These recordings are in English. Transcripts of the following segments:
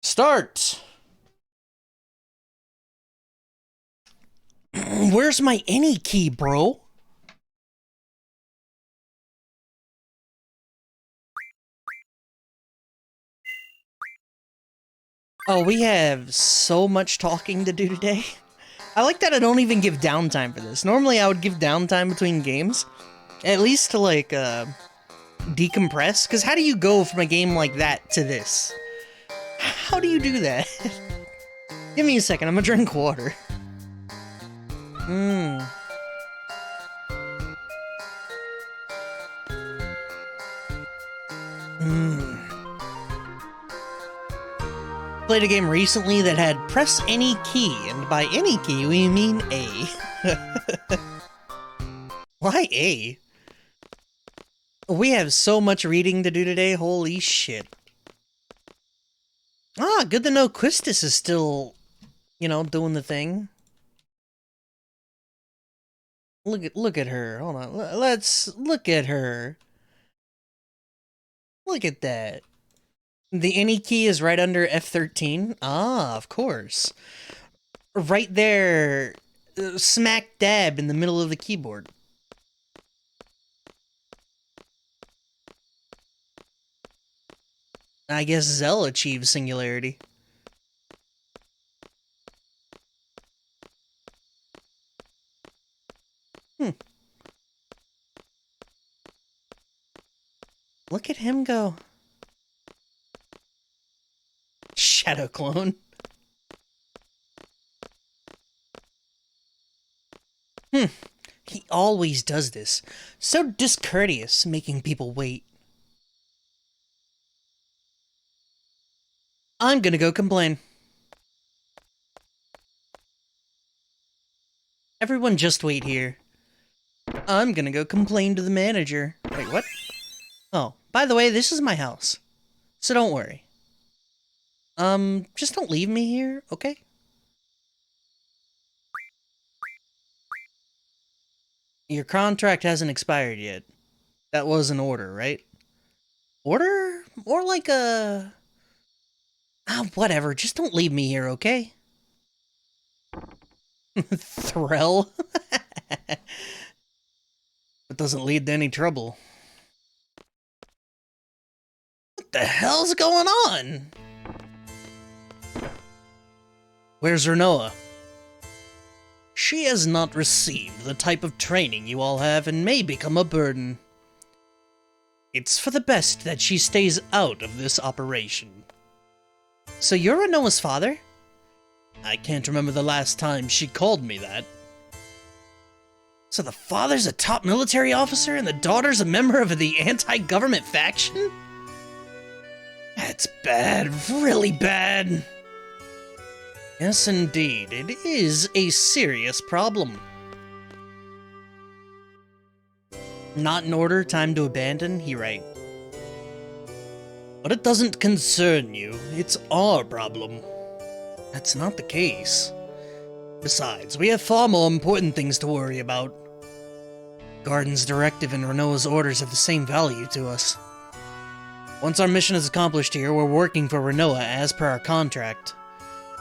Start! Where's my any key, bro? Oh, we have so much talking to do today. I like that I don't even give downtime for this. Normally I would give downtime between games. At least to, like, decompress. Because how do you go from a game like that to this? How do you do that? Give me a second, I'm gonna drink water. Mmm. Mmm. Played a game recently that had press any key, and by any key we mean A. Why A? We have so much reading to do today, holy shit. Ah, good to know Quistis is still, you know, doing the thing. Look at her. Hold on. Let's look at her. Look at that. The any key is right under F13. Ah, of course. Right there, smack dab in the middle of the keyboard. I guess Zell achieves singularity. Look at him go. Shadow clone. He always does this. So discourteous, making people wait. I'm gonna go complain. Everyone just wait here. I'm gonna go complain to the manager. Wait, what? Oh, by the way, this is my house. So don't worry. Just don't leave me here, okay? Your contract hasn't expired yet. That was an order, right? Order? More like a... Ah, whatever, just don't leave me here, okay? Threll? It doesn't lead to any trouble. What the hell's going on? Where's Renoa? She has not received the type of training you all have and may become a burden. It's for the best that she stays out of this operation. So you're Renoa's father? I can't remember the last time she called me that. So the father's a top military officer and the daughter's a member of the anti-government faction? That's bad, really bad. Yes, indeed, it is a serious problem. Not in order, time to abandon, he right. But it doesn't concern you, it's our problem. That's not the case. Besides, we have far more important things to worry about. Garden's directive and Renoa's orders have the same value to us. Once our mission is accomplished here, we're working for Renoa as per our contract.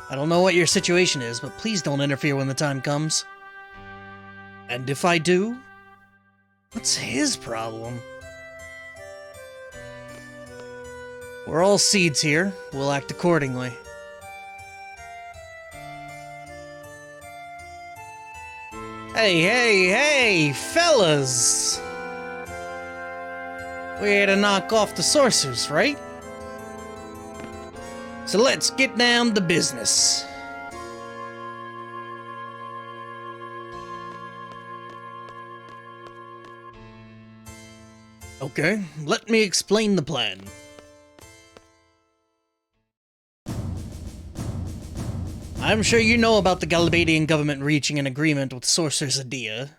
I don't know what your situation is, but please don't interfere when the time comes. And if I do? What's his problem? We're all seeds here. We'll act accordingly. Hey, fellas! We're here to knock off the sorcerers, right? So let's get down to business. Okay, let me explain the plan. I'm sure you know about the Galabadian government reaching an agreement with Sorcerer's Adia.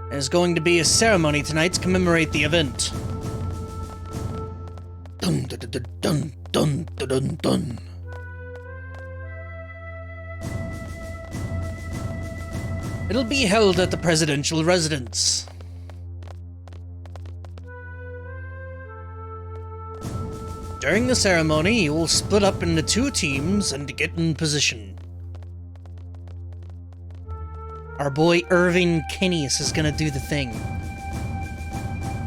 There's going to be a ceremony tonight to commemorate the event. Dun dun dun dun dun dun dun dun. It'll be held at the presidential residence. During the ceremony, you will split up into 2 teams and get in position. Our boy Irving Kinneas is gonna do the thing.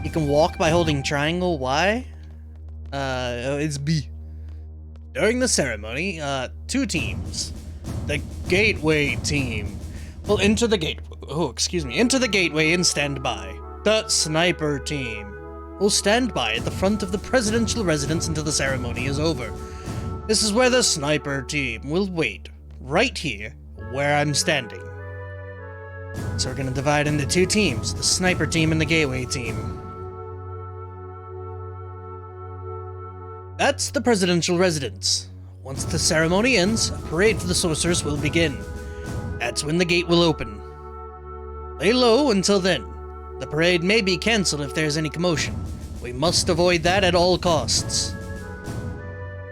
You can walk by holding triangle. Why? It's B. During the ceremony, 2 teams. The Gateway team will enter the gateway and stand by. The Sniper team will stand by at the front of the presidential residence until the ceremony is over. This is where the Sniper team will wait, right here, where I'm standing. So we're gonna divide into 2 teams, the Sniper team and the Gateway team. That's the presidential residence. Once the ceremony ends, a parade for the sorceress will begin. That's when the gate will open. Lay low until then. The parade may be cancelled if there's any commotion. We must avoid that at all costs.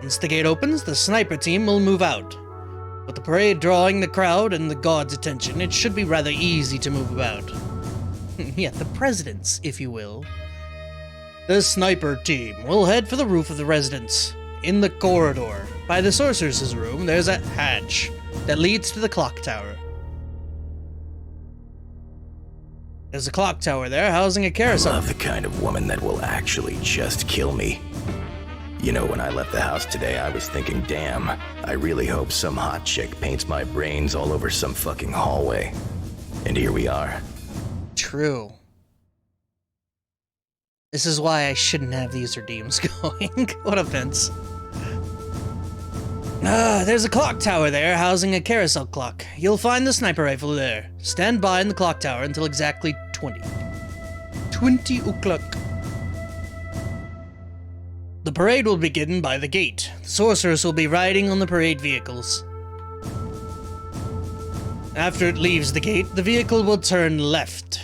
Once the gate opens, the Sniper team will move out. With the parade drawing the crowd and the guards' attention, it should be rather easy to move about. Yeah, the presidents, if you will. The Sniper team will head for the roof of the residence. In the corridor, by the sorceress's room, there's a hatch that leads to the clock tower. There's a clock tower there housing a carousel. I love the kind of woman that will actually just kill me. You know, when I left the house today, I was thinking, damn, I really hope some hot chick paints my brains all over some fucking hallway. And here we are. True. This is why I shouldn't have these redeems going. What offense. There's a clock tower there housing a carousel clock. You'll find the sniper rifle there. Stand by in the clock tower until exactly 20 o'clock. The parade will begin by the gate. The sorceress will be riding on the parade vehicles. After it leaves the gate, the vehicle will turn left.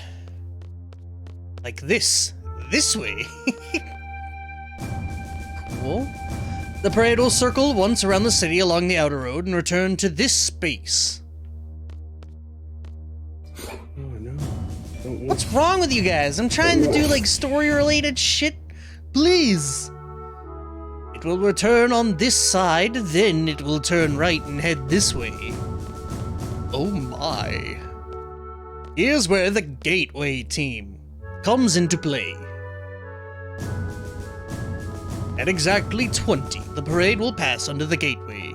Like this. This way. Cool. The parade will circle once around the city along the outer road and return to this space. Oh no. What's wrong with you guys? I'm trying to do like story-related shit. Please. It will return on this side, then it will turn right and head this way. Oh my. Here's where the Gateway team comes into play. At exactly 20, the parade will pass under the gateway.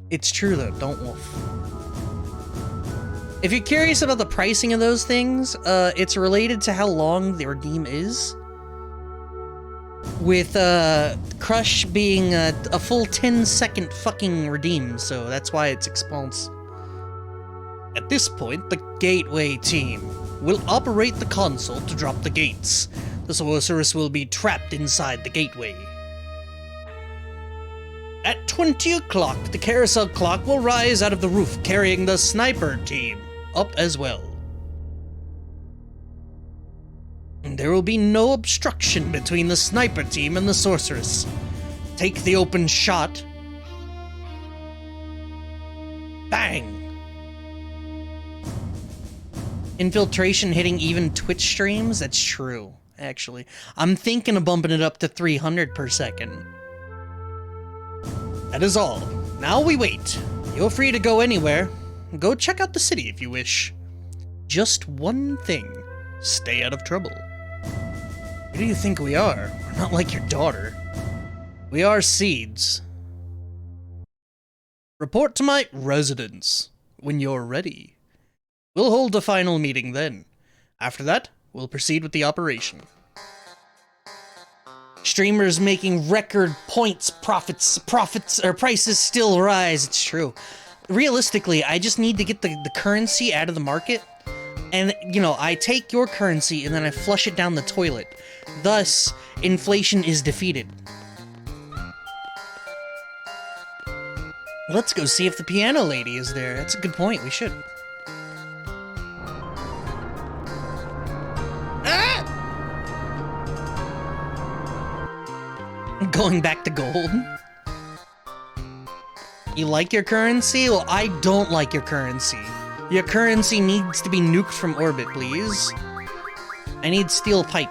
It's true though, don't wolf. If you're curious about the pricing of those things, it's related to how long the redeem is. With Crush being a full 10-second fucking redeem, so that's why it's expense. At this point, the Gateway team will operate the console to drop the gates. The sorceress will be trapped inside the gateway. At 20 o'clock, the carousel clock will rise out of the roof, carrying the sniper team up as well. And there will be no obstruction between the sniper team and the sorceress. Take the open shot. Bang! Infiltration hitting even Twitch streams? That's true, actually. I'm thinking of bumping it up to 300 per second. That is all. Now we wait. You're free to go anywhere. Go check out the city if you wish. Just one thing. Stay out of trouble. Who do you think we are? We're not like your daughter. We are seeds. Report to my residence when you're ready. We'll hold a final meeting then. After that, we'll proceed with the operation. Streamers making record points, prices still rise. It's true. Realistically, I just need to get the currency out of the market. And, you know, I take your currency and then I flush it down the toilet. Thus, inflation is defeated. Let's go see if the piano lady is there. That's a good point. We should. Going back to gold. You like your currency? Well, I don't like your currency. Your currency needs to be nuked from orbit, please. I need steel pipe.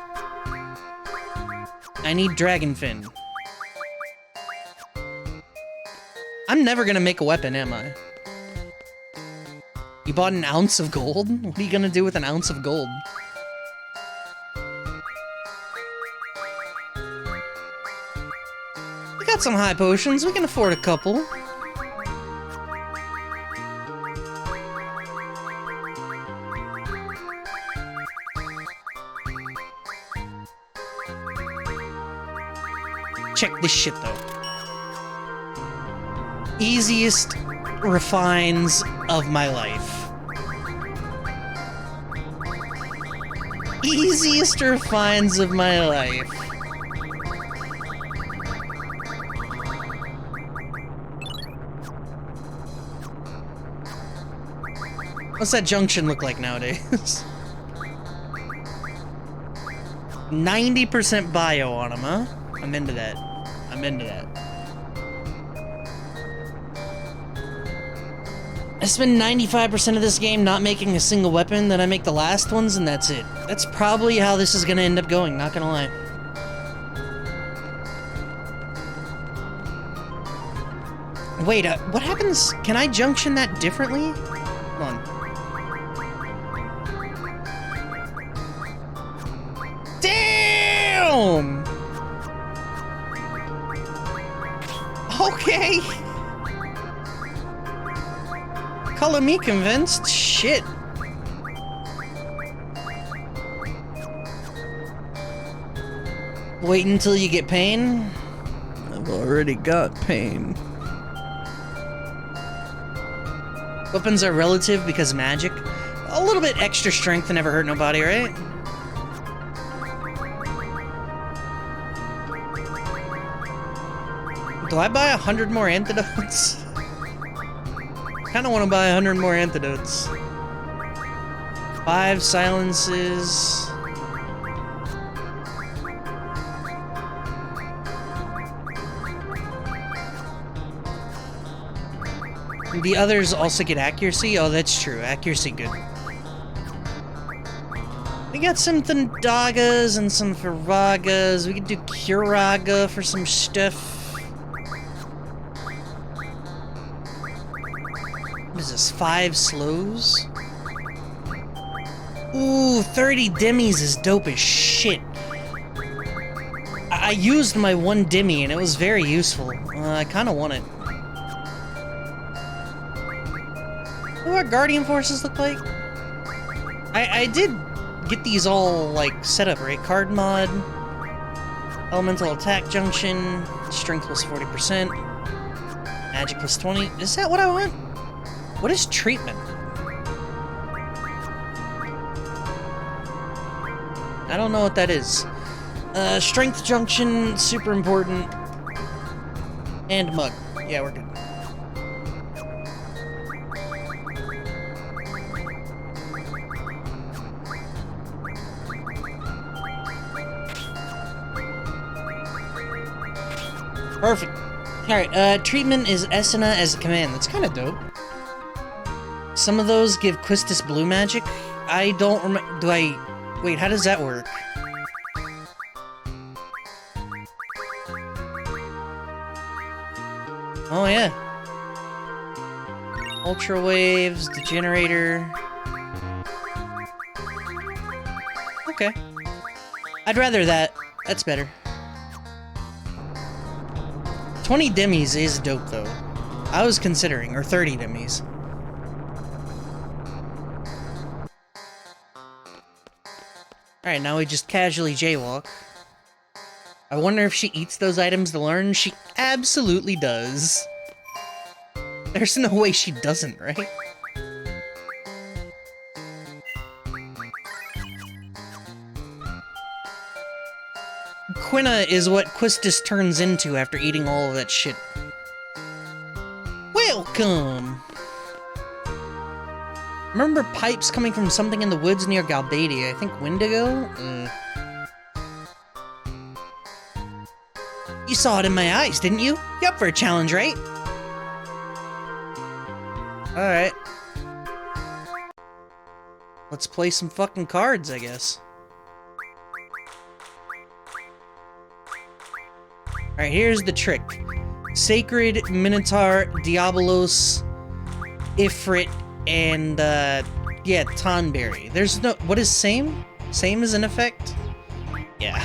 I need Dragonfin. I'm never gonna make a weapon, am I? You bought an ounce of gold? What are you gonna do with an ounce of gold? We got some high potions. We can afford a couple. Check this shit, though. Easiest refines of my life. Easiest refines of my life. What's that junction look like nowadays? 90% bio on them, huh? I'm into that. I'm into that. I spend 95% of this game not making a single weapon, then I make the last ones, and that's it. That's probably how this is gonna end up going, not gonna lie. Wait, what happens? Can I junction that differently? Hold on. Damn! Okay. Color me convinced. Shit. Wait until you get pain? I've already got pain. Weapons are relative because magic. A little bit extra strength never hurt nobody, right? Do I buy 100 more antidotes? Kinda wanna buy 100 more antidotes. 5 silences. The others also get accuracy? Oh, that's true. Accuracy good. We got some Thundagas and some Firagas. We could do Curaga for some stuff. What is this, 5 slows? Ooh, 30 demis is dope as shit. I used my 1 demi and it was very useful. I kinda want it. What do our Guardian Forces look like? I did get these all, like, set up, right? Card mod, Elemental Attack Junction, Strength plus 40%, Magic plus 20. Is that what I want? What is treatment? I don't know what that is. Strength Junction, super important. And Mug. Yeah, we're good. Perfect. Alright, treatment is Esena as a command. That's kind of dope. Some of those give Quistis blue magic. I don't remember. Do I. Wait, how does that work? Oh, yeah. Ultra Waves, Degenerator. Okay. I'd rather that. That's better. 20 demis is dope, though. I was considering, or 30 demis. Alright, now we just casually jaywalk. I wonder if she eats those items to learn. She absolutely does. There's no way she doesn't, right? Quina is what Quistis turns into after eating all of that shit. Welcome! Remember pipes coming from something in the woods near Galbadia? I think Wendigo? You saw it in my eyes, didn't you? You up for a challenge, right? Alright. Let's play some fucking cards, I guess. Alright, here's the trick. Sacred, Minotaur, Diabolos, Ifrit, and, yeah, Tonberry. There's no... What is same? Same is an effect? Yeah.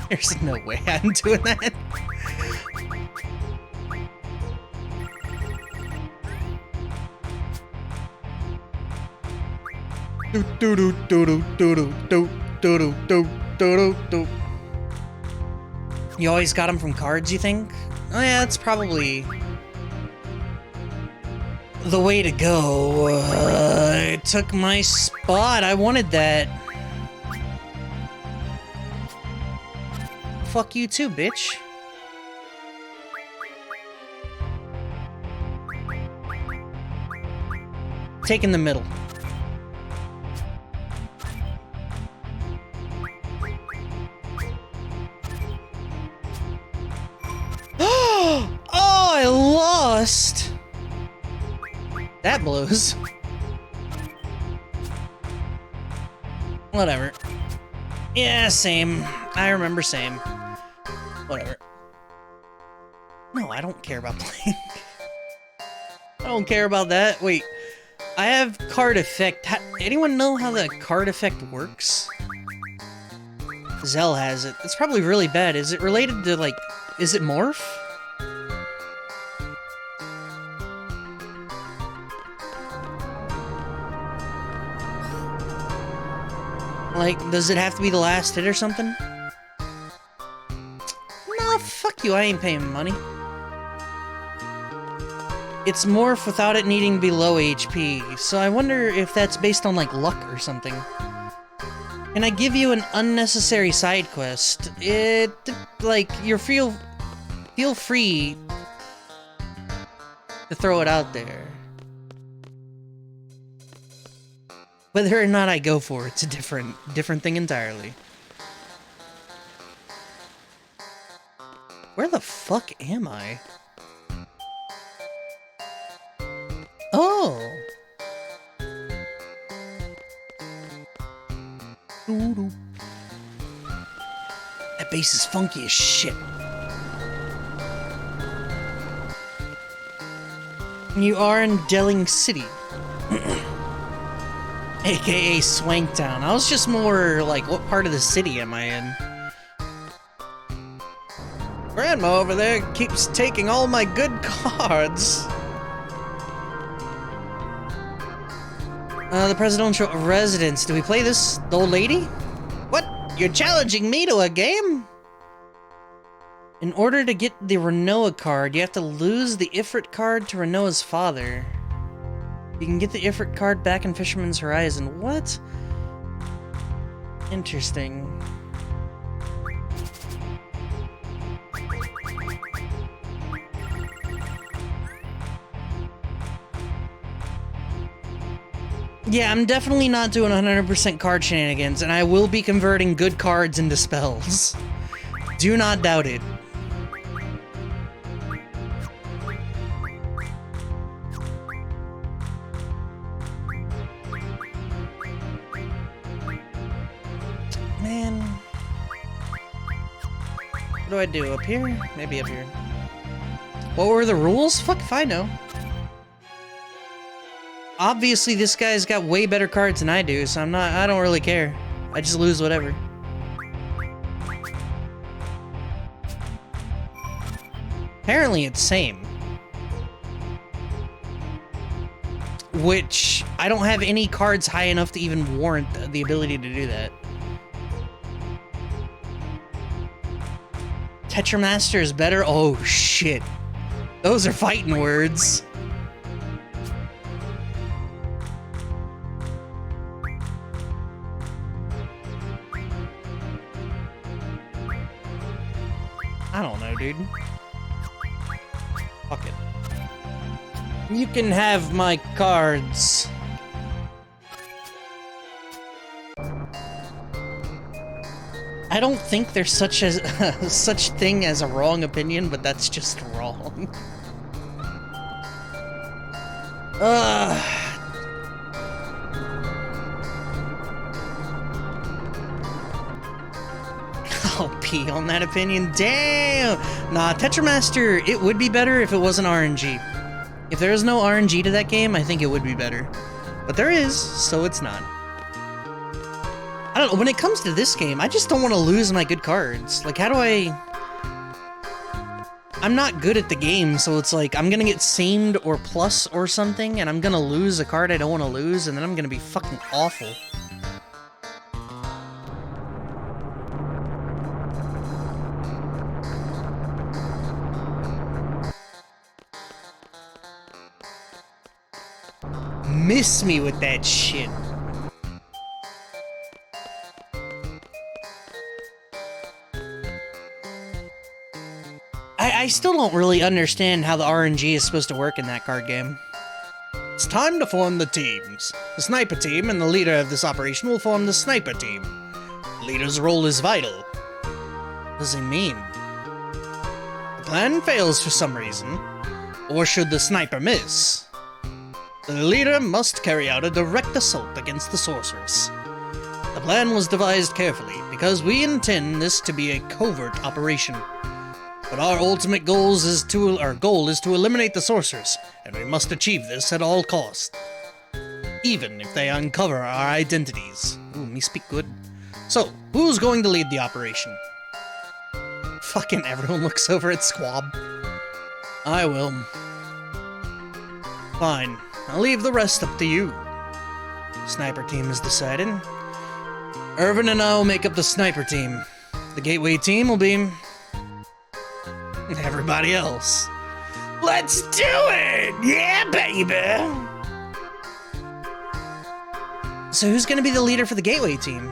There's no way I'm doing that. Do do do do do do do do do do do. You always got them from cards, you think? Oh yeah, that's probably the way to go. It took my spot. I wanted that. Fuck you too, bitch. Take in the middle. Oh, I lost. That blows. Whatever. Yeah, same. I remember same. Whatever. No, I don't care about playing. I don't care about that. Wait. I have card effect. Anyone know how the card effect works? Zell has it. It's probably really bad. Is it related to, like... Is it morph? Like, does it have to be the last hit or something? No, fuck you, I ain't paying money. It's morph without it needing to be low HP, so I wonder if that's based on, like, luck or something. Can I give you an unnecessary side quest? Like, feel free to throw it out there. Whether or not I go for it's a different thing entirely. Where the fuck am I? Oh! That bass is funky as shit. You are in Delling City. AKA Swanktown. I was just more like, what part of the city am I in? Grandma over there keeps taking all my good cards. The presidential residence. Do we play this, the old lady? What? You're challenging me to a game? In order to get the Renoa card, you have to lose the Ifrit card to Renoa's father. You can get the Ifrit card back in Fisherman's Horizon. What? Interesting. Yeah, I'm definitely not doing 100% card shenanigans, and I will be converting good cards into spells. Do not doubt it. Man. What do I do? Up here? Maybe up here. What were the rules? Fuck if I know. Obviously, this guy's got way better cards than I do, so I don't really care. I just lose whatever. Apparently, it's same. Which, I don't have any cards high enough to even warrant the ability to do that. Tetramaster is better? Oh, shit. Those are fighting words. I don't know, dude. Fuck it. You can have my cards. I don't think there's such thing as a wrong opinion, but that's just wrong. I'll pee on that opinion. Damn! Nah, Tetramaster, it would be better if it wasn't RNG. If there is no RNG to that game, I think it would be better. But there is, so it's not. I don't know, when it comes to this game, I just don't want to lose my good cards. Like, how do I... I'm not good at the game, so it's like, I'm gonna get seamed or plus or something, and I'm gonna lose a card I don't want to lose, and then I'm gonna be fucking awful. Miss me with that shit. I still don't really understand how the RNG is supposed to work in that card game. It's time to form the teams. The sniper team and the leader of this operation will form the sniper team. The leader's role is vital. What does he mean? The plan fails for some reason, or should the sniper miss, the leader must carry out a direct assault against the sorceress. The plan was devised carefully because we intend this to be a covert operation. But our ultimate goal is to eliminate the sorceress, and we must achieve this at all costs. Even if they uncover our identities. Ooh, me speak good. So, who's going to lead the operation? Fucking everyone looks over at Squab. I will. Fine. I'll leave the rest up to you. Sniper team is decided. Irvin and I will make up the sniper team. The gateway team will be... everybody else. Let's do it! Yeah, baby! So who's gonna be the leader for the gateway team?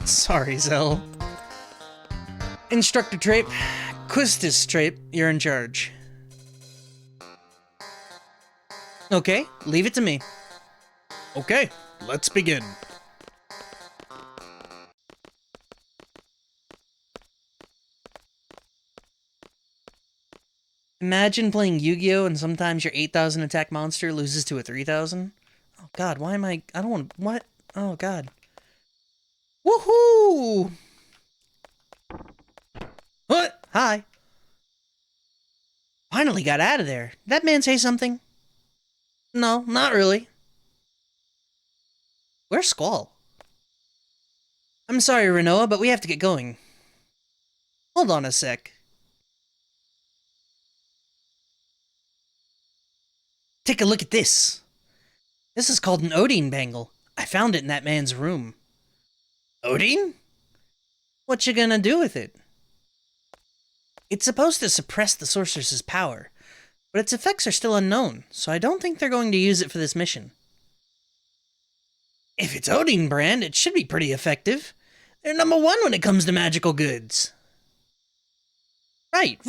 Sorry, Zell. Instructor Trape. Quistis Trape, you're in charge. Okay, leave it to me. Okay, let's begin. Imagine playing Yu-Gi-Oh! And sometimes your 8,000 attack monster loses to a 3,000. Oh god, why am I don't want... What? Oh god. Woohoo! What? Hi. Finally got out of there. Did that man say something? No, not really. Where's Squall? I'm sorry, Renoa, but we have to get going. Hold on a sec. Take a look at this. This is called an Odin bangle. I found it in that man's room. Odin? What you gonna do with it? It's supposed to suppress the sorceress's power, but its effects are still unknown, so I don't think they're going to use it for this mission. If it's Odin brand, it should be pretty effective. They're #1 when it comes to magical goods. Right.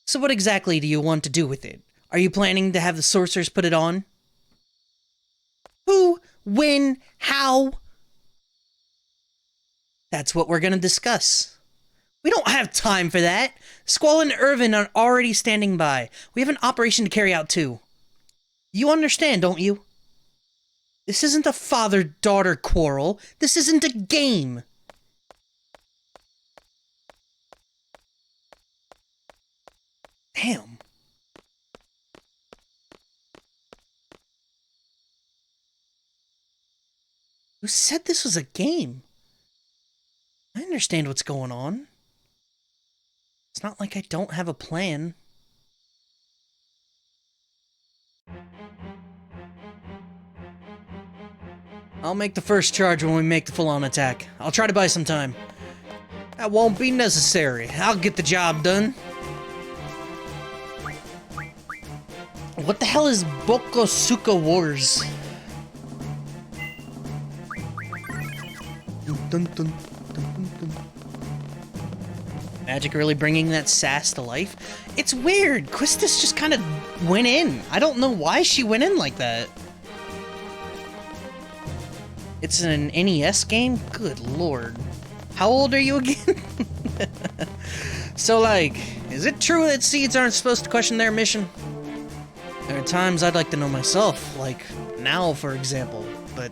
So what exactly do you want to do with it? Are you planning to have the sorcerers put it on? Who? When? How? That's what we're gonna discuss. We don't have time for that. Squall and Irvin are already standing by. We have an operation to carry out too. You understand, don't you? This isn't a father-daughter quarrel. This isn't a game. Damn. Who said this was a game? I understand what's going on. It's not like I don't have a plan. I'll make the first charge when we make the full-on attack. I'll try to buy some time. That won't be necessary. I'll get the job done. What the hell is Bokosuka Wars? Dun, dun, dun, dun, dun. Magic really bringing that sass to life? It's weird. Quistis just kind of went in. I don't know why she went in like that. It's an NES game? Good lord. How old are you again? So, like, is it true that seeds aren't supposed to question their mission? There are times I'd like to know myself, like now, for example, but...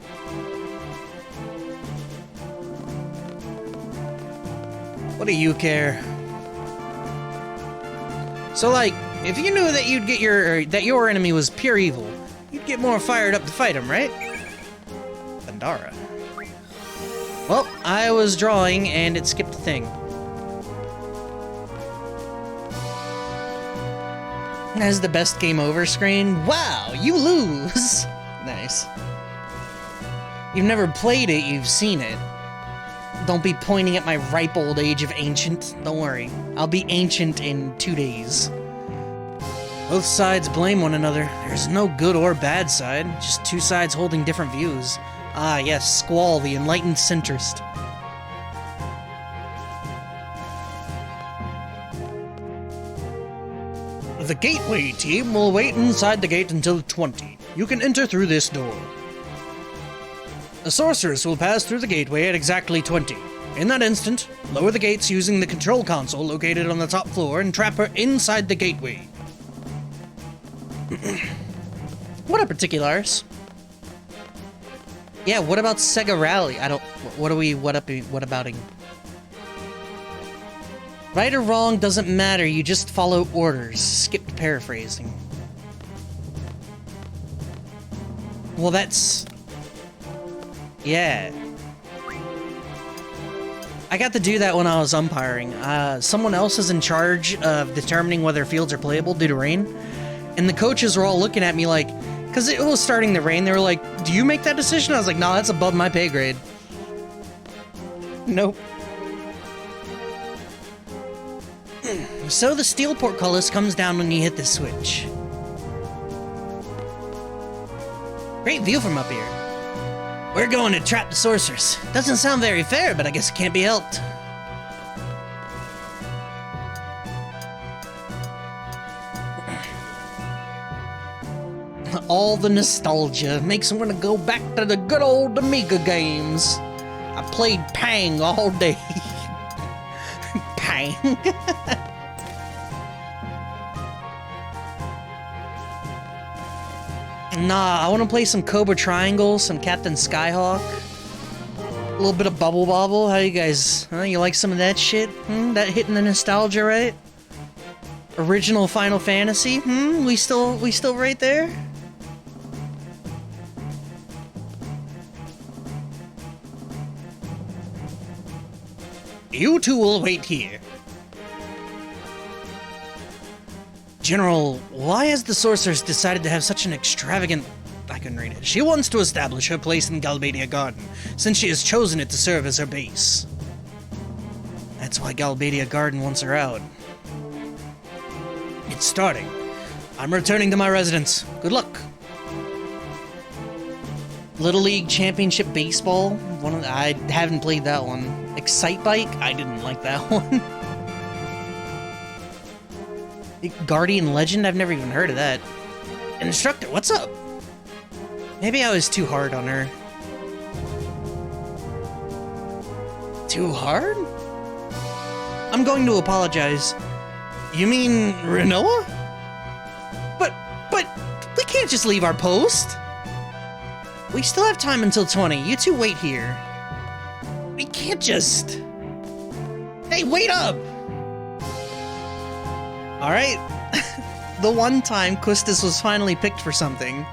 what do you care? So, like, if you knew that you'd get that your enemy was pure evil, you'd get more fired up to fight him, right? Bandara. Well, I was drawing and it skipped a thing. Has the best game over screen. Wow, you lose! Nice. You've never played it, you've seen it. Don't be pointing at my ripe old age of ancient. Don't worry, I'll be ancient in 2 days. Both sides blame one another. There's no good or bad side, just two sides holding different views. Ah yes, Squall, the enlightened centrist. The gateway team will wait inside the gate until 20. You can enter through this door. The sorceress will pass through the gateway at exactly 20. In that instant, lower the gates using the control console located on the top floor and trap her inside the gateway. What up, particulars? Yeah, what about Sega Rally? What abouting? Right or wrong doesn't matter, you just follow orders. Skipped paraphrasing. Well, that's... yeah. I got to do that when I was umpiring. Someone else is in charge of determining whether fields are playable due to rain. And the coaches were all looking at me like... because it was starting to rain, they were like, do you make that decision? I was like, no, that's above my pay grade. Nope. So the steel portcullis comes down when you hit the switch. Great view from up here. We're going to trap the sorceress. Doesn't sound very fair, but I guess it can't be helped. All the nostalgia makes me want to go back to the good old Amiga games. I played Pang all day. Pang. Nah, I want to play some Cobra Triangle, some Captain Skyhawk. A little bit of Bubble Bobble. How you guys? Huh? You like some of that shit? That hitting the nostalgia, right? Original Final Fantasy? We still right there? You two will wait here. General, why has the sorceress decided to have such an extravagant... I couldn't read it. She wants to establish her place in Galbadia Garden, since she has chosen it to serve as her base. That's why Galbadia Garden wants her out. It's starting. I'm returning to my residence. Good luck. Little League Championship Baseball? I haven't played that one. Excite Bike? I didn't like that one. Guardian Legend? I've never even heard of that. Instructor, what's up? Maybe I was too hard on her. Too hard? I'm going to apologize. You mean Renoa? But we can't just leave our post. We still have time until 20. You two wait here. We can't just... Hey, wait up! Alright. The one time Quistis was finally picked for something.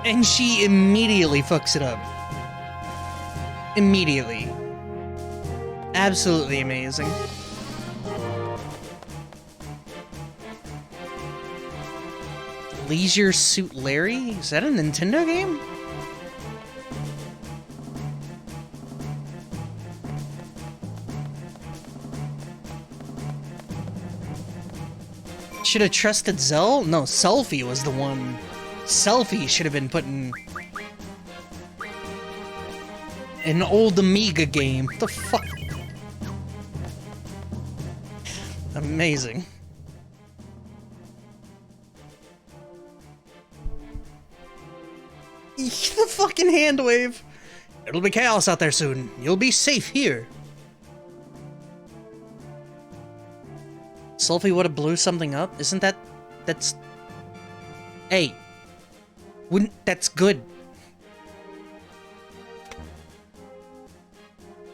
And she immediately fucks it up. Immediately. Absolutely amazing. Leisure Suit Larry? Is that a Nintendo game? Should have trusted Zell? No, Selfie was the one. Selfie should have been put in an old Amiga game. What the fuck? Amazing. The fucking hand wave. It'll be chaos out there soon. You'll be safe here. Selfie would have blew something up? Isn't that That's... Hey. Wouldn't... That's good.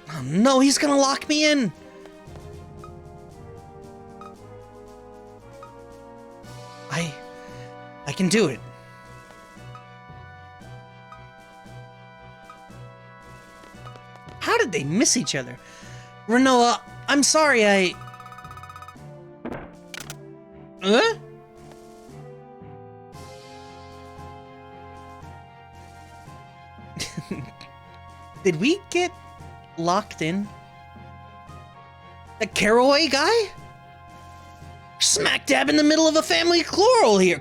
Oh no, he's gonna lock me in! I can do it. How did they miss each other? Renoa, I'm sorry, I... Huh? Did we get locked in? The Caraway guy? Smack dab in the middle of a family quarrel here.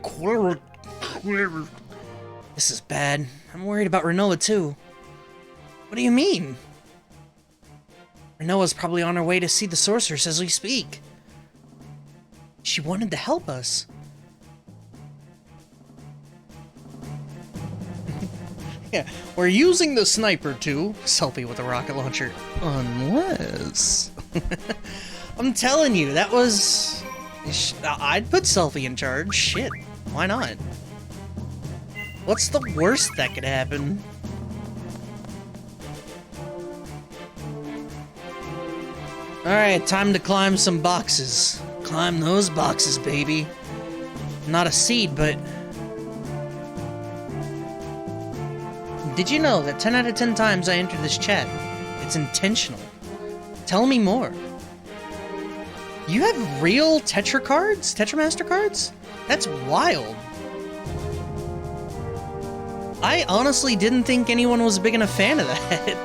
This is bad. I'm worried about Renoa too. What do you mean? Renoa's probably on her way to see the sorceress as we speak. She wanted to help us. Yeah, we're using the sniper too. Selfie with a rocket launcher. Unless... I'm telling you, that was... I'd put Selfie in charge. Shit, why not? What's the worst that could happen? Alright, time to climb some boxes. Climb those boxes, baby. Not a seed, but... Did you know that 10 out of 10 times I enter this chat, it's intentional? Tell me more. You have real Tetra cards? Tetramaster cards? That's wild. I honestly didn't think anyone was big enough fan of that.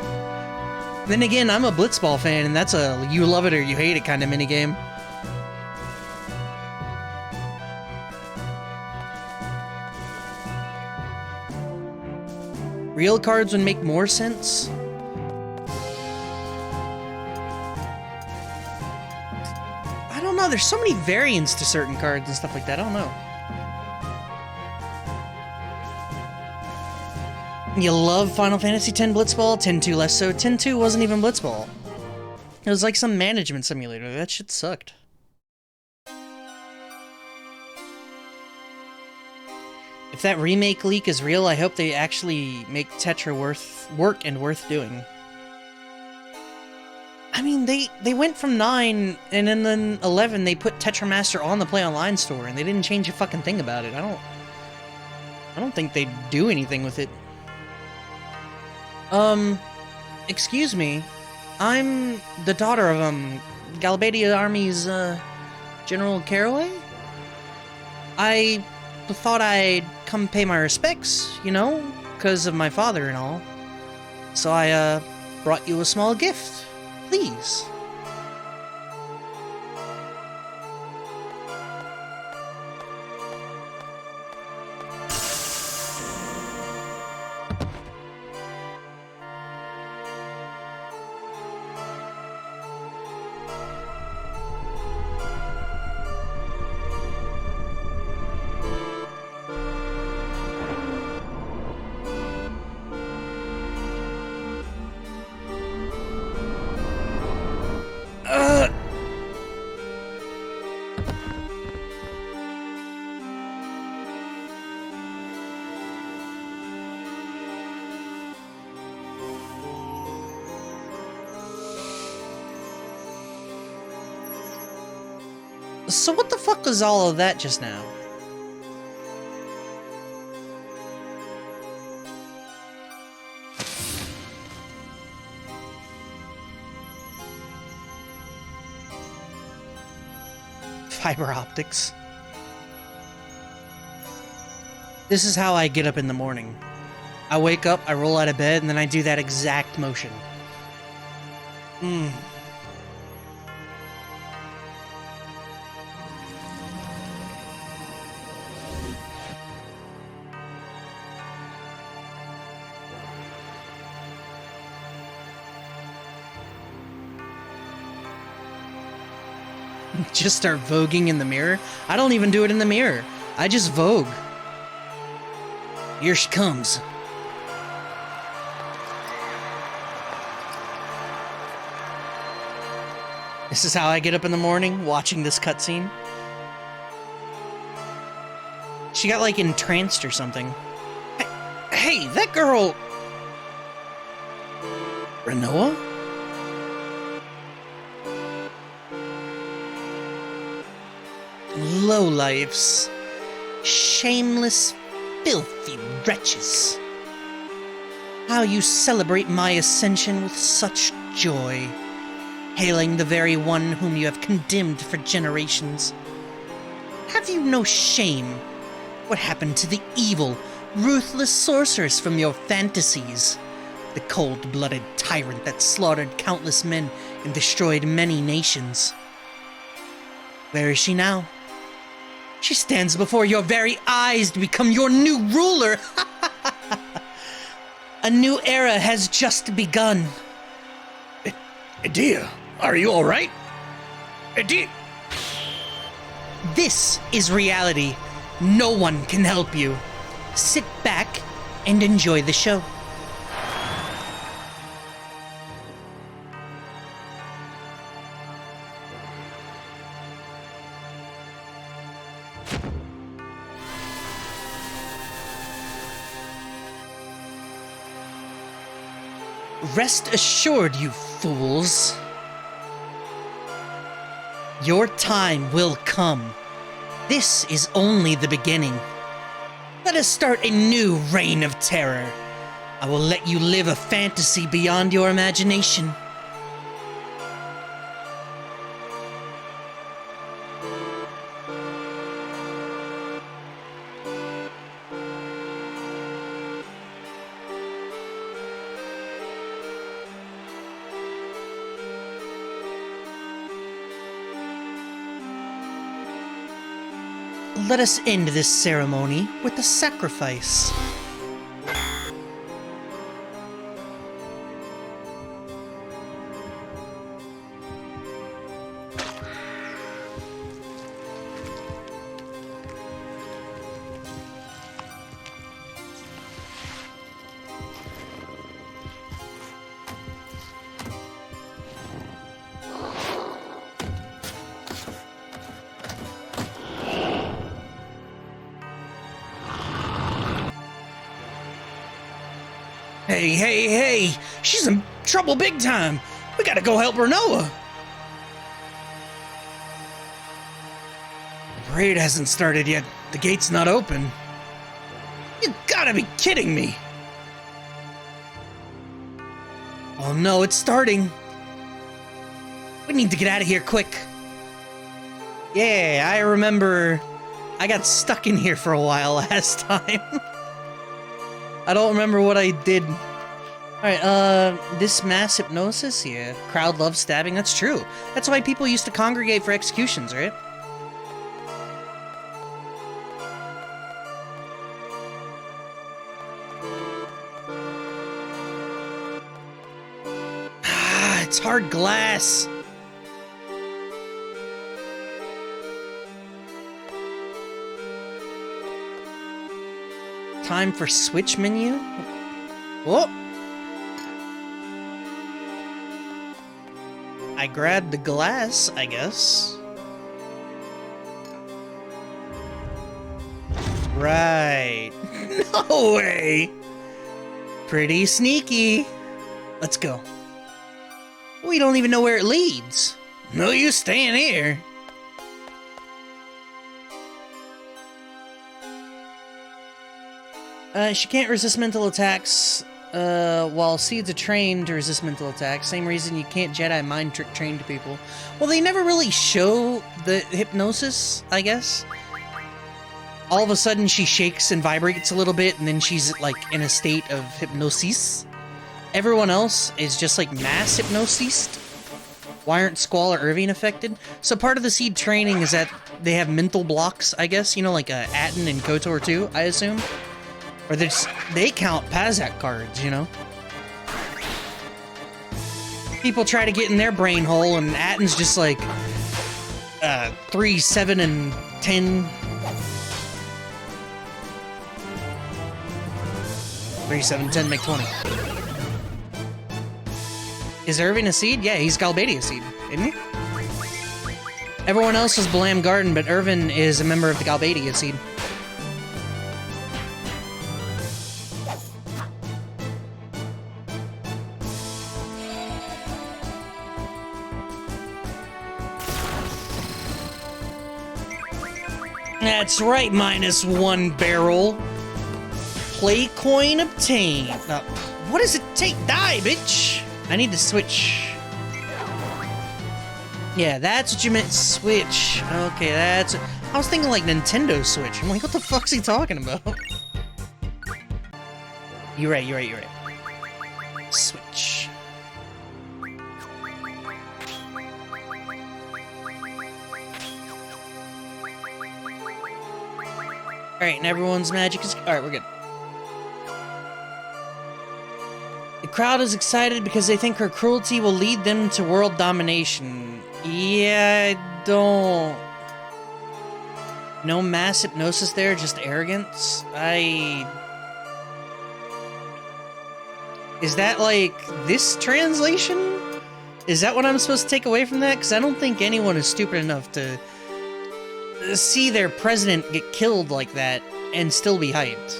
Then again, I'm a Blitzball fan, and that's a you love it or you hate it kind of minigame. Real cards would make more sense. I don't know, there's so many variants to certain cards and stuff like that, I don't know. You love Final Fantasy X Blitzball? 10-2 less so. 10-2 wasn't even Blitzball. It was like some management simulator. That shit sucked. If that remake leak is real, I hope they actually make Tetra work and worth doing. I mean, they went from 9, and then 11 they put Tetramaster on the Play Online store, and they didn't change a fucking thing about it. I don't think they'd do anything with it. Excuse me. I'm the daughter of, Galbadia Army's, General Caraway? I thought I'd come pay my respects, you know, because of my father and all. So I, brought you a small gift. Please. So what the fuck was all of that just now? Fiber optics. This is how I get up in the morning. I wake up, I roll out of bed, and then I do that exact motion. Just start voguing in the mirror? I don't even do it in the mirror. I just vogue. Here she comes. This is how I get up in the morning, watching this cutscene. She got, like, entranced or something. Hey, that girl... Renoa? Lowlifes. Shameless, filthy wretches. How you celebrate my ascension with such joy, hailing the very one whom you have condemned for generations. Have you no shame? What happened to the evil, ruthless sorceress from your fantasies? The cold-blooded tyrant that slaughtered countless men and destroyed many nations. Where is she now? She stands before your very eyes to become your new ruler! A new era has just begun. Edea, are you alright? Edea! This is reality. No one can help you. Sit back and enjoy the show. Rest assured, you fools. Your time will come. This is only the beginning. Let us start a new reign of terror. I will let you live a fantasy beyond your imagination. Let us end this ceremony with a sacrifice. Hey! She's in trouble big time! We gotta go help Renoa! The parade hasn't started yet. The gate's not open. You gotta be kidding me! Oh no, it's starting! We need to get out of here quick! Yeah, I remember I got stuck in here for a while last time. I don't remember what I did. Alright, this mass hypnosis? Yeah. Crowd loves stabbing, that's true. That's why people used to congregate for executions, right? Ah, it's hard glass. Time for switch menu? Whoa! I grabbed the glass, I guess. Right. No way! Pretty sneaky. Let's go. We don't even know where it leads. No use staying here. She can't resist mental attacks, while seeds are trained to resist mental attacks. Same reason you can't Jedi mind trick train to people. Well, they never really show the hypnosis, I guess. All of a sudden, she shakes and vibrates a little bit, and then she's, like, in a state of hypnosis. Everyone else is just, like, mass hypnosis. Why aren't Squall or Irving affected? So part of the seed training is that they have mental blocks, I guess. You know, like Atten and KOTOR too, I assume. Or they count Pazak cards, you know? People try to get in their brain hole, and Atten's just like, 3, 7, and 10. 3, 7, 10 make 20. Is Irving a seed? Yeah, he's Galbadia seed, isn't he? Everyone else is Blam Garden, but Irvin is a member of the Galbadia seed. That's right, -1 barrel. Play coin obtained. What does it take? Die, bitch! I need to switch. Yeah, that's what you meant, Switch. Okay, that's... I was thinking like Nintendo Switch. I'm like, what the fuck's he talking about? You're right. Switch. Alright, and everyone's magic is... Alright, we're good. The crowd is excited because they think her cruelty will lead them to world domination. Yeah, I don't... No mass hypnosis there, just arrogance? Is that, like, this translation? Is that what I'm supposed to take away from that? Because I don't think anyone is stupid enough to see their president get killed like that and still be hyped.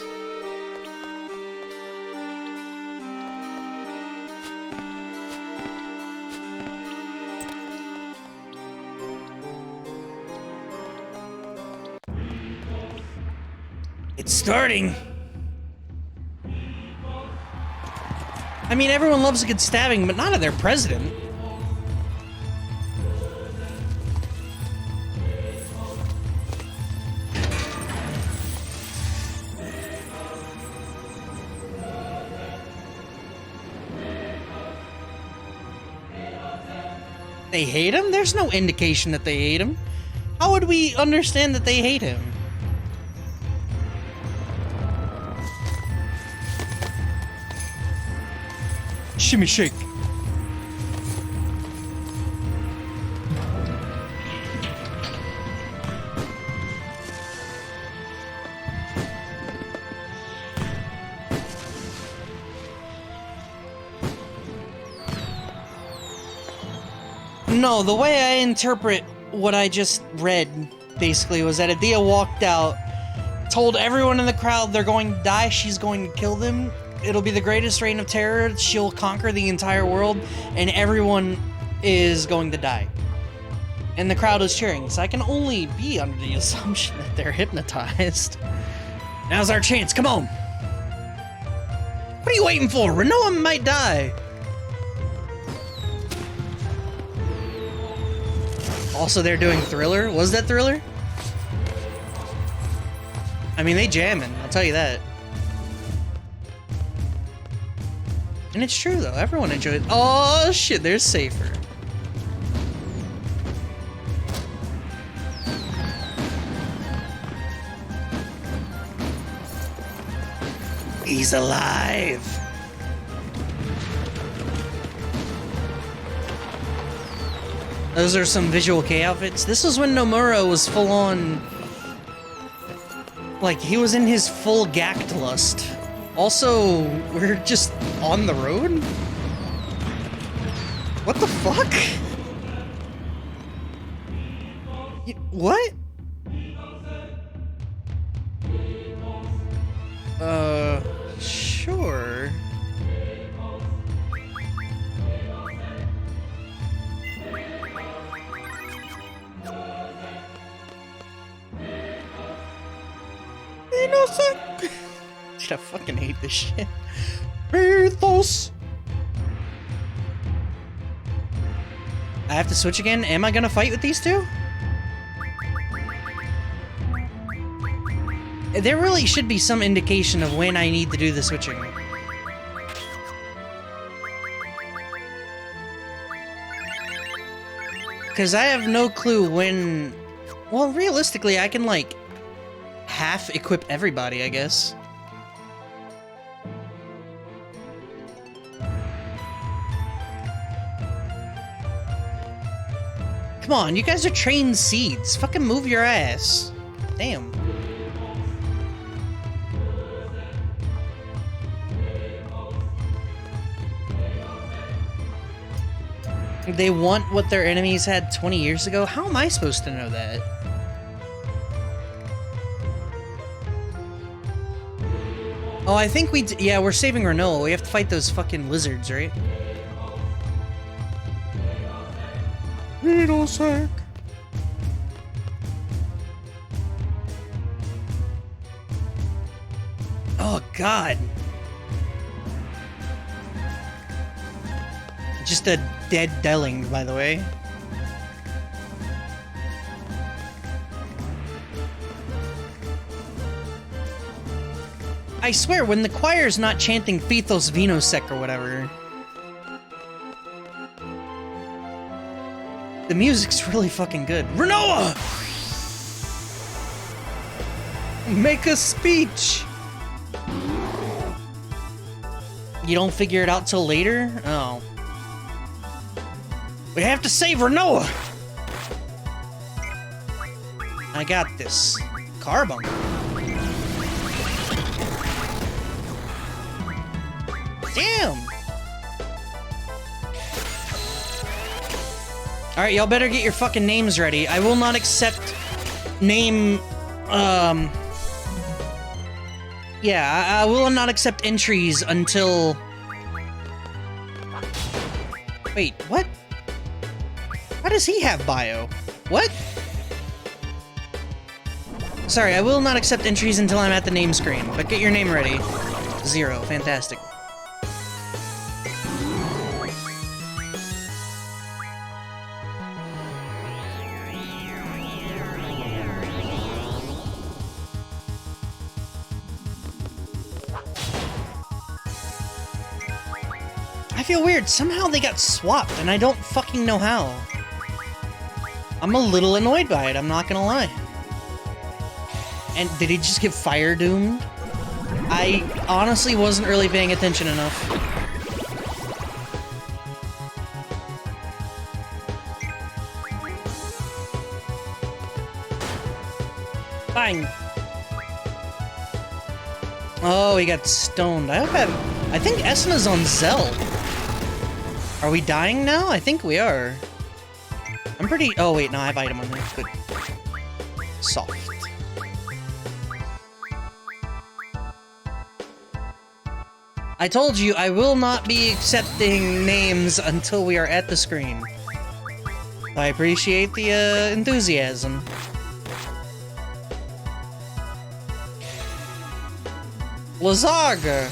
It's starting! I mean, everyone loves a good stabbing, but not of their president. They hate him? There's no indication that they hate him. How would we understand that they hate him? Shimmy shake. No, the way I interpret what I just read, basically, was that Adia walked out, told everyone in the crowd they're going to die, she's going to kill them, it'll be the greatest reign of terror, she'll conquer the entire world, and everyone is going to die. And the crowd is cheering, so I can only be under the assumption that they're hypnotized. Now's our chance, come on! What are you waiting for? Renoa might die! Also, they're doing Thriller? Was that Thriller? I mean, they jamming, I'll tell you that. And it's true, though. Everyone enjoyed it. Oh, shit, there's Safer. He's alive! Those are some Visual K outfits. This was when Nomura was full on... Like, he was in his full Gactlust. Also, we're just on the road? What the fuck? What? Sure. Dude, I fucking hate this shit. Ethos. I have to switch again? Am I gonna fight with these two? There really should be some indication of when I need to do the switching. Because I have no clue when... Well, realistically, I can, like, half-equip everybody, I guess. Come on, you guys are trained seeds. Fucking move your ass. Damn. They want what their enemies had 20 years ago? How am I supposed to know that? Oh, I think yeah, we're saving Renoa. We have to fight those fucking lizards, right? Needle sack. Oh, God. Just a dead Delling, by the way. I swear, when the choir's not chanting Fethos Vinosec or whatever, the music's really fucking good. Renoa! Make a speech! You don't figure it out till later? Oh. We have to save Renoa! I got this. Carbon. Damn! Alright, y'all better get your fucking names ready. I will not accept name, yeah, I will not accept entries until... Wait, what? How does he have bio? What? Sorry, I will not accept entries until I'm at the name screen, but get your name ready. 0, fantastic. I feel weird. Somehow they got swapped, and I don't fucking know how. I'm a little annoyed by it, I'm not gonna lie. And did he just get fire doomed? I honestly wasn't really paying attention enough. Fine. Oh, he got stoned. I think Esna's on Zell. Are we dying now? I think we are. I'm pretty... Oh, wait, no, I have item on there. Good. Soft. I told you, I will not be accepting names until we are at the screen. I appreciate the, enthusiasm. Lazaga!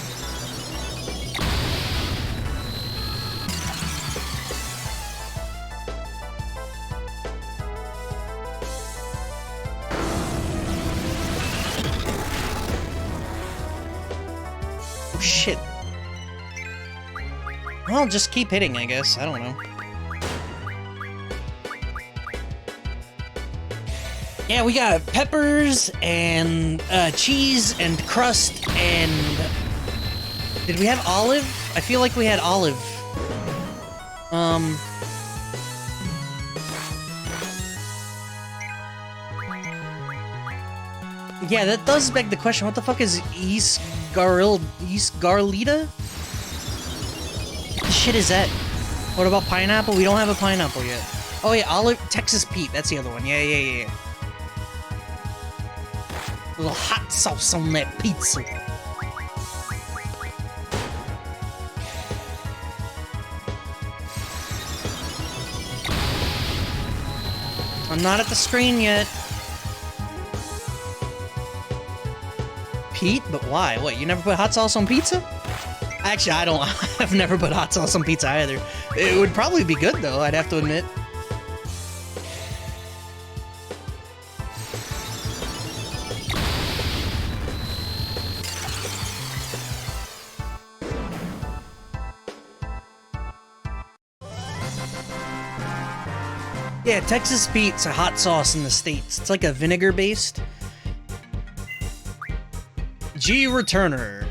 Oh, shit. Well, just keep hitting, I guess. I don't know. Yeah, we got peppers and cheese and crust and... Did we have olive? I feel like we had olive. Yeah, that does beg the question. What the fuck is East Garlita? What the shit is that? What about pineapple? We don't have a pineapple yet. Oh yeah, olive, Texas Pete. That's the other one. Yeah. A little hot sauce on that pizza. I'm not at the screen yet. Pete? But why? What, you never put hot sauce on pizza? Actually, I don't. I've never put hot sauce on pizza either. It would probably be good, though, I'd have to admit. Yeah, Texas Pete's a hot sauce in the States. It's like a vinegar-based. G Returner.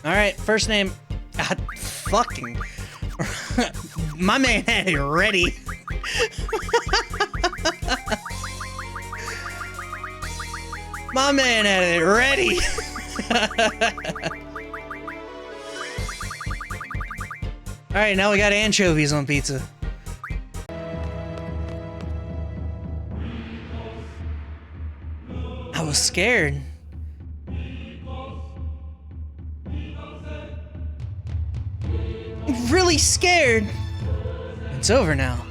Alright, first name. God, fucking. My man had it ready. My man had it ready. Alright, now we got anchovies on pizza. I was scared. Really scared. It's over now.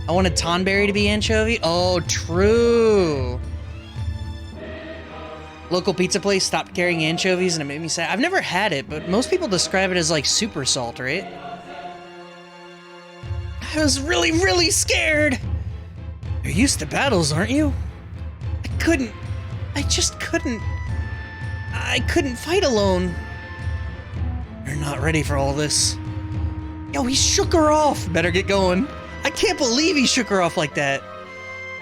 I wanted Tonberry to be anchovy. Oh, true. Local pizza place stopped carrying anchovies and it made me sad. I've never had it, but most people describe it as like super salt, right? I was really, really scared. You're used to battles, aren't you? I just couldn't. I couldn't fight alone. You're not ready for all this. Yo, he shook her off. Better get going. I can't believe he shook her off like that.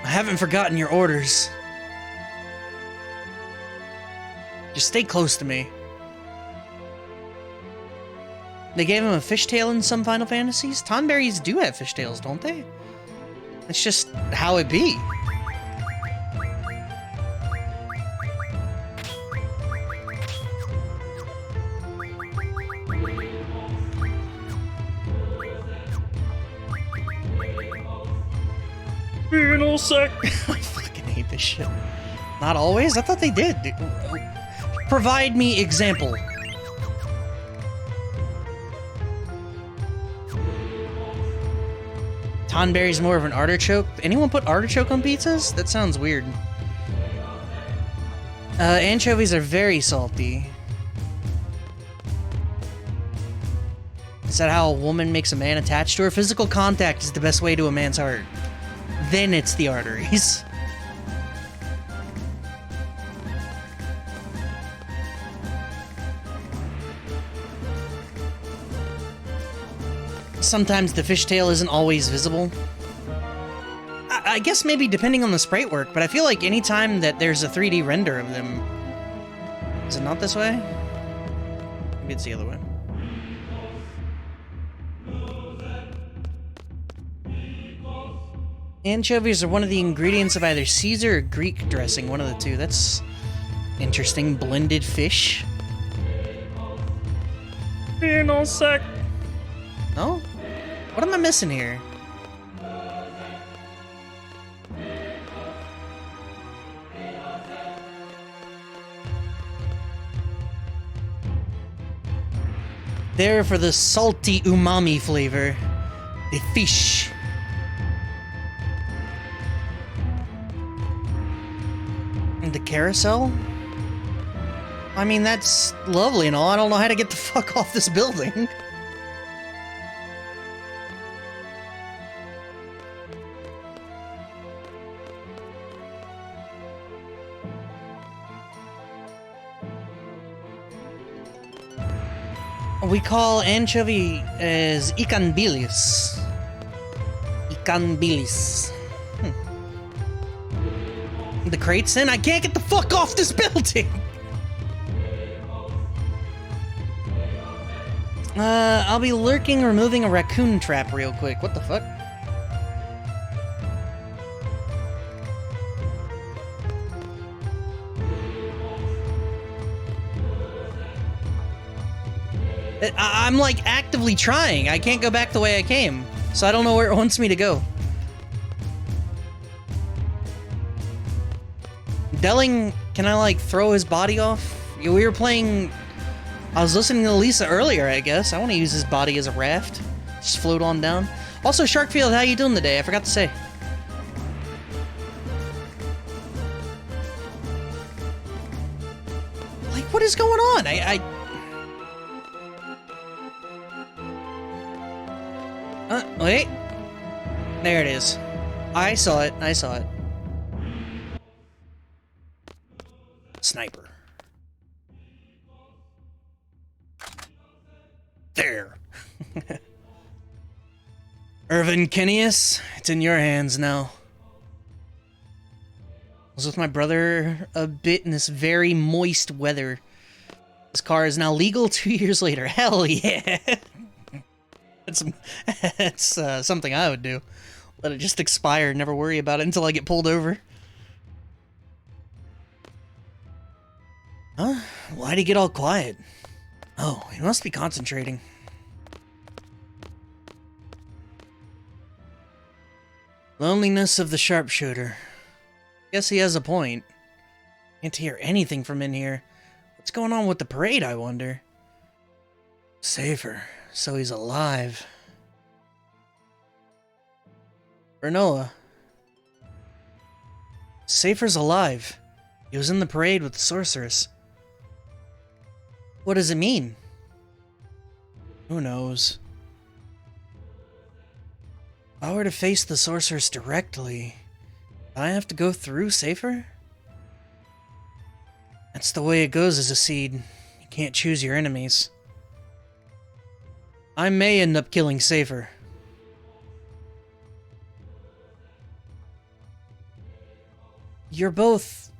I haven't forgotten your orders. Just stay close to me. They gave him a fishtail in some Final Fantasies. Tonberries do have fishtails, don't they? It's just how it be. Final sec. I fucking hate this shit. Not always? I thought they did. Provide me example. Tonberry's more of an artichoke. Anyone put artichoke on pizzas? That sounds weird. Anchovies are very salty. Is that how a woman makes a man attached to her? Physical contact is the best way to a man's heart. Then it's the arteries. Sometimes the fishtail isn't always visible. I guess maybe depending on the sprite work, but I feel like anytime that there's a 3D render of them... Is it not this way? Maybe it's the other way. Anchovies are one of the ingredients of either Caesar or Greek dressing, one of the two. That's interesting. Blended fish. Final sec. No? What am I missing here? There for the salty umami flavor. The fish. And the carousel? I mean, that's lovely and all. I don't know how to get the fuck off this building. We call anchovy as ikan bilis. Ikan bilis. The crate's in? I can't get the fuck off this building! I'll be lurking, removing a raccoon trap real quick. What the fuck? I'm like actively trying. I can't go back the way I came, so I don't know where it wants me to go. Delling, can I like throw his body off? We were playing... I was listening to Lisa earlier, I guess. I want to use his body as a raft. Just float on down. Also, Sharkfield, how you doing today? I forgot to say. Like, what is going on? Wait. There it is. I saw it. I saw it. Sniper. There. Irvin Kennius, it's in your hands now. I was with my brother a bit in this very moist weather. This car is now legal 2 years later. Hell yeah. That's something I would do. Let it just expire and never worry about it until I get pulled over. Huh? Why'd he get all quiet? Oh, he must be concentrating. Loneliness of the sharpshooter. Guess he has a point. Can't hear anything from in here. What's going on with the parade, I wonder? Safer. So he's alive. Renoa. Safer's alive. He was in the parade with the sorceress. What does it mean? Who knows? If I were to face the sorceress directly, do I have to go through safer? That's the way it goes as a seed. You can't choose your enemies. I may end up killing safer. You're both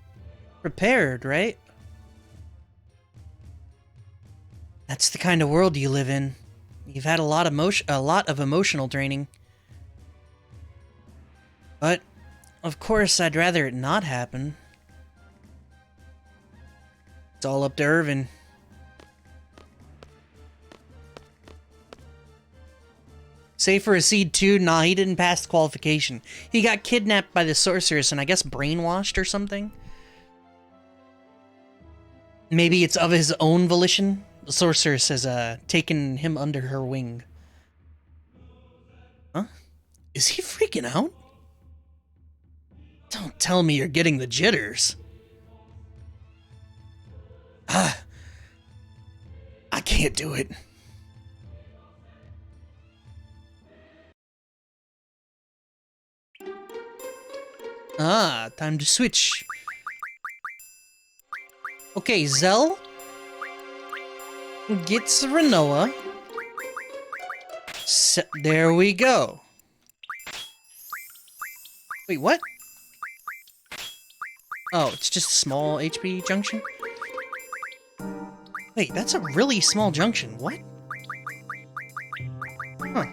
prepared, right? That's the kind of world you live in. You've had a lot of emotional draining. But, of course, I'd rather it not happen. It's all up to Irvin. Safer a seed 2? Nah, he didn't pass the qualification. He got kidnapped by the sorceress and I guess brainwashed or something. Maybe it's of his own volition. The sorceress has taken him under her wing. Huh? Is he freaking out? Don't tell me you're getting the jitters. I can't do it. Time to switch. Okay, Zell gets Renoa. There we go. Wait, what? Oh, it's just a small HP junction? Wait, that's a really small junction. What? Huh.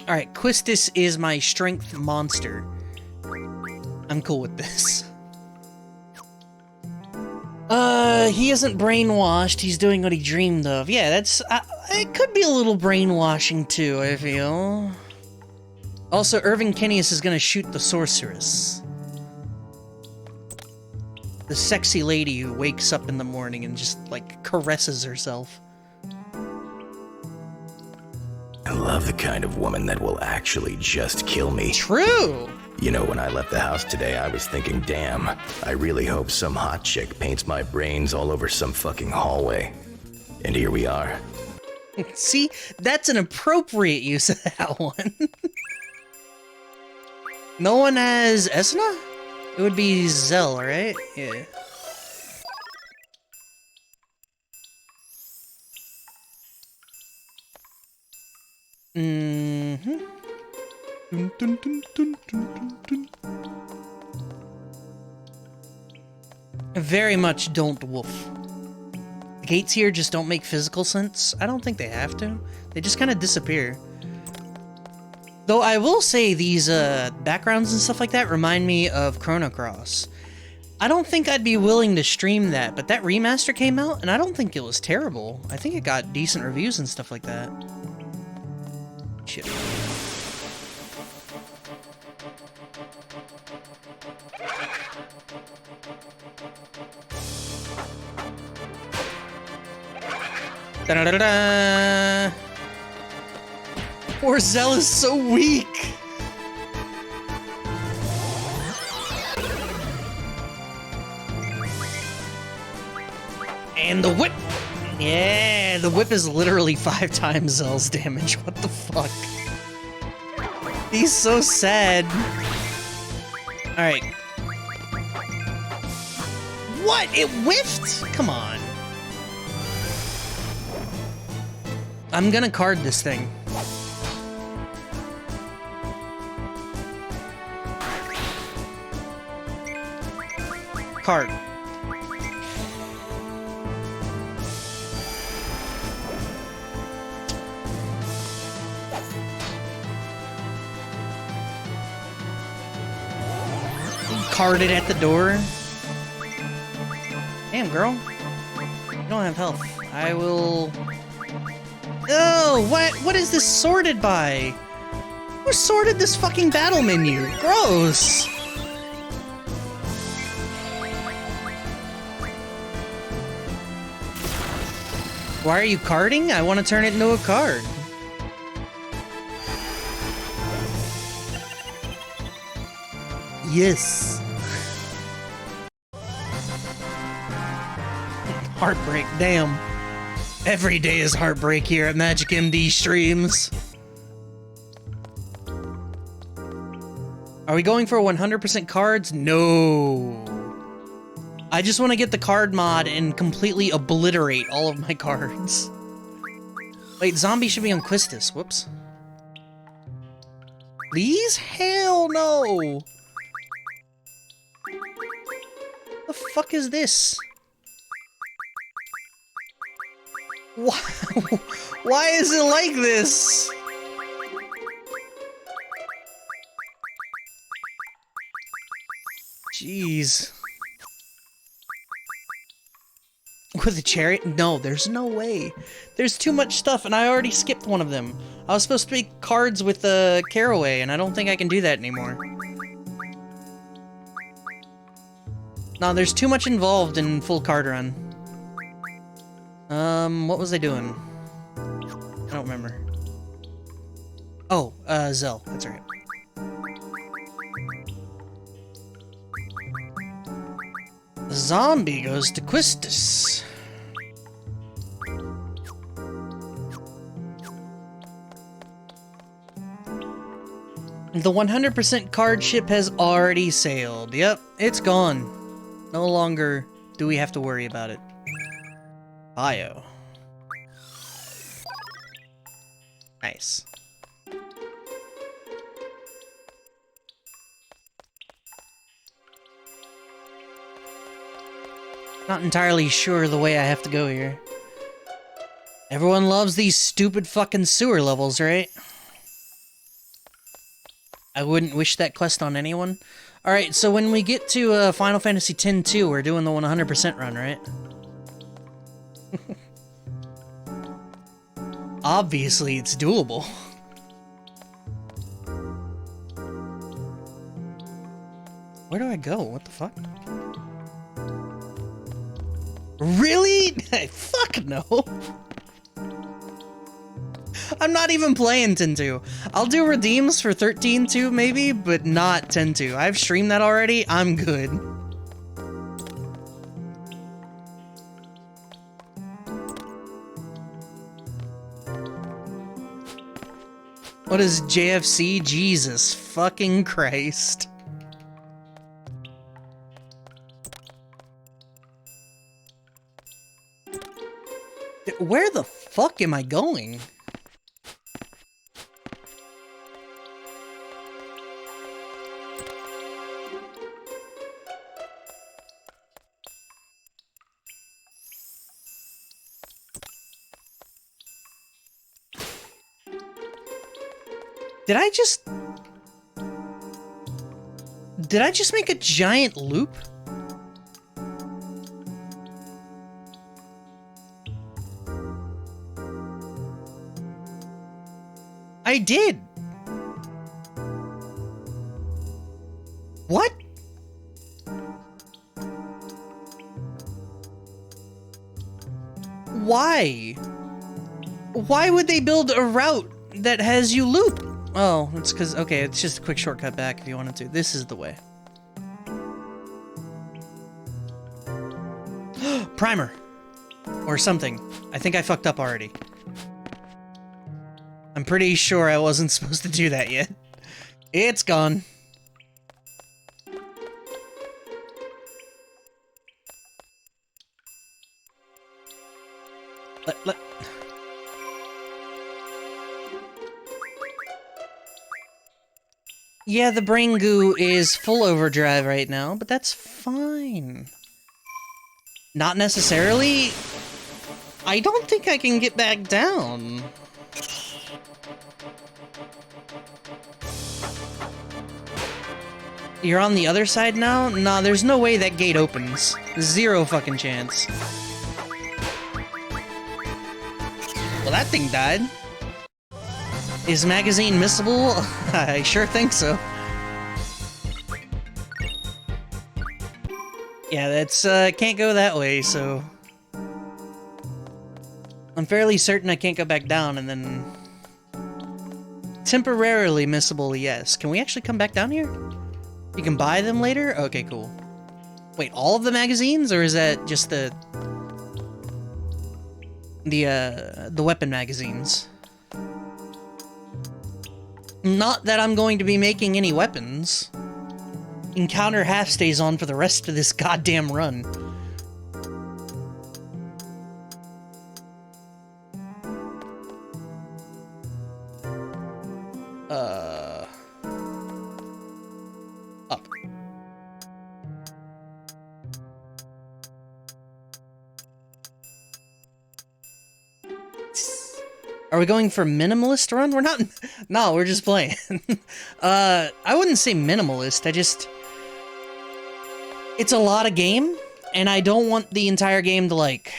Alright, Quistis is my strength monster. I'm cool with this. He isn't brainwashed. He's doing what he dreamed of. Yeah, that's... it could be a little brainwashing, too, I feel. Also, Irvin Kenius is gonna shoot the sorceress. The sexy lady who wakes up in the morning and just, like, caresses herself. I love the kind of woman that will actually just kill me. True! You know, when I left the house today, I was thinking, damn, I really hope some hot chick paints my brains all over some fucking hallway. And here we are. See? That's an appropriate use of that one. No one has Esna? It would be Zell, right? Yeah. Mm-hmm. Dun, dun, dun, dun, dun, dun, dun. Very much don't woof. The gates here just don't make physical sense. I don't think they have to. They just kind of disappear. Though I will say these backgrounds and stuff like that remind me of Chrono Cross. I don't think I'd be willing to stream that, but that remaster came out, and I don't think it was terrible. I think it got decent reviews and stuff like that. Shit. Da-da-da-da! Poor Zell is so weak! And the whip! Yeah, the whip is literally 5 times Zell's damage. What the fuck? He's so sad. Alright. What? It whiffed? Come on. I'm gonna card this thing. Card. Carded at the door. Damn, girl. You don't have health. I will... Oh, what is this sorted by? Who sorted this fucking battle menu? Gross! Why are you carding? I want to turn it into a card. Yes. Heartbreak, damn. Every day is heartbreak here at MagicMD streams. Are we going for 100% cards? No. I just want to get the card mod and completely obliterate all of my cards. Wait, zombie should be on Quistis. Whoops. Please? Hell no! The fuck is this? Why, why is it like this? Jeez. With a chariot? No, there's no way. There's too much stuff, and I already skipped one of them. I was supposed to make cards with the Caraway, and I don't think I can do that anymore. No, there's too much involved in full card run. What was I doing? I don't remember. Oh, Zell. That's right. The zombie goes to Quistis. The 100% card ship has already sailed. Yep, it's gone. No longer do we have to worry about it. Bio. Nice. Not entirely sure the way I have to go here. Everyone loves these stupid fucking sewer levels, right? I wouldn't wish that quest on anyone. Alright, so when we get to Final Fantasy X-2, we're doing the 100% run, right? Obviously, it's doable. Where do I go? What the fuck? Really? Fuck no. I'm not even playing 10-2. I'll do redeems for 13-2 maybe, but not 10-2. I've streamed that already. I'm good. What is JFC? Jesus fucking Christ. Where the fuck am I going? Did I just make a giant loop? I did. What? Why? Why would they build a route that has you loop? Oh, it's because, okay, it's just a quick shortcut back if you wanted to. This is the way. Primer. Or something. I think I fucked up already. I'm pretty sure I wasn't supposed to do that yet. It's gone. Yeah, the brain goo is full overdrive right now, but that's fine. Not necessarily. I don't think I can get back down. You're on the other side now? Nah, there's no way that gate opens. Zero fucking chance. Well, that thing died. Is magazine missable? I sure think so. Yeah, that's, can't go that way, so... I'm fairly certain I can't go back down, and then... Temporarily missable, yes. Can we actually come back down here? You can buy them later? Okay, cool. Wait, all of the magazines, or is that just the weapon magazines? Not that I'm going to be making any weapons. Encounter half stays on for the rest of this goddamn run. Up. Are we going for minimalist run? We're not. No, we're just playing. I wouldn't say minimalist. It's a lot of game, and I don't want the entire game to, like...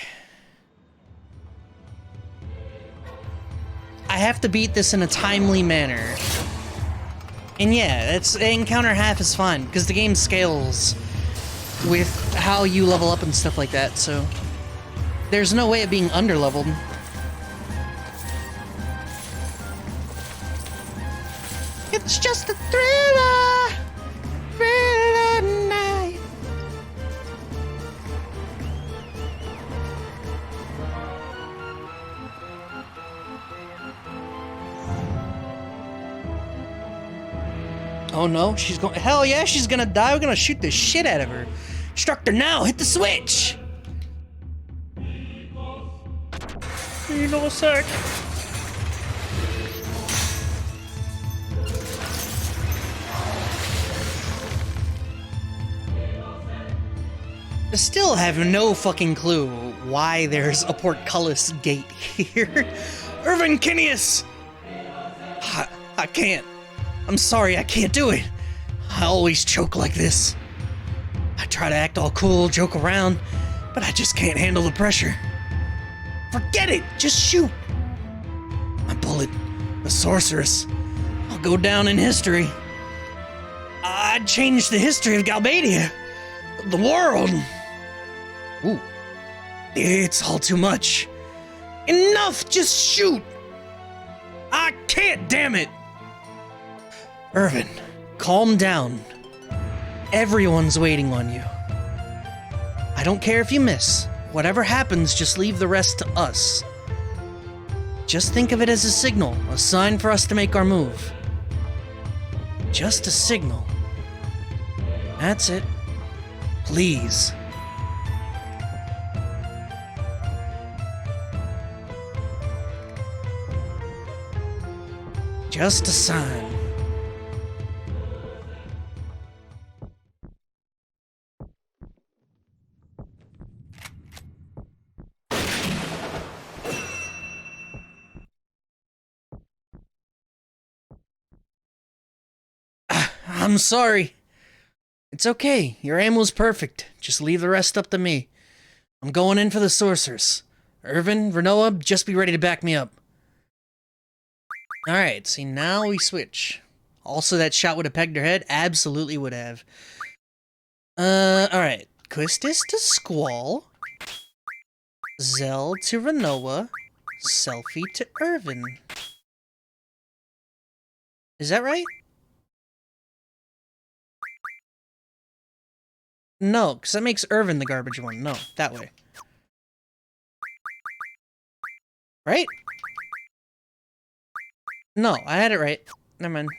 I have to beat this in a timely manner. And yeah, encounter half is fine, because the game scales with how you level up and stuff like that, so... There's no way of being underleveled. It's just a thriller! Thriller night. Oh no, she's going. Hell yeah, she's gonna die. We're gonna shoot the shit out of her. Instructor, now hit the switch. Final sec. I still have no fucking clue why there's a portcullis gate here. Irvin Kinneas! I can't. I'm sorry, I can't do it. I always choke like this. I try to act all cool, joke around, but I just can't handle the pressure. Forget it! Just shoot! My bullet, the sorceress. I'll go down in history. I'd change the history of Galbadia. The world. Ooh. It's all too much. Enough! Just shoot! I can't, damn it! Irvin, calm down. Everyone's waiting on you. I don't care if you miss. Whatever happens, just leave the rest to us. Just think of it as a signal, a sign for us to make our move. Just a signal. That's it. Please. Just a sign. I'm sorry. It's okay. Your aim was perfect. Just leave the rest up to me. I'm going in for the sorceress. Irvin, Renoa, just be ready to back me up. Alright, see, now we switch. Also, that shot would have pegged her head? Absolutely would have. Alright. Quistis to Squall. Zell to Renoa. Selfie to Irvin. Is that right? No, because that makes Irvin the garbage one. No, that way. Right? No, I had it right. Never mind.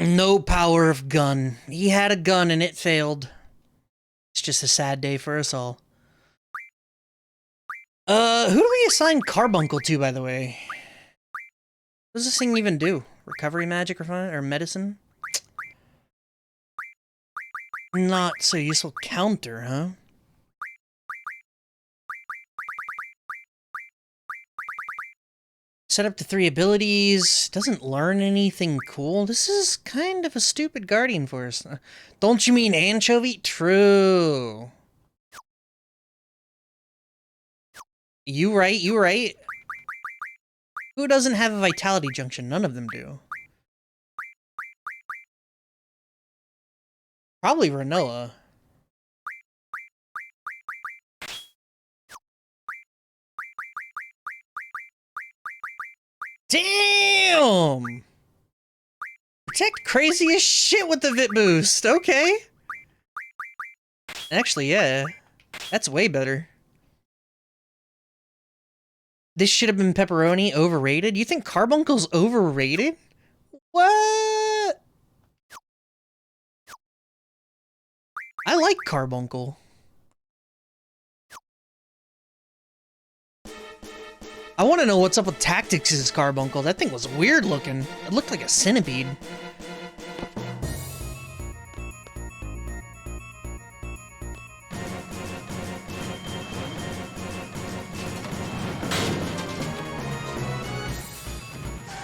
No power of gun. He had a gun and it failed. It's just a sad day for us all. Who do we assign Carbuncle to, by the way? What does this thing even do? Recovery magic or medicine? Not so useful counter, huh? Set up to 3 abilities. Doesn't learn anything cool. This is kind of a stupid guardian for us. Don't you mean anchovy? True. You right, you right. Who doesn't have a vitality junction? None of them do. Probably Renoa. Damn! Protect crazy as shit with the Vit boost. Okay. Actually, yeah. That's way better. This should have been pepperoni. Overrated? You think Carbuncle's overrated? What? I like Carbuncle. I want to know what's up with Tactics' Carbuncle. That thing was weird looking. It looked like a centipede.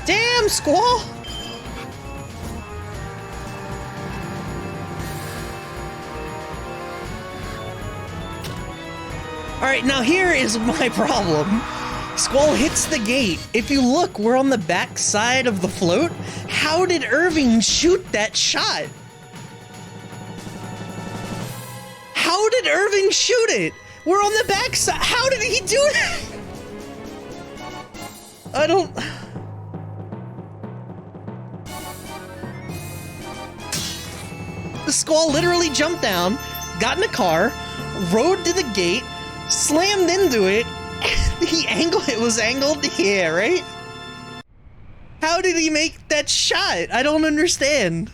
Damn, Squall! Alright, now here is my problem. Squall hits the gate. If you look, we're on the back side of the float. How did Irving shoot that shot? How did Irving shoot it? We're on the back side. How did he do it? I don't... The Squall literally jumped down, got in a car, rode to the gate, slammed into it, it was angled? Yeah, right? How did he make that shot? I don't understand.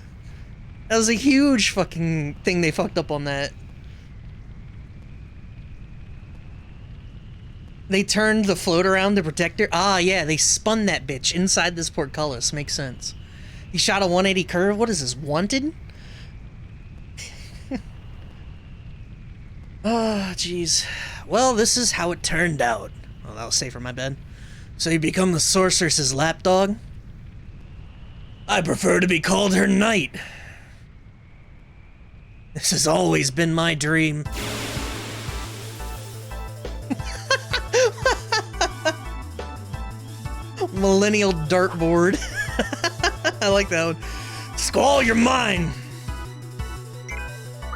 That was a huge fucking thing they fucked up on that. They turned the float around to protect her? Ah, yeah, they spun that bitch inside this portcullis. Makes sense. He shot a 180 curve? What is this, wanted? Oh, jeez. Well, this is how it turned out. Oh, that was safer, my bad. So you become the sorceress's lapdog? I prefer to be called her knight. This has always been my dream. Millennial dartboard. I like that one. Squall, you're mine!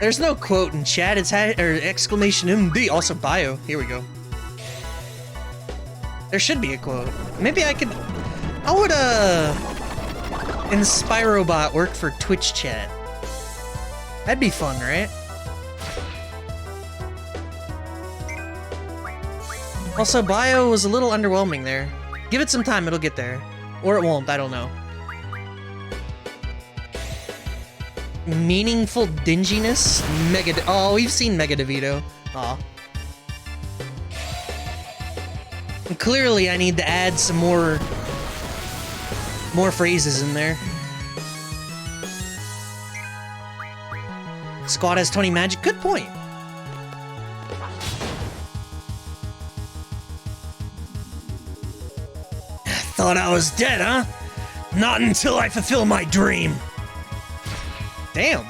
There's no quote in chat, it's exclamation MD, also bio. Here we go. There should be a quote. Maybe I could... How would, Inspirobot work for Twitch chat? That'd be fun, right? Also, bio was a little underwhelming there. Give it some time, it'll get there. Or it won't, I don't know. Meaningful dinginess? Oh, we've seen Mega DeVito. Aw. And clearly, I need to add some more phrases in there. Squad has 20 magic. Good point. Thought I was dead, huh? Not until I fulfill my dream. Damn.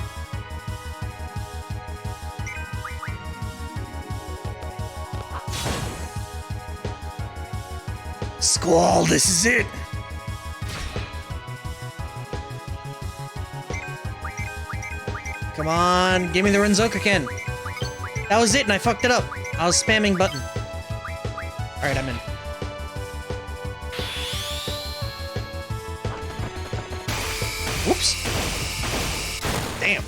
Squall, this is it. Come on, give me the Renzoka Ken. That was it, and I fucked it up. I was spamming button. Alright, I'm in. Whoops. Damn.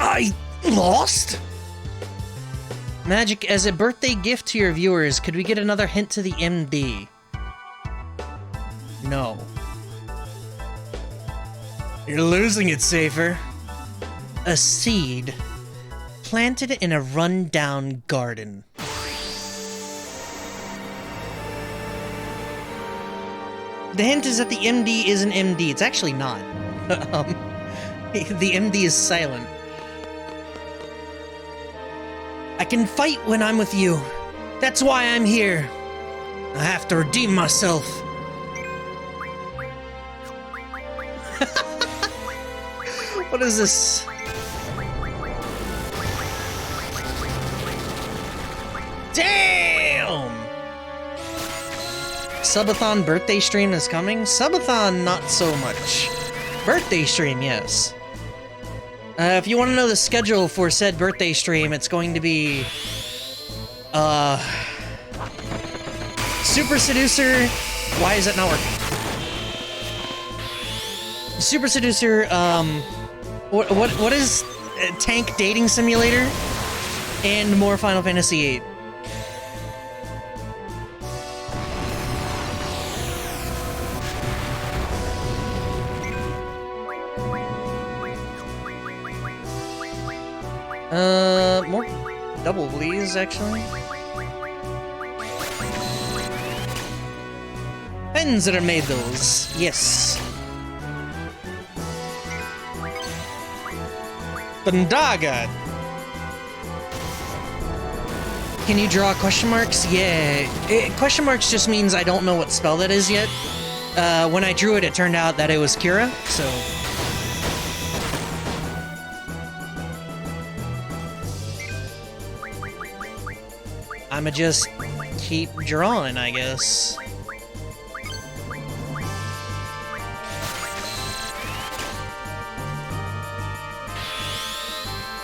I lost? Magic, as a birthday gift to your viewers, could we get another hint to the MD? No. You're losing it, Safer. A seed planted in a run-down garden. The hint is that the MD is an MD. It's actually not. The MD is silent. I can fight when I'm with you. That's why I'm here. I have to redeem myself. What is this? Damn! Subathon birthday stream is coming? Subathon, not so much. Birthday stream, yes. If you want to know the schedule for said birthday stream, it's going to be... Super Seducer... Why is that not working? Super Seducer, what is tank dating simulator? And more Final Fantasy VIII. More double please, actually. Pens that are made those, yes. Bandaga. Can you draw question marks? Yeah. Question marks just means I don't know what spell that is yet. When I drew it, it turned out that it was Kira, so... I'ma just keep drawing, I guess.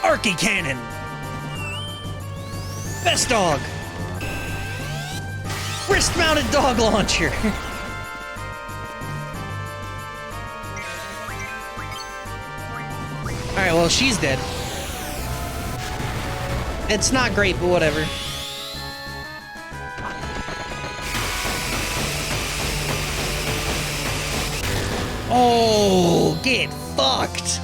Arky Cannon! Best dog! Wrist-mounted dog launcher! Alright, well, she's dead. It's not great, but whatever. Oh, get fucked!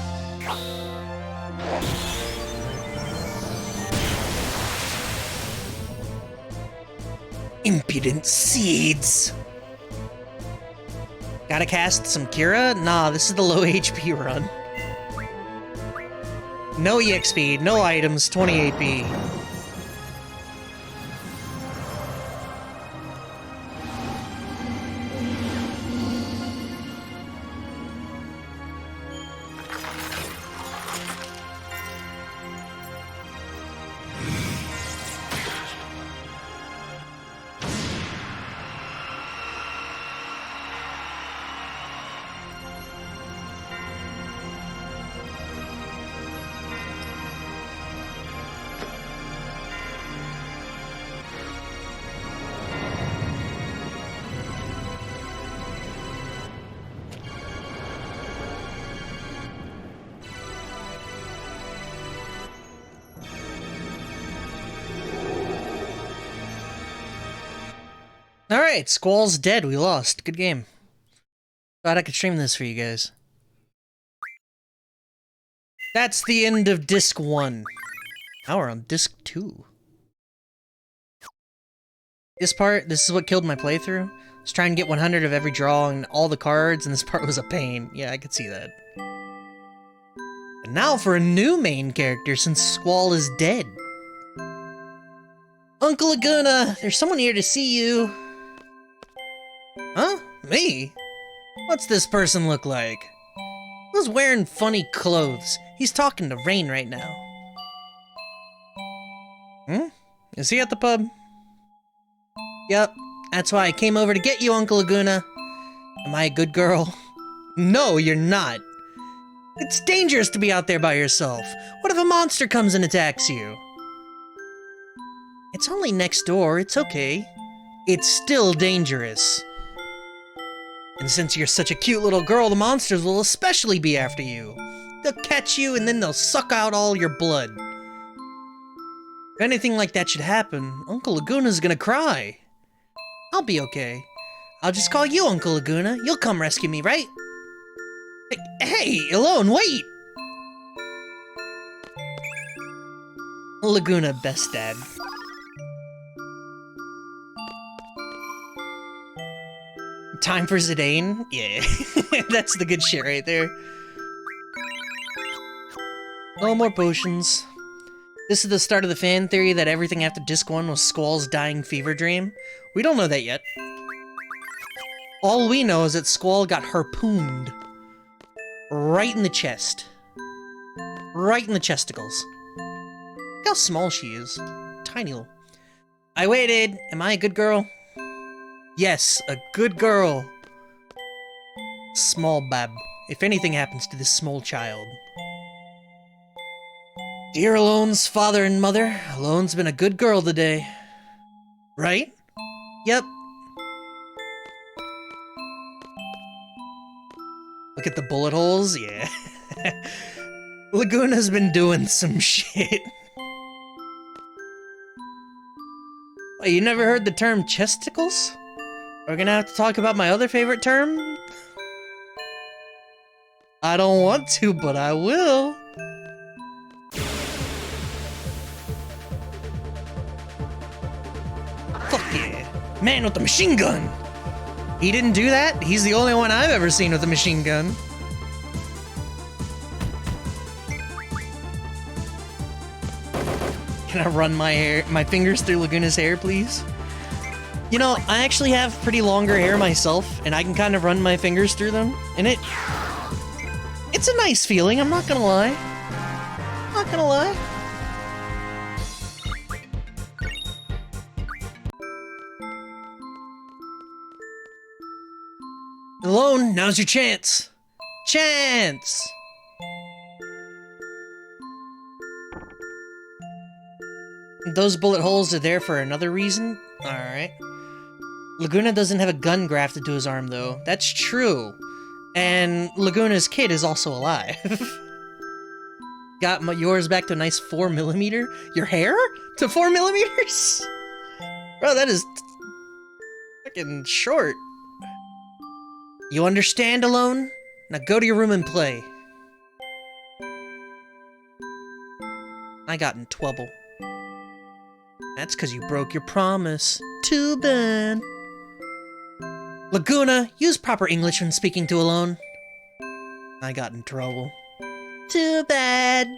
Impudent seeds! Gotta cast some Kira? Nah, this is the low HP run. No EXP, no items, 20 AP. Alright, Squall's dead. We lost. Good game. Glad I could stream this for you guys. That's the end of Disc 1. Now we're on Disc 2. This is what killed my playthrough. I was trying to get 100 of every draw and all the cards, and this part was a pain. Yeah, I could see that. And now for a new main character, since Squall is dead. Uncle Laguna, there's someone here to see you. Huh? Me? What's this person look like? Who's wearing funny clothes? He's talking to Rain right now. Hmm? Is he at the pub? Yep, that's why I came over to get you, Uncle Laguna. Am I a good girl? No, you're not. It's dangerous to be out there by yourself. What if a monster comes and attacks you? It's only next door, it's okay. It's still dangerous. And since you're such a cute little girl, the monsters will especially be after you. They'll catch you and then they'll suck out all your blood. If anything like that should happen, Uncle Laguna's gonna cry. I'll be okay. I'll just call you Uncle Laguna. You'll come rescue me, right? Hey, Alone, wait! Laguna, best dad. Time for Zidane? Yeah, that's the good shit right there. No more potions. This is the start of the fan theory that everything after Disc 1 was Squall's dying fever dream. We don't know that yet. All we know is that Squall got harpooned. Right in the chest. Right in the chesticles. Look how small she is. Tiny little. I waited. Am I a good girl? Yes, a good girl. Small bab. If anything happens to this small child. Dear Alone's father and mother, Alone's been a good girl today. Right? Yep. Look at the bullet holes, yeah. Laguna's been doing some shit. Oh, you never heard the term chesticles? We're gonna have to talk about my other favorite term? I don't want to, but I will. Fuck yeah. Man with the machine gun. He didn't do that? He's the only one I've ever seen with a machine gun. Can I run my fingers through Laguna's hair, please? You know, I actually have pretty longer hair myself, and I can kind of run my fingers through them, and it's a nice feeling, I'm not gonna lie. Not gonna lie. Alone, now's your chance. Chance! Those bullet holes are there for another reason? Alright. Laguna doesn't have a gun grafted to his arm, though. That's true. And Laguna's kid is also alive. Got yours back to a nice 4mm? Your hair? To 4mm? Bro, that is fucking short. You understand, Alone? Now go to your room and play. I got in trouble. That's because you broke your promise. Too bad. Laguna, use proper English when speaking to Alone. I got in trouble. Too bad.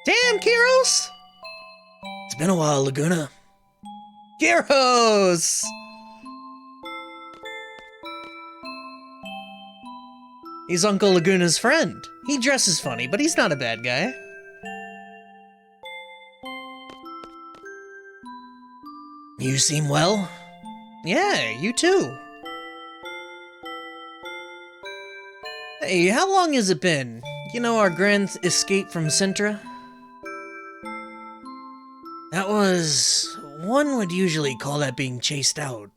Damn, Kiros! It's been a while, Laguna. Kiros! He's Uncle Laguna's friend. He dresses funny, but he's not a bad guy. You seem well. Yeah, you too. Hey, how long has it been? You know our grand escape from Sintra? That was... one would usually call that being chased out.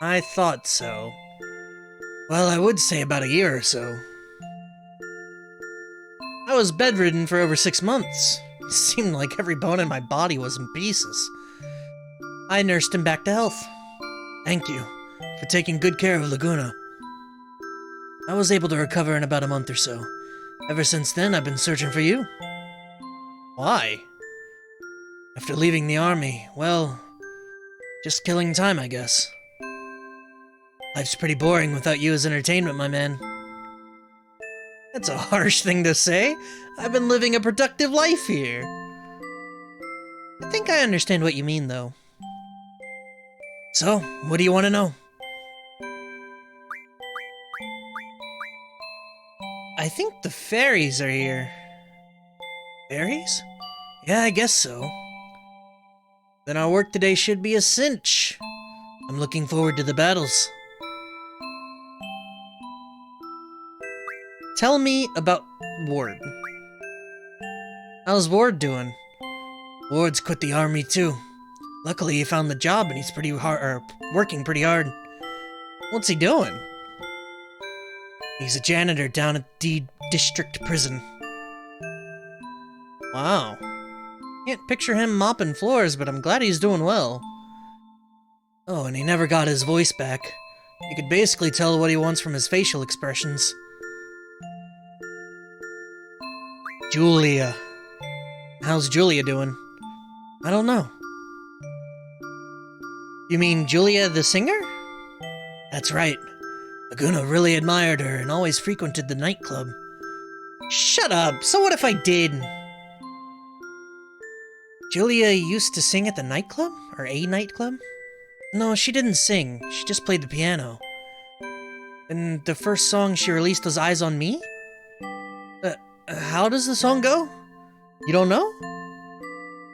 I thought so. Well, I would say about a year or so. I was bedridden for over 6 months. It seemed like every bone in my body was in pieces. I nursed him back to health. Thank you for taking good care of Laguna. I was able to recover in about a month or so. Ever since then, I've been searching for you. Why? After leaving the army, well, just killing time, I guess. Life's pretty boring without you as entertainment, my man. That's a harsh thing to say. I've been living a productive life here. I think I understand what you mean, though. So, what do you want to know? I think the fairies are here. Fairies? Yeah, I guess so. Then our work today should be a cinch. I'm looking forward to the battles. Tell me about Ward. How's Ward doing? Ward's quit the army too. Luckily he found the job and he's working pretty hard. What's he doing? He's a janitor down at the district prison. Wow. Can't picture him mopping floors, but I'm glad he's doing well. Oh, and he never got his voice back. You could basically tell what he wants from his facial expressions. Julia. How's Julia doing? I don't know. You mean Julia the singer? That's right. Laguna really admired her and always frequented the nightclub. Shut up! So what if I did? Julia used to sing at the nightclub? Or a nightclub? No, she didn't sing. She just played the piano. And the first song she released was Eyes on Me? How does the song go? You don't know?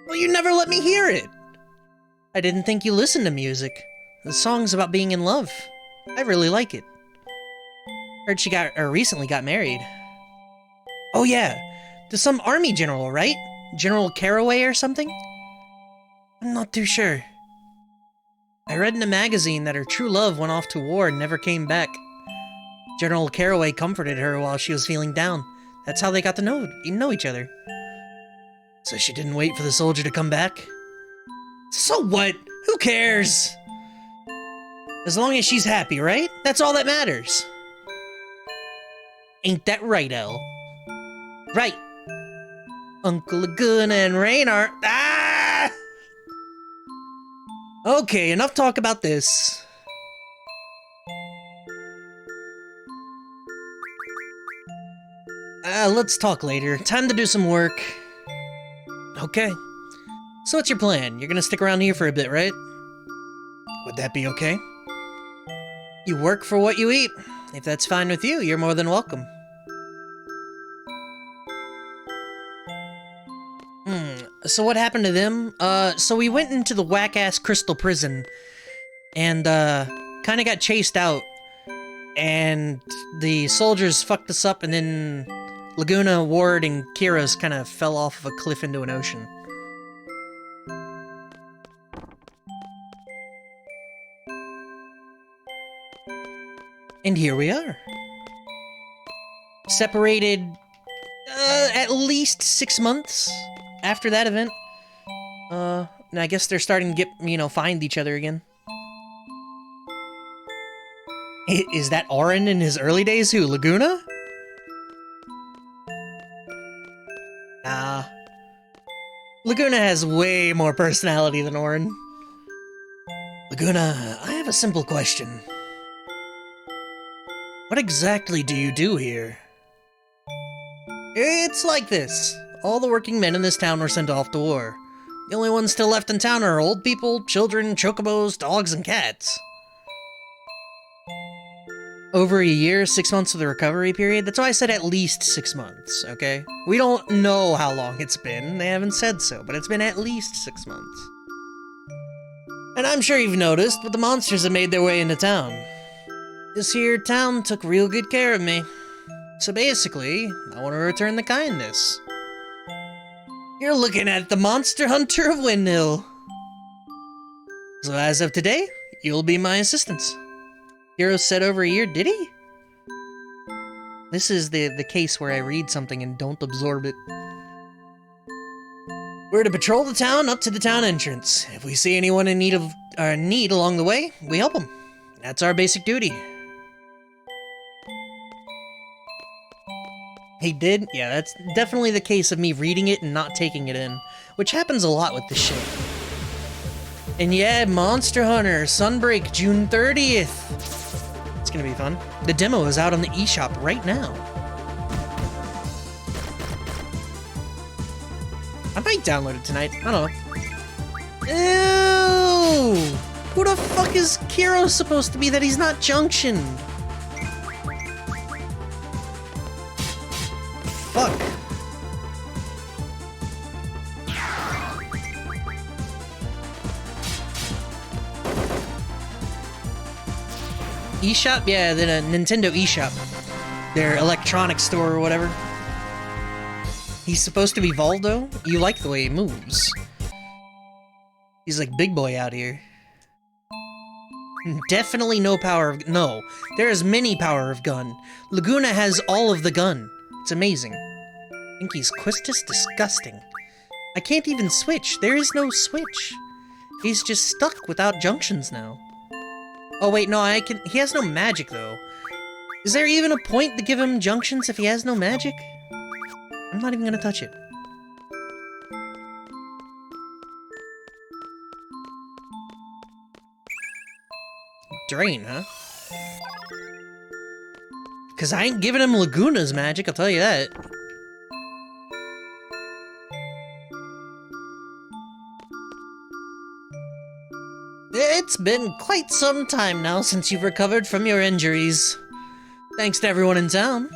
Well, you never let me hear it! I didn't think you listened to music. The song's about being in love. I really like it. Heard she recently got married. Oh yeah, to some army general, right? General Caraway or something? I'm not too sure. I read in a magazine that her true love went off to war and never came back. General Caraway comforted her while she was feeling down. That's how they got to know each other. So she didn't wait for the soldier to come back? So what? Who cares? As long as she's happy, right? That's all that matters. Ain't that right, Elle? Right. Uncle Laguna and Rain are... Ah! Okay, enough talk about this. Let's talk later. Time to do some work. Okay. So what's your plan? You're gonna stick around here for a bit, right? Would that be okay? You work for what you eat. If that's fine with you, you're more than welcome. So what happened to them? So we went into the whack-ass crystal prison, and, kinda got chased out, and the soldiers fucked us up, and then Laguna, Ward, and Kira's kinda fell off of a cliff into an ocean. And here we are. Separated, at least 6 months after that event. And I guess they're starting to get, find each other again. Is that Auron in his early days who, Laguna? Nah. Laguna has way more personality than Auron. Laguna, I have a simple question. What exactly do you do here? It's like this. All the working men in this town were sent off to war. The only ones still left in town are old people, children, chocobos, dogs, and cats. Over a year, 6 months of the recovery period. That's why I said at least 6 months, okay? We don't know how long it's been. They haven't said so, but it's been at least 6 months. And I'm sure you've noticed, but the monsters have made their way into town. This here town took real good care of me. So basically, I want to return the kindness. You're looking at the Monster Hunter of Windhill. So as of today, you'll be my assistant. Hero said over a year, did he? This is the case where I read something and don't absorb it. We're to patrol the town up to the town entrance. If we see anyone in need along the way, we help them. That's our basic duty. He did? Yeah, that's definitely the case of me reading it and not taking it in, which happens a lot with this shit. And yeah, Monster Hunter, Sunbreak, June 30th. It's gonna be fun. The demo is out on the eShop right now. I might download it tonight. I don't know. Ew! Who the fuck is Kiro supposed to be that he's not Junction? Fuck. eShop? Yeah, the Nintendo eShop. Their electronics store or whatever. He's supposed to be Voldo? You like the way he moves. He's like big boy out here. Definitely no power of... No, there is many power of gun. Laguna has all of the gun. It's amazing. Inky's Quistis disgusting. I can't even switch. There is no switch. He's just stuck without junctions now. Oh wait, no, I can... He has no magic, though. Is there even a point to give him junctions if he has no magic? I'm not even gonna touch it. Drain, huh? Because I ain't giving him Laguna's magic, I'll tell you that. It's been quite some time now since you've recovered from your injuries. Thanks to everyone in town.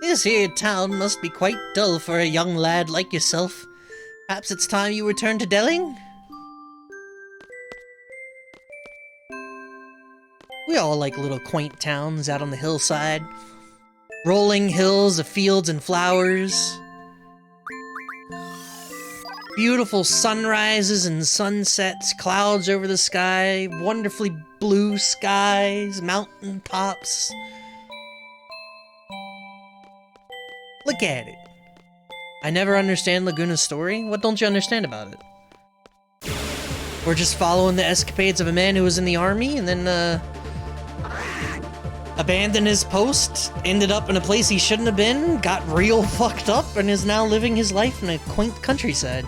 This here town must be quite dull for a young lad like yourself. Perhaps it's time you return to Delling? We all like little quaint towns out on the hillside. Rolling hills of fields and flowers. Beautiful sunrises and sunsets, clouds over the sky, wonderfully blue skies, mountain tops. Look at it. I never understand Laguna's story. What don't you understand about it? We're just following the escapades of a man who was in the army and then, abandoned his post, ended up in a place he shouldn't have been, got real fucked up, and is now living his life in a quaint countryside.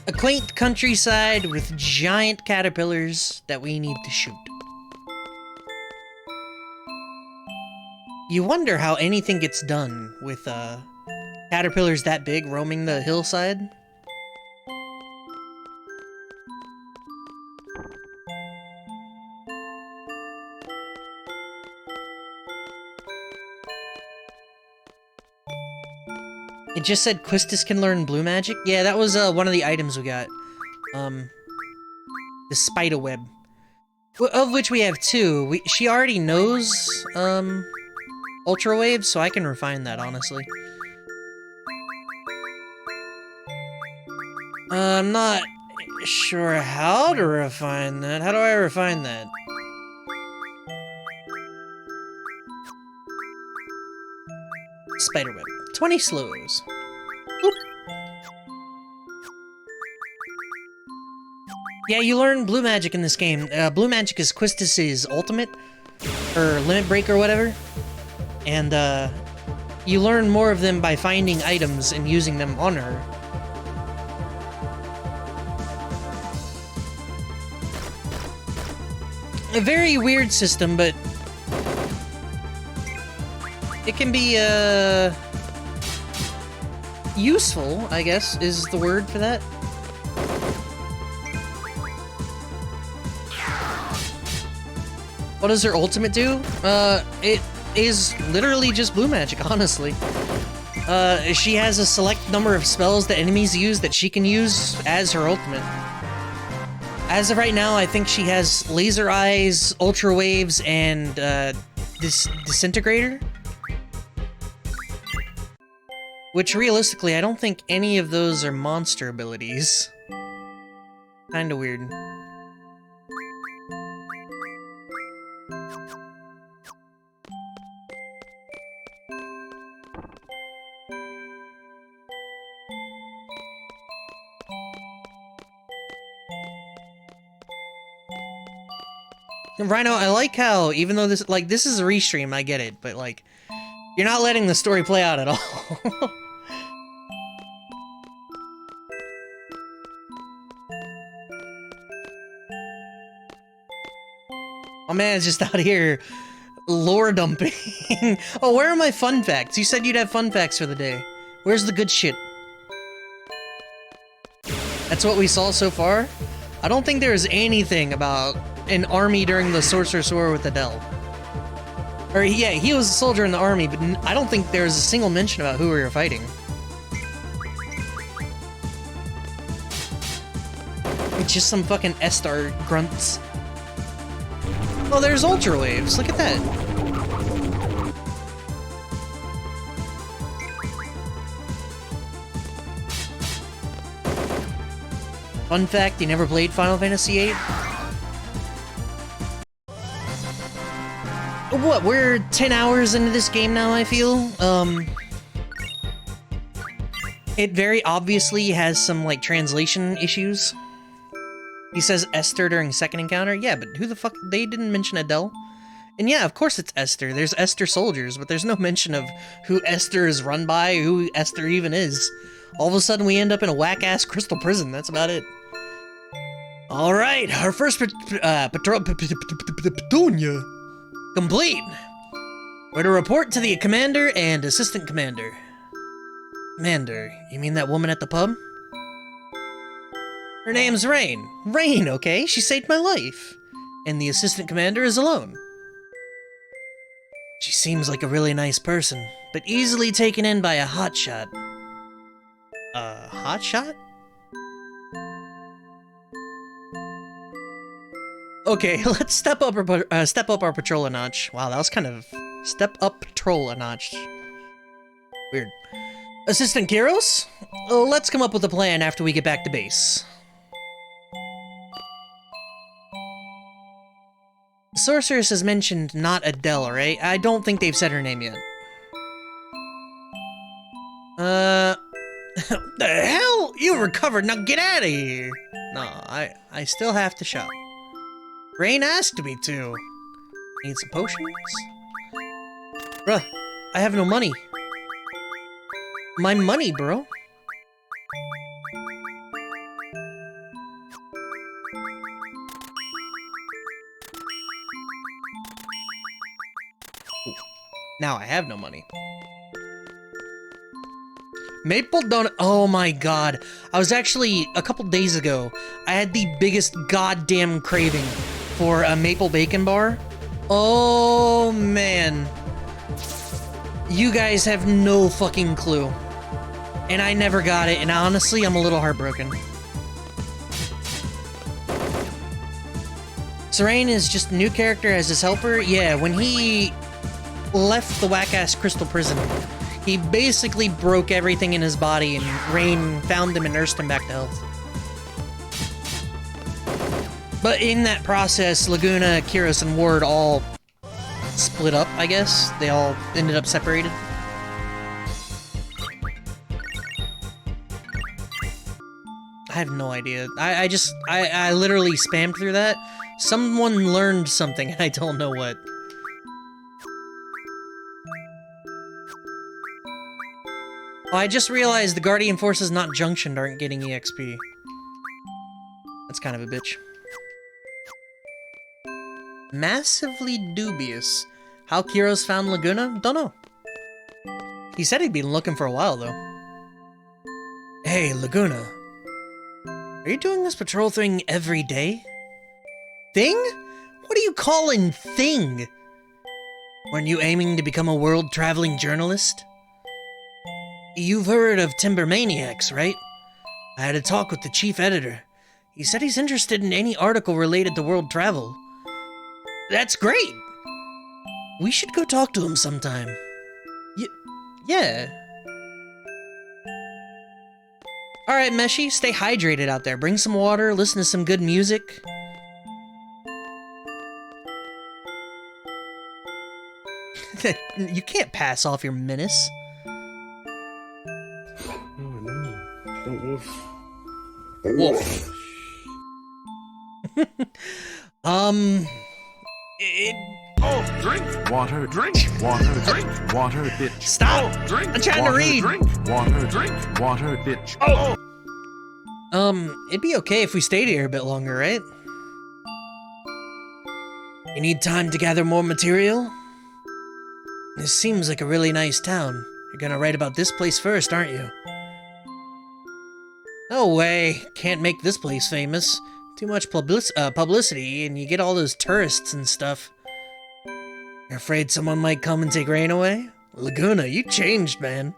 A quaint countryside with giant caterpillars that we need to shoot. You wonder how anything gets done with, caterpillars that big roaming the hillside. It just said Quistis can learn blue magic? Yeah, that was, one of the items we got. The spider web. Of which we have two. She already knows, Ultra Wave, so I can refine that, honestly. I'm not sure how to refine that. How do I refine that? Spiderweb. 20 slows. Oop. Yeah, you learn blue magic in this game. Blue magic is Quistis' ultimate, or limit break or whatever. And, you learn more of them by finding items and using them on her. A very weird system, but it can be, useful, I guess, is the word for that. What does her ultimate do? It is literally just blue magic, honestly. She has a select number of spells that enemies use that she can use as her ultimate. As of right now, I think she has Laser Eyes, Ultra Waves, and, Disintegrator? Which, realistically, I don't think any of those are monster abilities. Kinda weird. Rhino, I like how, even though this is a restream, I get it, but, like, you're not letting the story play out at all. My man's just out here lore dumping. Oh, where are my fun facts? You said you'd have fun facts for the day. Where's the good shit? That's what we saw so far? I don't think there is anything about an army during the Sorcerer's War with Adele. Or, yeah, he was a soldier in the army, but I don't think there was a single mention about who we were fighting. It's just some fucking Estar grunts. Oh, there's Ultra Waves. Look at that. Fun fact, you never played Final Fantasy VIII? What, we're 10 hours into this game now, I feel? It very obviously has some, like, translation issues. He says Esther during second encounter? Yeah, but who the fuck? They didn't mention Adele? And yeah, of course it's Esther. There's Esther soldiers, but there's no mention of who Esther is run by, who Esther even is. All of a sudden we end up in a whack-ass crystal prison. That's about it. Alright, our first Petunia complete. We're to report to the commander and assistant commander. Commander, you mean that woman at the pub? Her name's Rain. Rain, okay? She saved my life. And the assistant commander is alone. She seems like a really nice person, but easily taken in by a hotshot. A hotshot? Okay, let's step up our patrol a notch. Wow, that was kind of step up patrol a notch. Weird. Assistant Kiros, let's come up with a plan after we get back to base. Sorceress has mentioned not Adele, right? I don't think they've said her name yet. The hell? You recovered, now get out of here! No, I still have to shop. Rain asked me to. Need some potions? Bruh, I have no money. My money, bro. Ooh, now I have no money. Maple donut. Oh my god. I was actually, a couple days ago, I had the biggest goddamn craving for a maple bacon bar. Oh man. You guys have no fucking clue. And I never got it, and honestly, I'm a little heartbroken. Serene is just a new character as his helper. Yeah, when he left the whack-ass crystal prison, he basically broke everything in his body, and Rain found him and nursed him back to health. But in that process, Laguna, Kiros, and Ward all split up, I guess. They all ended up separated. I have no idea. I literally spammed through that. Someone learned something, and I don't know what. Oh, I just realized the Guardian forces not junctioned aren't getting EXP. That's kind of a bitch. Massively dubious. How Kiros found Laguna? Don't know. He said he'd been looking for a while, though. Hey, Laguna. Are you doing this patrol thing every day? Thing? What are you calling thing? Weren't you aiming to become a world-traveling journalist? You've heard of Timber Maniacs, right? I had a talk with the chief editor. He said he's interested in any article related to world travel. That's great! We should go talk to him sometime. Yeah. Alright, Meshi, stay hydrated out there. Bring some water, listen to some good music. You can't pass off your menace. Oh no, don't wolf. Wolf. Oh, drink water, drink water, drink water, bitch. Stop! Oh, drink I'm trying water, to read! Drink water, bitch. Oh! It'd be okay if we stayed here a bit longer, right? You need time to gather more material? This seems like a really nice town. You're gonna write about this place first, aren't you? No way. Can't make this place famous. Too much publicity, and you get all those tourists and stuff. You're afraid someone might come and take Rain away? Laguna, you changed, man.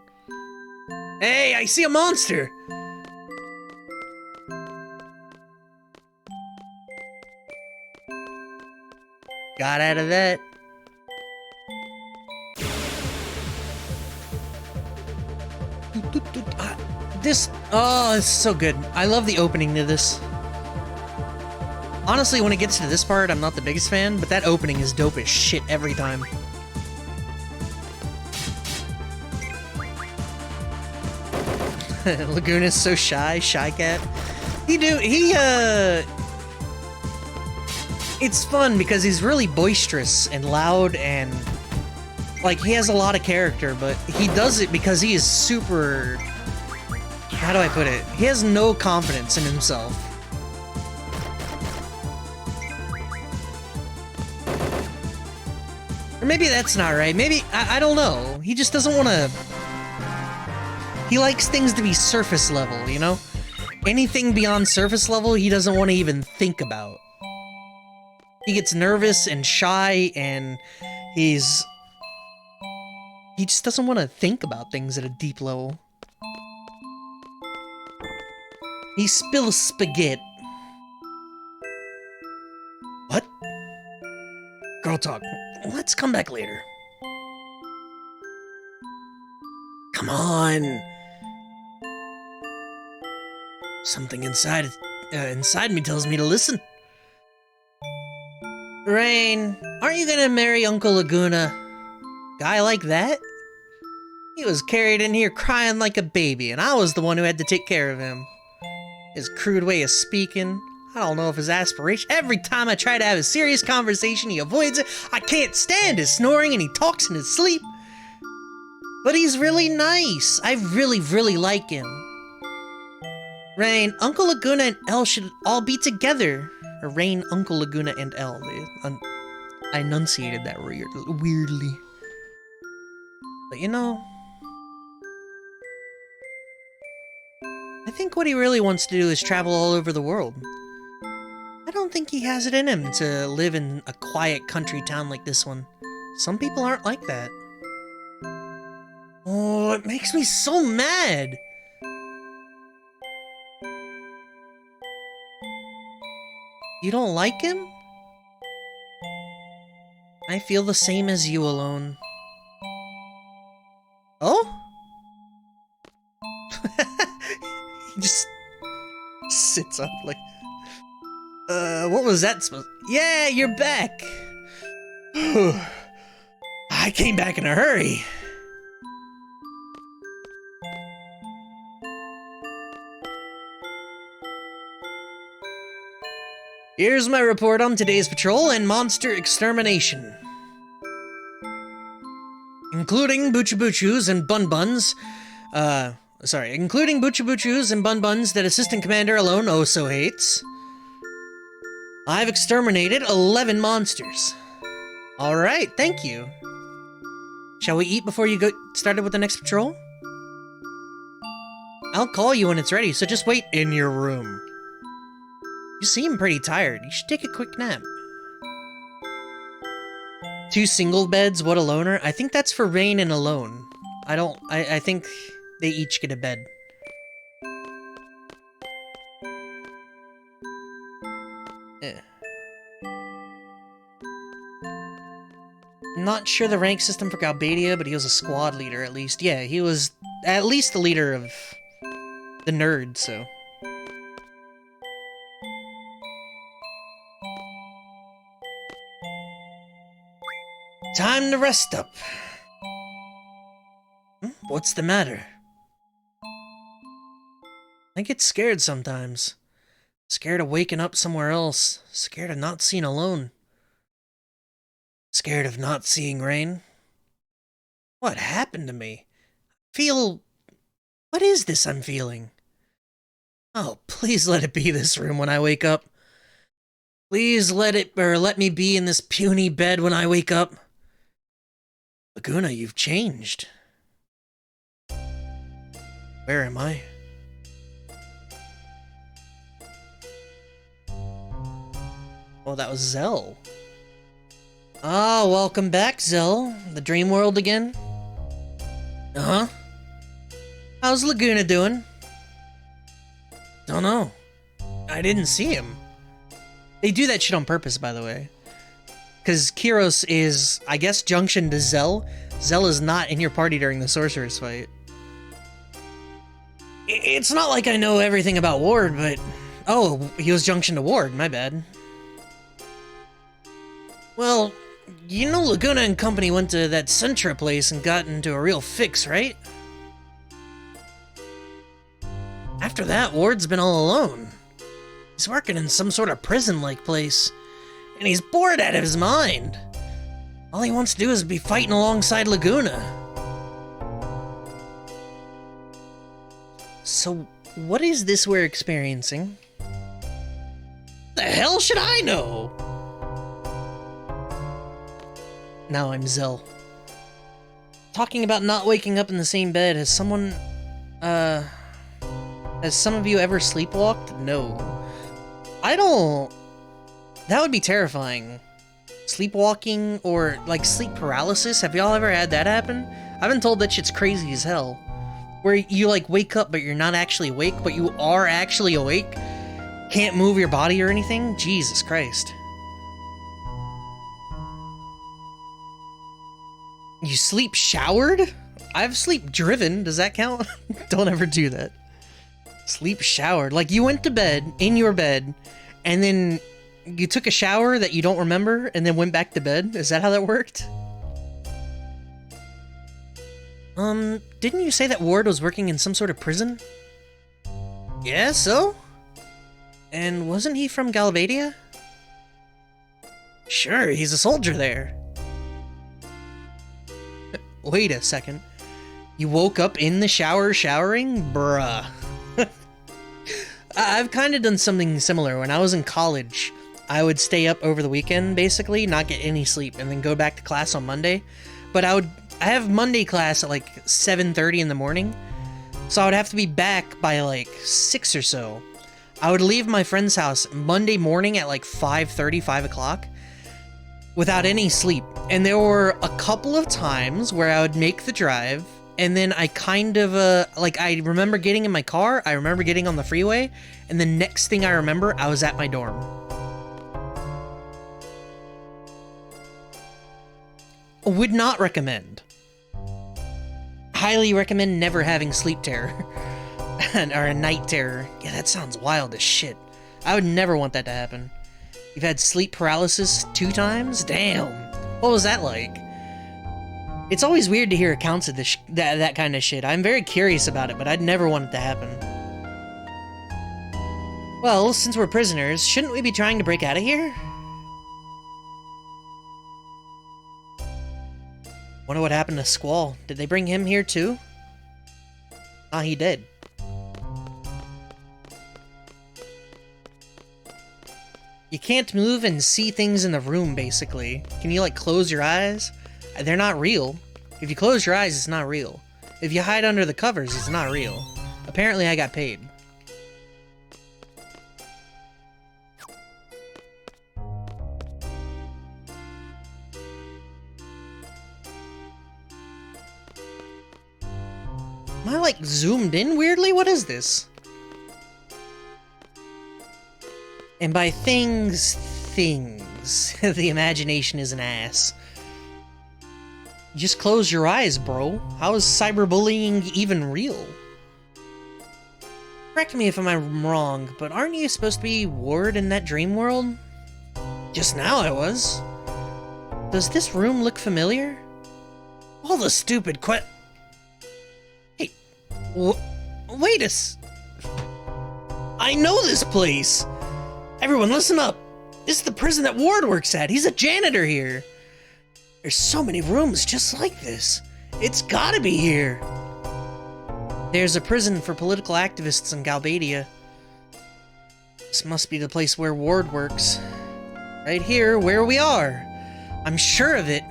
Hey, I see a monster! Got out of that. Oh, it's so good. I love the opening to this. Honestly, when it gets to this part, I'm not the biggest fan, but that opening is dope as shit every time. Laguna's so shy cat. It's fun because he's really boisterous and loud and, like, he has a lot of character, but he does it because he is super... How do I put it? He has no confidence in himself. Or maybe that's not right. Maybe, I don't know. He just doesn't want to... He likes things to be surface level, you know? Anything beyond surface level, he doesn't want to even think about. He gets nervous and shy, and he just doesn't want to think about things at a deep level. He spills spaghetti. What? girl talk. Let's come back later. Come on. Something inside me tells me to listen. Rain, aren't you gonna marry Uncle Laguna? Guy like that? He was carried in here crying like a baby, and I was the one who had to take care of him. His crude way of speaking, I don't know if his aspiration. Every time I try to have a serious conversation, he avoids it. I can't stand his snoring, and he talks in his sleep. But he's really nice. I really, really like him. Rain, Uncle Laguna and Elle should all be together. Or Rain, Uncle Laguna, and Elle. I enunciated that weirdly. But you know, I think what he really wants to do is travel all over the world. I don't think he has it in him to live in a quiet country town like this one. Some people aren't like that. Oh, it makes me so mad! You don't like him? I feel the same as you, Alone. Oh? He just sits up like... what was that supposed... Yeah, you're back! I came back in a hurry. Here's my report on today's patrol and monster extermination. Including Buchu-Buchus and Bun-Buns, including Buchu-Buchus and Bun-Buns that Assistant Commander Alone oh so hates. I've exterminated 11 monsters. Alright, thank you. Shall we eat before you go started with the next patrol? I'll call you when it's ready, so just wait in your room. You seem pretty tired. You should take a quick nap. 2 single beds, what a loner? I think that's for Rain and Alone. I think they each get a bed. Not sure the rank system for Galbadia, but he was a squad leader at least. Yeah, he was at least the leader of the nerd, so... Time to rest up. What's the matter? I get scared sometimes. Scared of waking up somewhere else. Scared of not seeing Alone. Scared of not seeing Rain. What happened to me? What is this I'm feeling? Oh, please let it be this room when I wake up. Please let me be in this puny bed when I wake up. Laguna, you've changed. Where am I? Oh, that was Zell. Ah, welcome back, Zell. The dream world again? Uh-huh. How's Laguna doing? Don't know. I didn't see him. They do that shit on purpose, by the way. Because Kiros is, I guess, junctioned to Zell. Zell is not in your party during the Sorcerer's fight. It's not like I know everything about Ward, but... Oh, he was junctioned to Ward, my bad. Well, you know Laguna and company went to that Centra place and got into a real fix, right? After that, Ward's been all alone. He's working in some sort of prison-like place. And he's bored out of his mind. All he wants to do is be fighting alongside Laguna. So, what is this we're experiencing? The hell should I know? Now I'm Zell. Talking about not waking up in the same bed, has some of you ever sleepwalked? No. I don't... That would be terrifying. Sleepwalking or, like, sleep paralysis? Have y'all ever had that happen? I've been told that shit's crazy as hell. Where you, like, wake up but you're not actually awake, but you are actually awake? Can't move your body or anything? Jesus Christ. You sleep showered? I've sleep driven. Does that count? Don't ever do that. Sleep showered. Like you went to bed, in your bed, and then you took a shower that you don't remember and then went back to bed? Is that how that worked? Didn't you say that Ward was working in some sort of prison? Yeah, so? And wasn't he from Galbadia? Sure, he's a soldier there. Wait a second. You woke up in the shower showering? Bruh. I've kind of done something similar. When I was in college, I would stay up over the weekend, basically, not get any sleep, and then go back to class on Monday. But I have Monday class at like 7:30 in the morning, so I would have to be back by like 6 or so. I would leave my friend's house Monday morning at like 5:30, 5 o'clock, without any sleep. And there were a couple of times where I would make the drive, and then I kind of, like, I remember getting in my car, I remember getting on the freeway, and the next thing I remember, I was at my dorm. Would not recommend. Highly recommend never having sleep terror. Or a night terror. Yeah, that sounds wild as shit. I would never want that to happen. You've had sleep paralysis 2 times? Damn. What was that like? It's always weird to hear accounts of this that kind of shit. I'm very curious about it, but I'd never want it to happen. Well, since we're prisoners, shouldn't we be trying to break out of here? Wonder what happened to Squall. Did they bring him here too? Ah, he did. You can't move and see things in the room, basically. Can you, like, close your eyes? They're not real. If you close your eyes, it's not real. If you hide under the covers, it's not real. Apparently, I got paid. Am I, like, zoomed in weirdly? What is this? And by things, the imagination is an ass. Just close your eyes, bro. How is cyberbullying even real? Correct me if I'm wrong, but aren't you supposed to be Ward in that dream world? Just now I was. Does this room look familiar? All the stupid Hey, wait I know this place! Everyone listen up! This is the prison that Ward works at. He's a janitor here. There's so many rooms just like this. It's gotta be here. There's a prison for political activists in Galbadia. This must be the place where Ward works. Right here, where we are. I'm sure of it.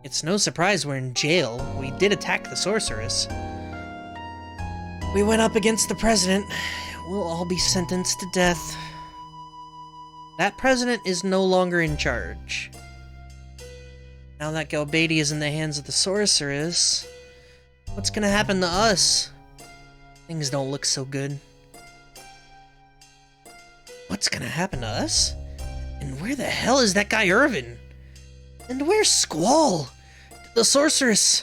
It's no surprise we're in jail. We did attack the sorceress. We went up against the president. We'll all be sentenced to death. That president is no longer in charge. Now that Galbadia is in the hands of the sorceress, what's gonna happen to us? Things don't look so good. What's gonna happen to us? And where the hell is that guy Irvin? And where's Squall? The sorceress?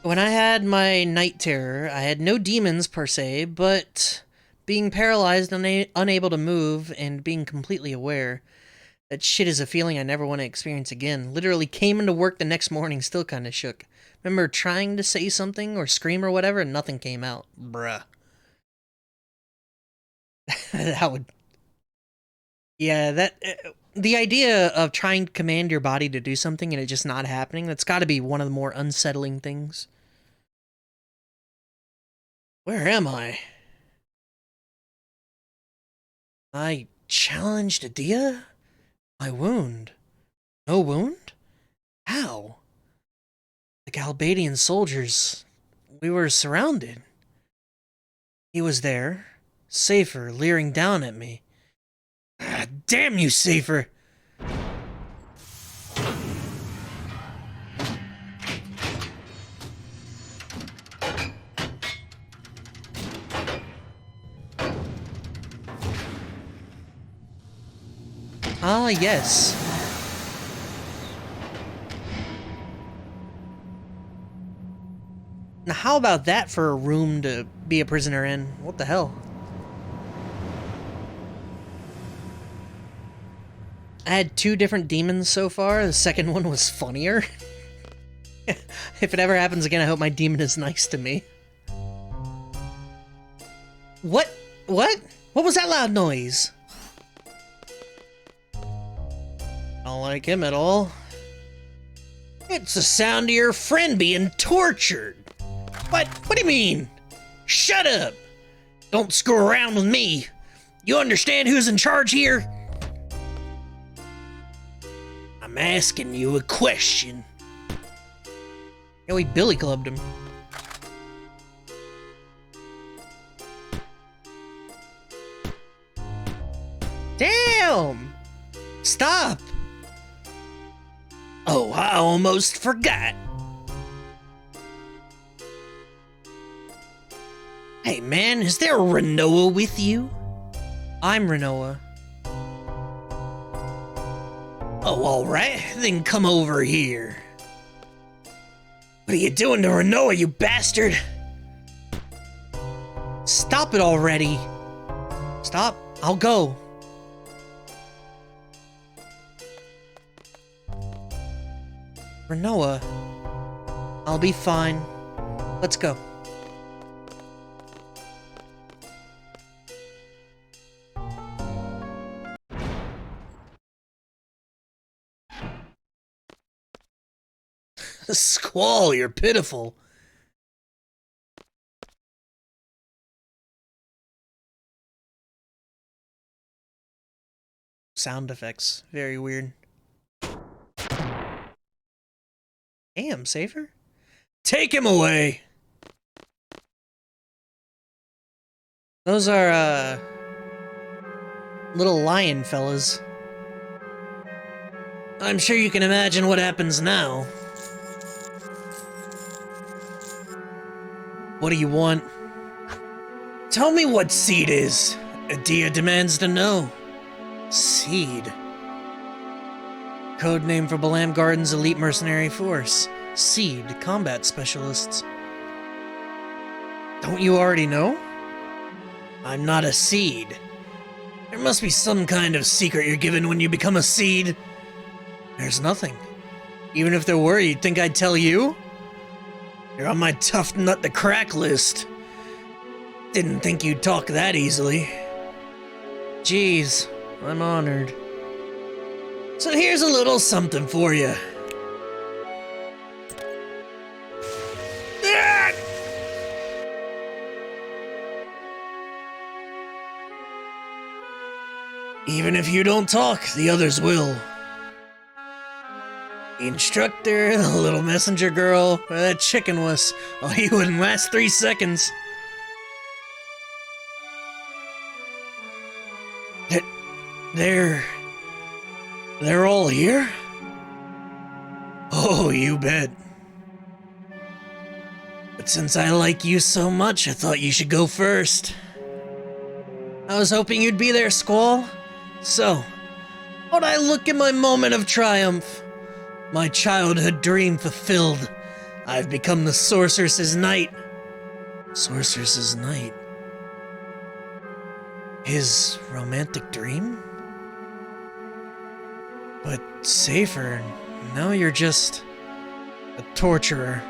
When I had my night terror, I had no demons per se, but being paralyzed, unable to move, and being completely aware. That shit is a feeling I never want to experience again. Literally came into work the next morning, still kind of shook. Remember trying to say something or scream or whatever, and nothing came out. Bruh. That would... Yeah, the idea of trying to command your body to do something and it just not happening, that's got to be one of the more unsettling things. Where am I? I challenged Adia? My wound? No wound? How? The Galbadian soldiers. We were surrounded. He was there, Safer, leering down at me. Ah, damn you, Safer! Ah, yes. Now, how about that for a room to be a prisoner in? What the hell? I had 2 different demons so far. The second one was funnier. If it ever happens again, I hope my demon is nice to me. What? What? What was that loud noise? I don't like him at all. It's the sound of your friend being tortured. What? What do you mean? Shut up! Don't screw around with me. You understand who's in charge here? I'm asking you a question. Yeah, we billy clubbed him. Damn! Stop! Oh, I almost forgot. Hey man, is there Renoa with you? I'm Renoa. Oh, alright, then come over here. What are you doing to Renoa, you bastard? Stop it already. Stop, I'll go. Renoa, I'll be fine. Let's go. Squall, you're pitiful. Sound effects, very weird. Damn, Safer? Take him away! Those are, little lion fellas. I'm sure you can imagine what happens now. What do you want? Tell me what Seed is. Adia demands to know. Seed. Codename for Balam Garden's elite mercenary force. Seed, combat specialists. Don't you already know? I'm not a Seed. There must be some kind of secret you're given when you become a Seed. There's nothing. Even if there were, you'd think I'd tell you? You're on my tough nut to crack list. Didn't think you'd talk that easily. Jeez, I'm honored. So here's a little something for you. Ah! Even if you don't talk, the others will. The instructor, the little messenger girl, where that chicken was. Oh, he wouldn't last 3 seconds. They're all here? Oh, you bet. But since I like you so much, I thought you should go first. I was hoping you'd be there, Squall. So, how'd I look in my moment of triumph? My childhood dream fulfilled. I've become the Sorceress's Knight. Sorceress's Knight? His romantic dream? But Safer, now you're just a torturer.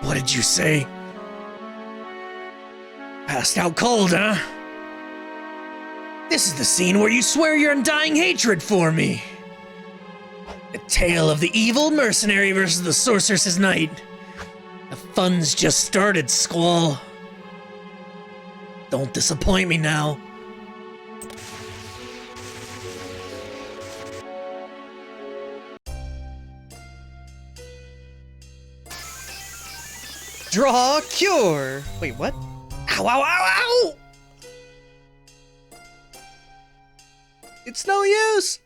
What did you say? Passed out cold, huh? This is the scene where you swear your undying hatred for me. A tale of the evil mercenary versus the Sorceress's Knight. The fun's just started, Squall. Don't disappoint me now. Draw cure. Wait, what? Ow, ow, ow, ow! It's no use.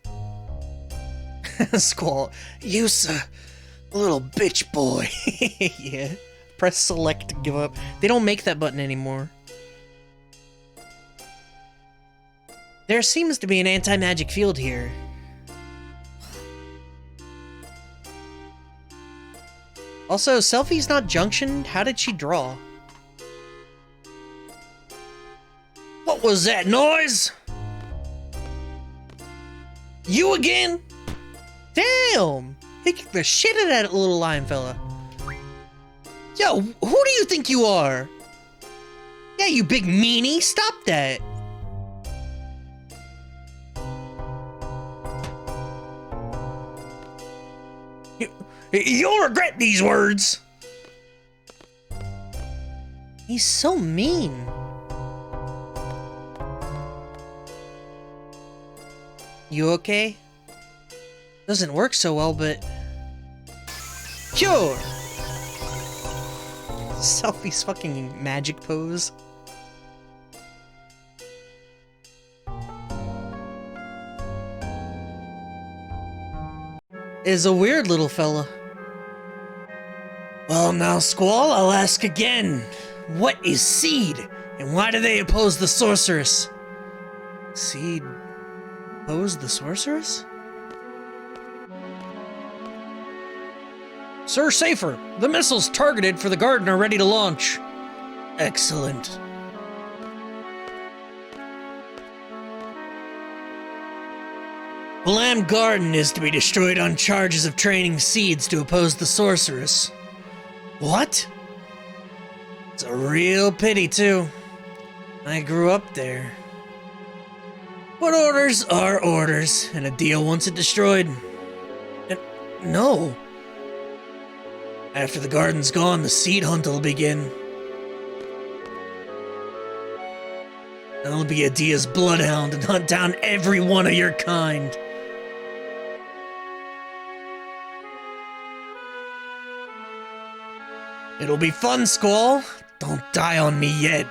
Squall, use a little bitch boy. Yeah. Press select to give up. They don't make that button anymore. There seems to be an anti-magic field here. Also, Selfie's not junctioned. How did she draw? What was that noise? You again? Damn! He kicked the shit out of that little lion fella. Yo, who do you think you are? Yeah, you big meanie, stop that. You'll regret these words. He's so mean. You okay? Doesn't work so well, but... Cure! Selfie's fucking magic pose. Is a weird little fella. Well now, Squall, I'll ask again. What is Seed? And why do they oppose the sorceress? Seed... oppose the sorceress? Sir Safer, the missiles targeted for the garden are ready to launch. Excellent. Blam Garden is to be destroyed on charges of training seeds to oppose the sorceress. What? It's a real pity, too. I grew up there. But orders are orders, and a deal wants it destroyed. No. After the garden's gone, the seed hunt will begin. I'll be Adia's bloodhound and hunt down every one of your kind. It'll be fun, Squall. Don't die on me yet.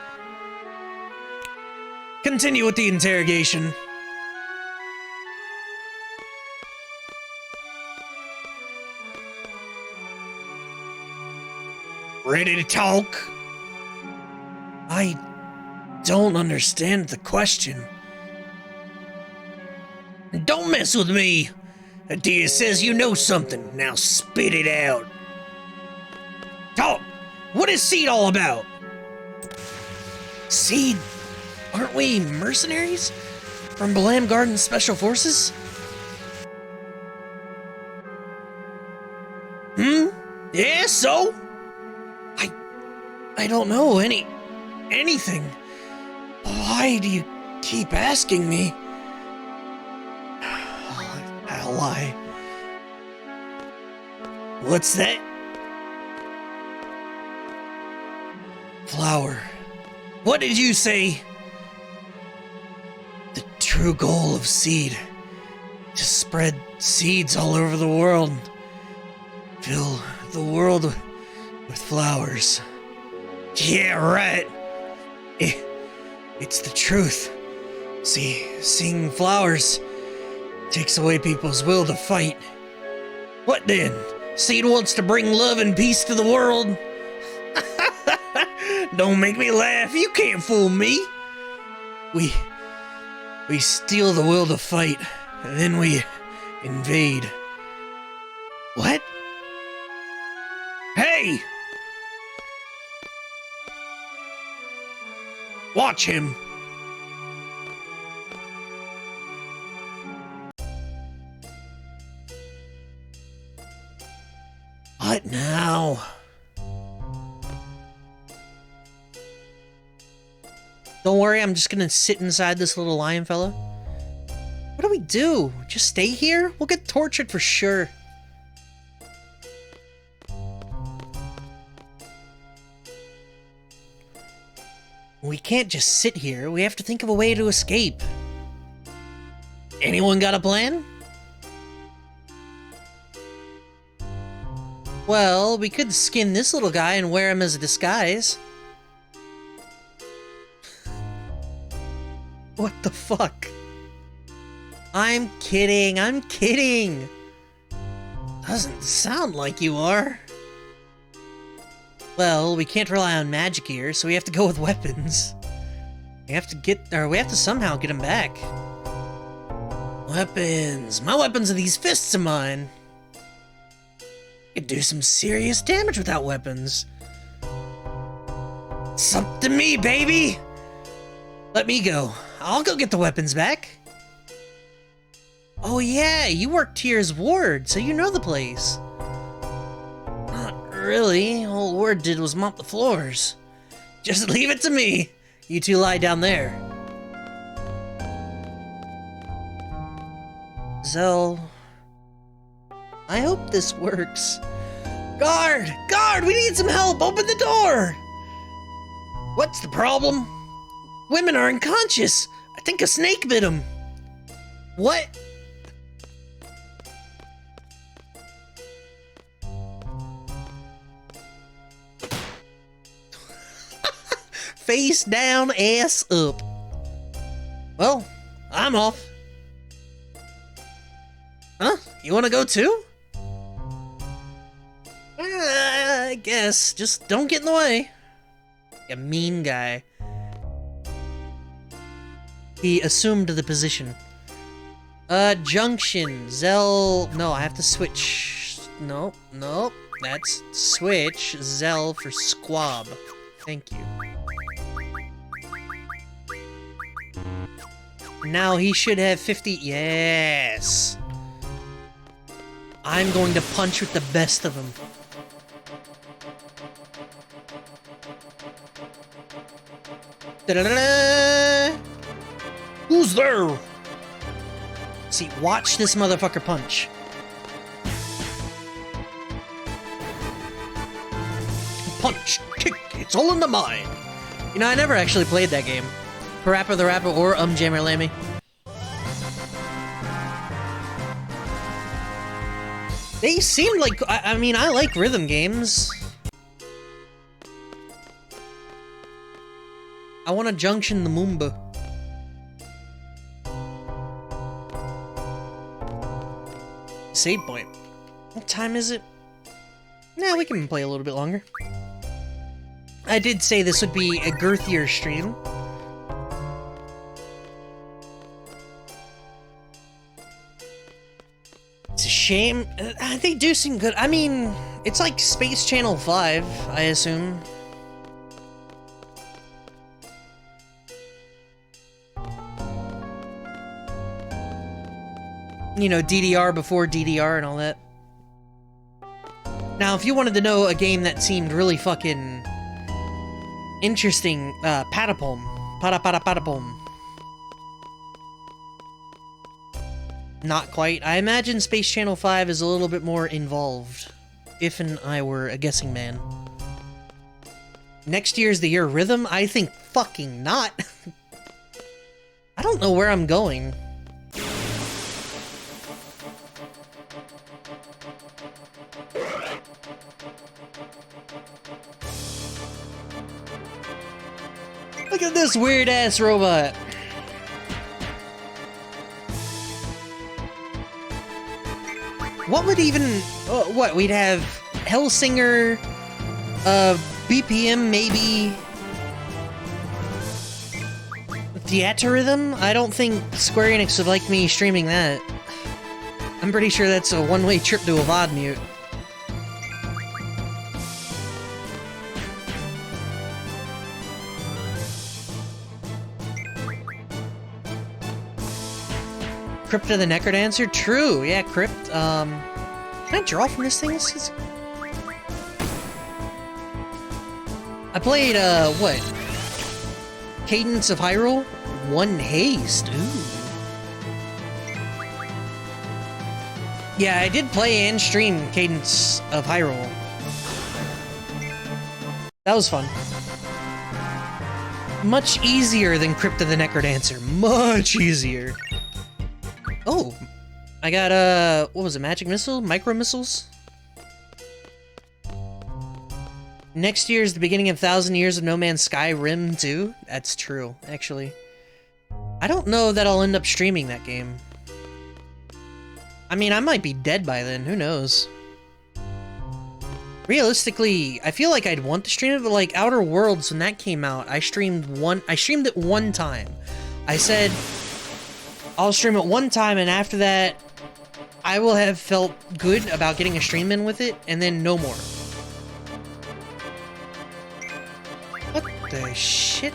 Continue with the interrogation. Ready to talk? I don't understand the question. Don't mess with me. Adia says you know something. Now spit it out. Talk. What is Seed all about? Seed? Aren't we mercenaries? From Blam Garden Special Forces? Yeah, so? I don't know anything. Why do you keep asking me? I'll lie. What's that? Flower. What did you say? The true goal of Seed. To spread seeds all over the world. Fill the world with flowers. Yeah, right. It's the truth. See, seeing flowers takes away people's will to fight. What then? Seed wants to bring love and peace to the world? Don't make me laugh. You can't fool me. We steal the will to fight, and then we invade. What? Hey! Watch him. What now? Don't worry, I'm just gonna sit inside this little lion fella. What do we do? Just stay here? We'll get tortured for sure. We can't just sit here. We have to think of a way to escape. Anyone got a plan? Well, we could skin this little guy and wear him as a disguise. What the fuck? I'm kidding, I'm kidding! Doesn't sound like you are. Well, we can't rely on magic here, so we have to go with weapons. We have to somehow get him back. Weapons. My weapons are these fists of mine. Could do some serious damage without weapons. It's up to me, baby. Let me go. I'll go get the weapons back. Oh yeah, you worked here as ward, so you know the place. Not really. All ward did was mop the floors. Just leave it to me. You two lie down there. Zell, I hope this works. Guard! Guard! We need some help! Open the door! What's the problem? Women are unconscious. I think a snake bit them. What? Face down, ass up. Well, I'm off. Huh? You wanna go too? I guess. Just don't get in the way. A mean guy. He assumed the position. Junction. Zell. No, I have to switch. Nope. Nope. That's switch. Zell for squab. Thank you. Now he should have 50. Yes. I'm going to punch with the best of them. Da-da-da-da! Who's there? See, watch this motherfucker punch. Punch, kick, it's all in the mind. You know, I never actually played that game. Parappa the Rapper or Jammer Lammy. They seem like, I mean, I like rhythm games. I want to junction the Moomba. Save point. What time is it? Nah, we can play a little bit longer. I did say this would be a girthier stream. It's a shame. They do seem good. I mean, it's like Space Channel 5, I assume. You know, DDR before DDR and all that. Now, if you wanted to know a game that seemed really fucking interesting, Patapom. Patapom. Not quite. I imagine Space Channel 5 is a little bit more involved. If and I were a guessing man. Next year's the year of Rhythm? I think fucking not. I don't know where I'm going. Look at this weird-ass robot. What would even... what, we'd have Hellsinger, BPM, maybe... Theatrhythm? I don't think Square Enix would like me streaming that. I'm pretty sure that's a one-way trip to a VOD mute. Crypta the Necrodancer? True, yeah, Crypt. Can I draw from this thing? I played, what? Cadence of Hyrule? One Haste, ooh. Yeah, I did play and stream Cadence of Hyrule. That was fun. Much easier than Crypta the Necrodancer. Much easier. Oh, I got, what was it, Magic Missile? Micro Missiles? Next year is the beginning of 1,000 Years of No Man's Sky Rim 2? That's true, actually. I don't know that I'll end up streaming that game. I mean, I might be dead by then, who knows? Realistically, I feel like I'd want to stream it, but like Outer Worlds, when that came out, I streamed it one time. I said, I'll stream it one time, and after that, I will have felt good about getting a stream in with it, and then no more. What the shit?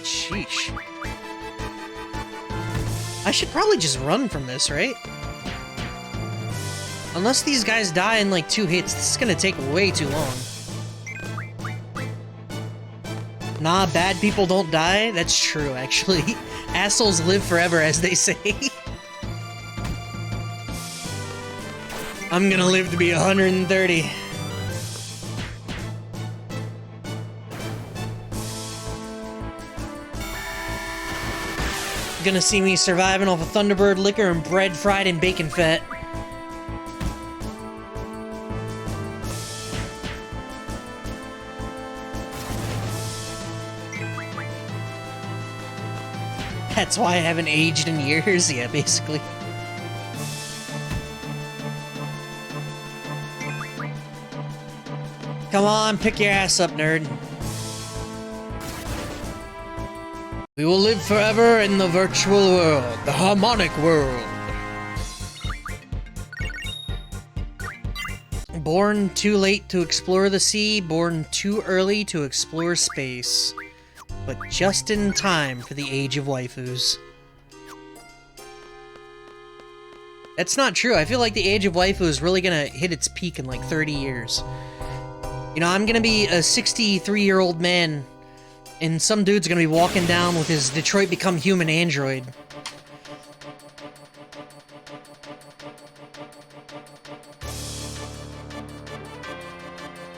Sheesh. I should probably just run from this, right? Unless these guys die in like 2 hits, this is gonna take way too long. Nah, bad people don't die? That's true, actually. Assholes live forever, as they say. I'm gonna live to be 130. Gonna see me surviving off of Thunderbird liquor and bread fried in bacon fat. That's why I haven't aged in years, yeah, basically. Come on, pick your ass up, nerd. We will live forever in the virtual world, the harmonic world. Born too late to explore the sea, born too early to explore space. But just in time for the age of waifus. That's not true. I feel like the age of waifu is really gonna hit its peak in like 30 years. You know, I'm gonna be a 63-year-old man, and some dude's gonna be walking down with his Detroit Become Human android.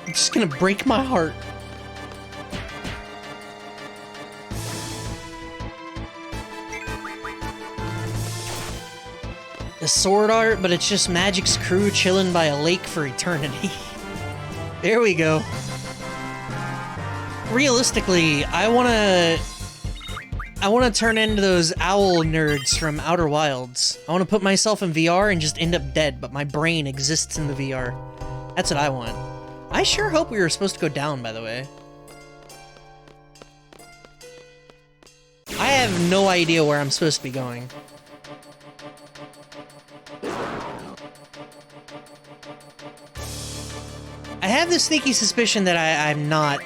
It's just gonna break my heart. The sword art, but it's just Magic's crew chilling by a lake for eternity. There we go. Realistically, I wanna turn into those owl nerds from Outer Wilds. I wanna put myself in VR and just end up dead, but my brain exists in the VR. That's what I want. I sure hope we were supposed to go down, by the way. I have no idea where I'm supposed to be going. I have this sneaky suspicion that I'm not.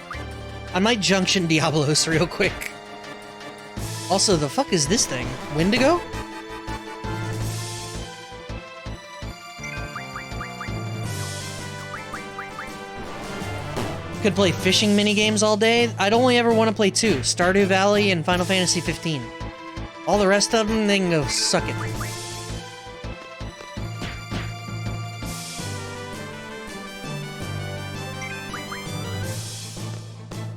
I might junction Diablos real quick. Also, the fuck is this thing? Wendigo? Could play fishing minigames all day. I'd only ever want to play 2, Stardew Valley and Final Fantasy XV. All the rest of them, they can go suck it.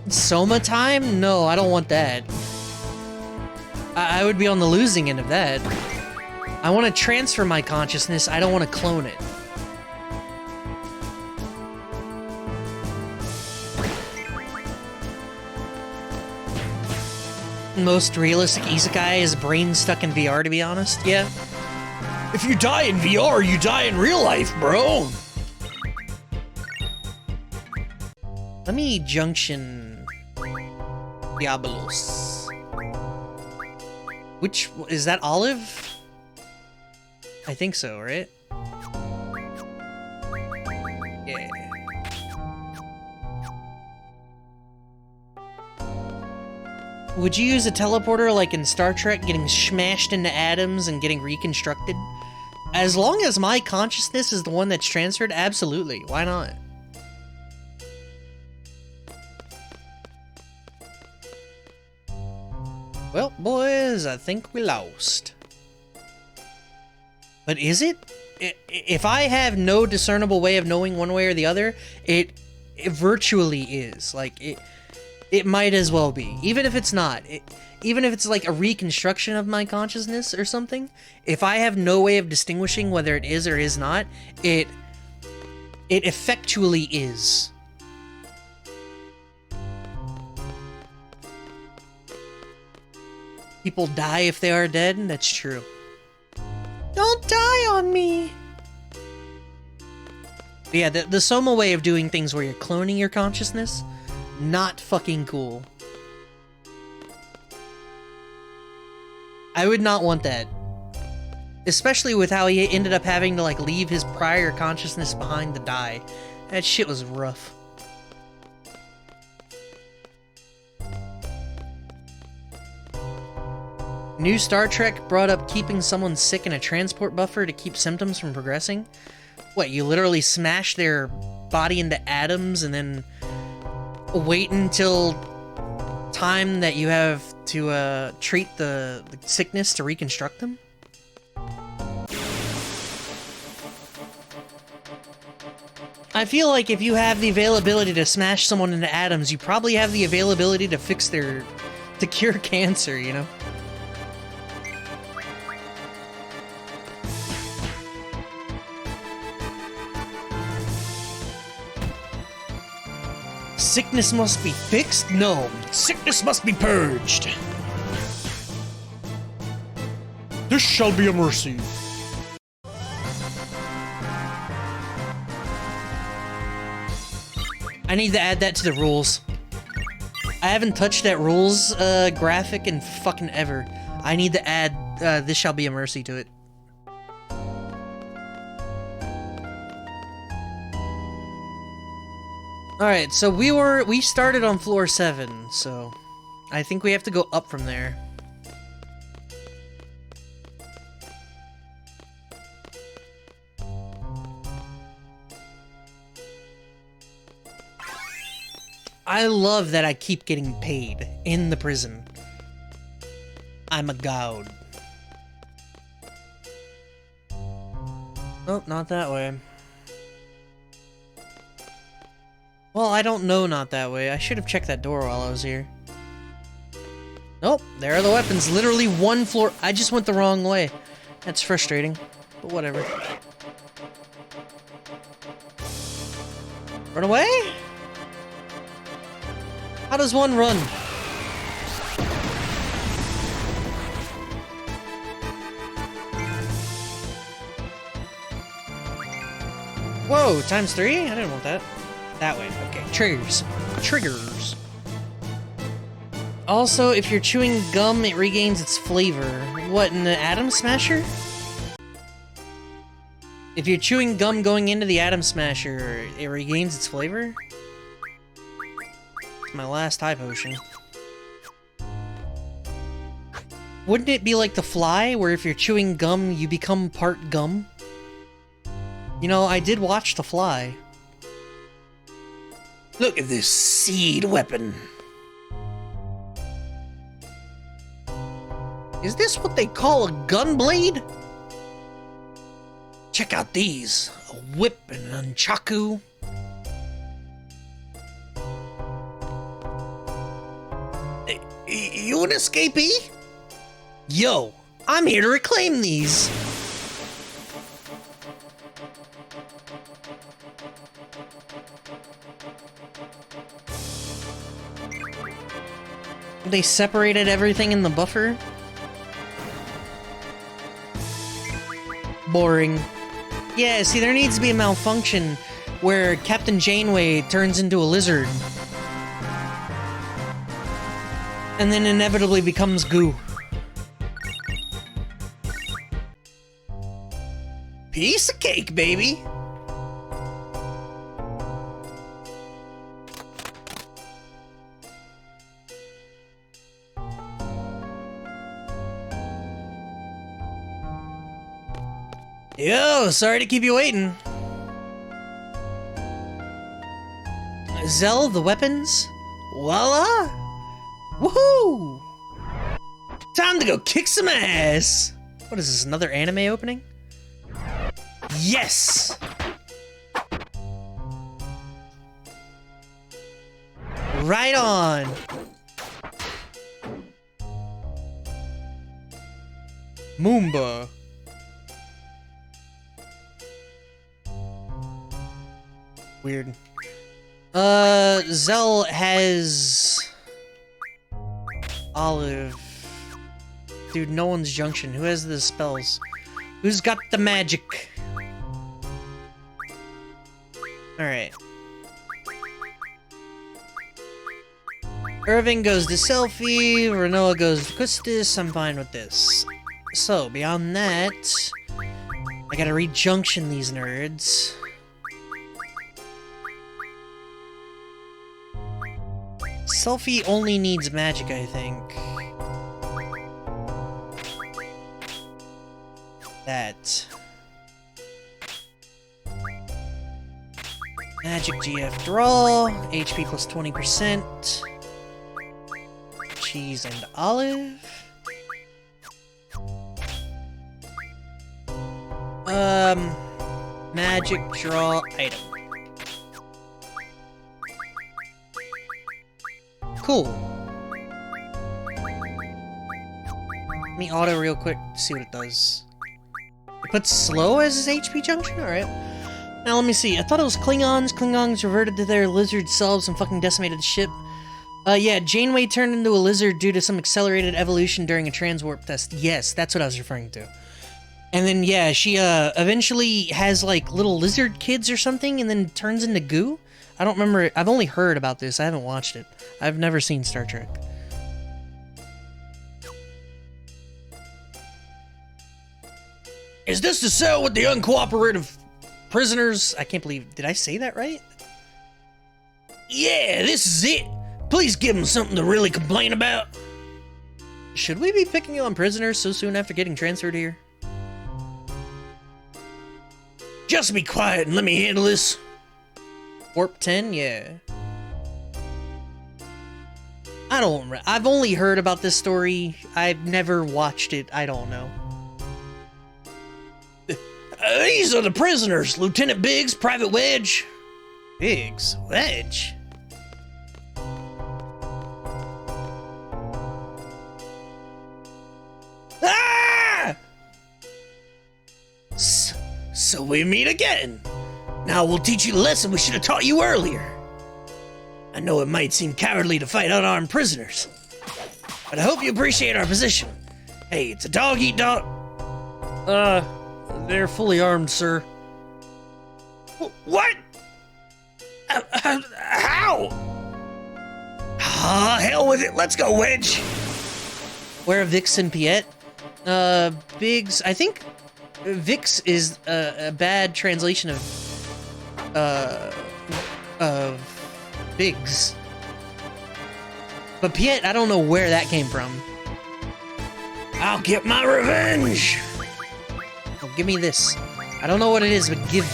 Soma time? No, I don't want that. I would be on the losing end of that. I want to transfer my consciousness, I don't want to clone it. Most realistic isekai is brain stuck in VR, to be honest, yeah. If you die in VR, you die in real life, bro! Let me junction Diablos. Which, is that Olive? I think so, right? Yeah. Would you use a teleporter like in Star Trek, getting smashed into atoms and getting reconstructed? As long as my consciousness is the one that's transferred, absolutely. Why not? Well, boys, I think we lost. But is it? If I have no discernible way of knowing one way or the other, it virtually is. Like, it might as well be. Even if it's not. Even if it's like a reconstruction of my consciousness or something, if I have no way of distinguishing whether it is or is not, it effectually is. People die if they are dead? That's true. Don't die on me! But yeah, the Soma way of doing things where you're cloning your consciousness, not fucking cool. I would not want that. Especially with how he ended up having to, like, leave his prior consciousness behind to die. That shit was rough. New Star Trek brought up keeping someone sick in a transport buffer to keep symptoms from progressing. What, you literally smash their body into atoms and then wait until time that you have to treat the sickness to reconstruct them? I feel like if you have the availability to smash someone into atoms, you probably have the availability to fix to cure cancer, you know? Sickness must be fixed? No. Sickness must be purged. This shall be a mercy. I need to add that to the rules. I haven't touched that rules graphic in fucking ever. I need to add this shall be a mercy to it. Alright, so we started on floor 7, so I think we have to go up from there. I love that I keep getting paid in the prison. I'm a god. Oh, not that way. Well, I don't know not that way. I should have checked that door while I was here. Nope, there are the weapons. Literally one floor. I just went the wrong way. That's frustrating, but whatever. Run away? How does one run? Whoa, times 3? I didn't want that. That way. Okay, triggers. Triggers. Also, if you're chewing gum, it regains its flavor. What, in the Atom Smasher? If you're chewing gum going into the Atom Smasher, it regains its flavor? It's my last high potion. Wouldn't it be like The Fly, where if you're chewing gum, you become part gum? You know, I did watch The Fly. Look at this seed weapon. Is this what they call a gun blade? Check out these. A whip and an nunchaku. You an escapee? Yo, I'm here to reclaim these. They separated everything in the buffer? Boring. Yeah, see, there needs to be a malfunction where Captain Janeway turns into a lizard. And then inevitably becomes goo. Piece of cake, baby! Yo, sorry to keep you waiting. Zell, the weapons? Voila! Woohoo! Time to go kick some ass! What is this, another anime opening? Yes! Right on! Moomba. Weird. Zell has... Olive. Dude, no one's junction. Who has the spells? Who's got the magic? Alright. Irving goes to Selfie, Renoa goes to Custis, I'm fine with this. So, beyond that, I gotta rejunction these nerds. Selfie only needs magic, I think. That. Magic GF draw, HP plus 20%. Cheese and olive. Magic draw item. Cool. Let me auto real quick to see what it does. It puts slow as his HP junction? Alright. Now let me see. I thought it was Klingons. Klingons reverted to their lizard selves and fucking decimated the ship. Yeah, Janeway turned into a lizard due to some accelerated evolution during a transwarp test. Yes, that's what I was referring to. And then, yeah, she, eventually has, like, little lizard kids or something and then turns into goo? I don't remember. I've only heard about this. I haven't watched it. I've never seen Star Trek. Is this the cell with the uncooperative prisoners? I can't believe... Did I say that right? Yeah, this is it. Please give them something to really complain about. Should we be picking on prisoners so soon after getting transferred here? Just be quiet and let me handle this. Warp 10, yeah. I've only heard about this story. I've never watched it. I don't know. These are the prisoners. Lieutenant Biggs, Private Wedge. Biggs? Wedge? Ah! So we meet again. Now we'll teach you the lesson we should have taught you earlier. I know it might seem cowardly to fight unarmed prisoners, but I hope you appreciate our position. Hey, it's a dog-eat-dog. They're fully armed, sir. What? How? Ah, hell with it. Let's go, Wedge. Where are Vix and Piet? Biggs. I think Vix is a bad translation of Biggs. But Piet, I don't know where that came from. I'll get my revenge. Oh, give me this. I don't know what it is, but give.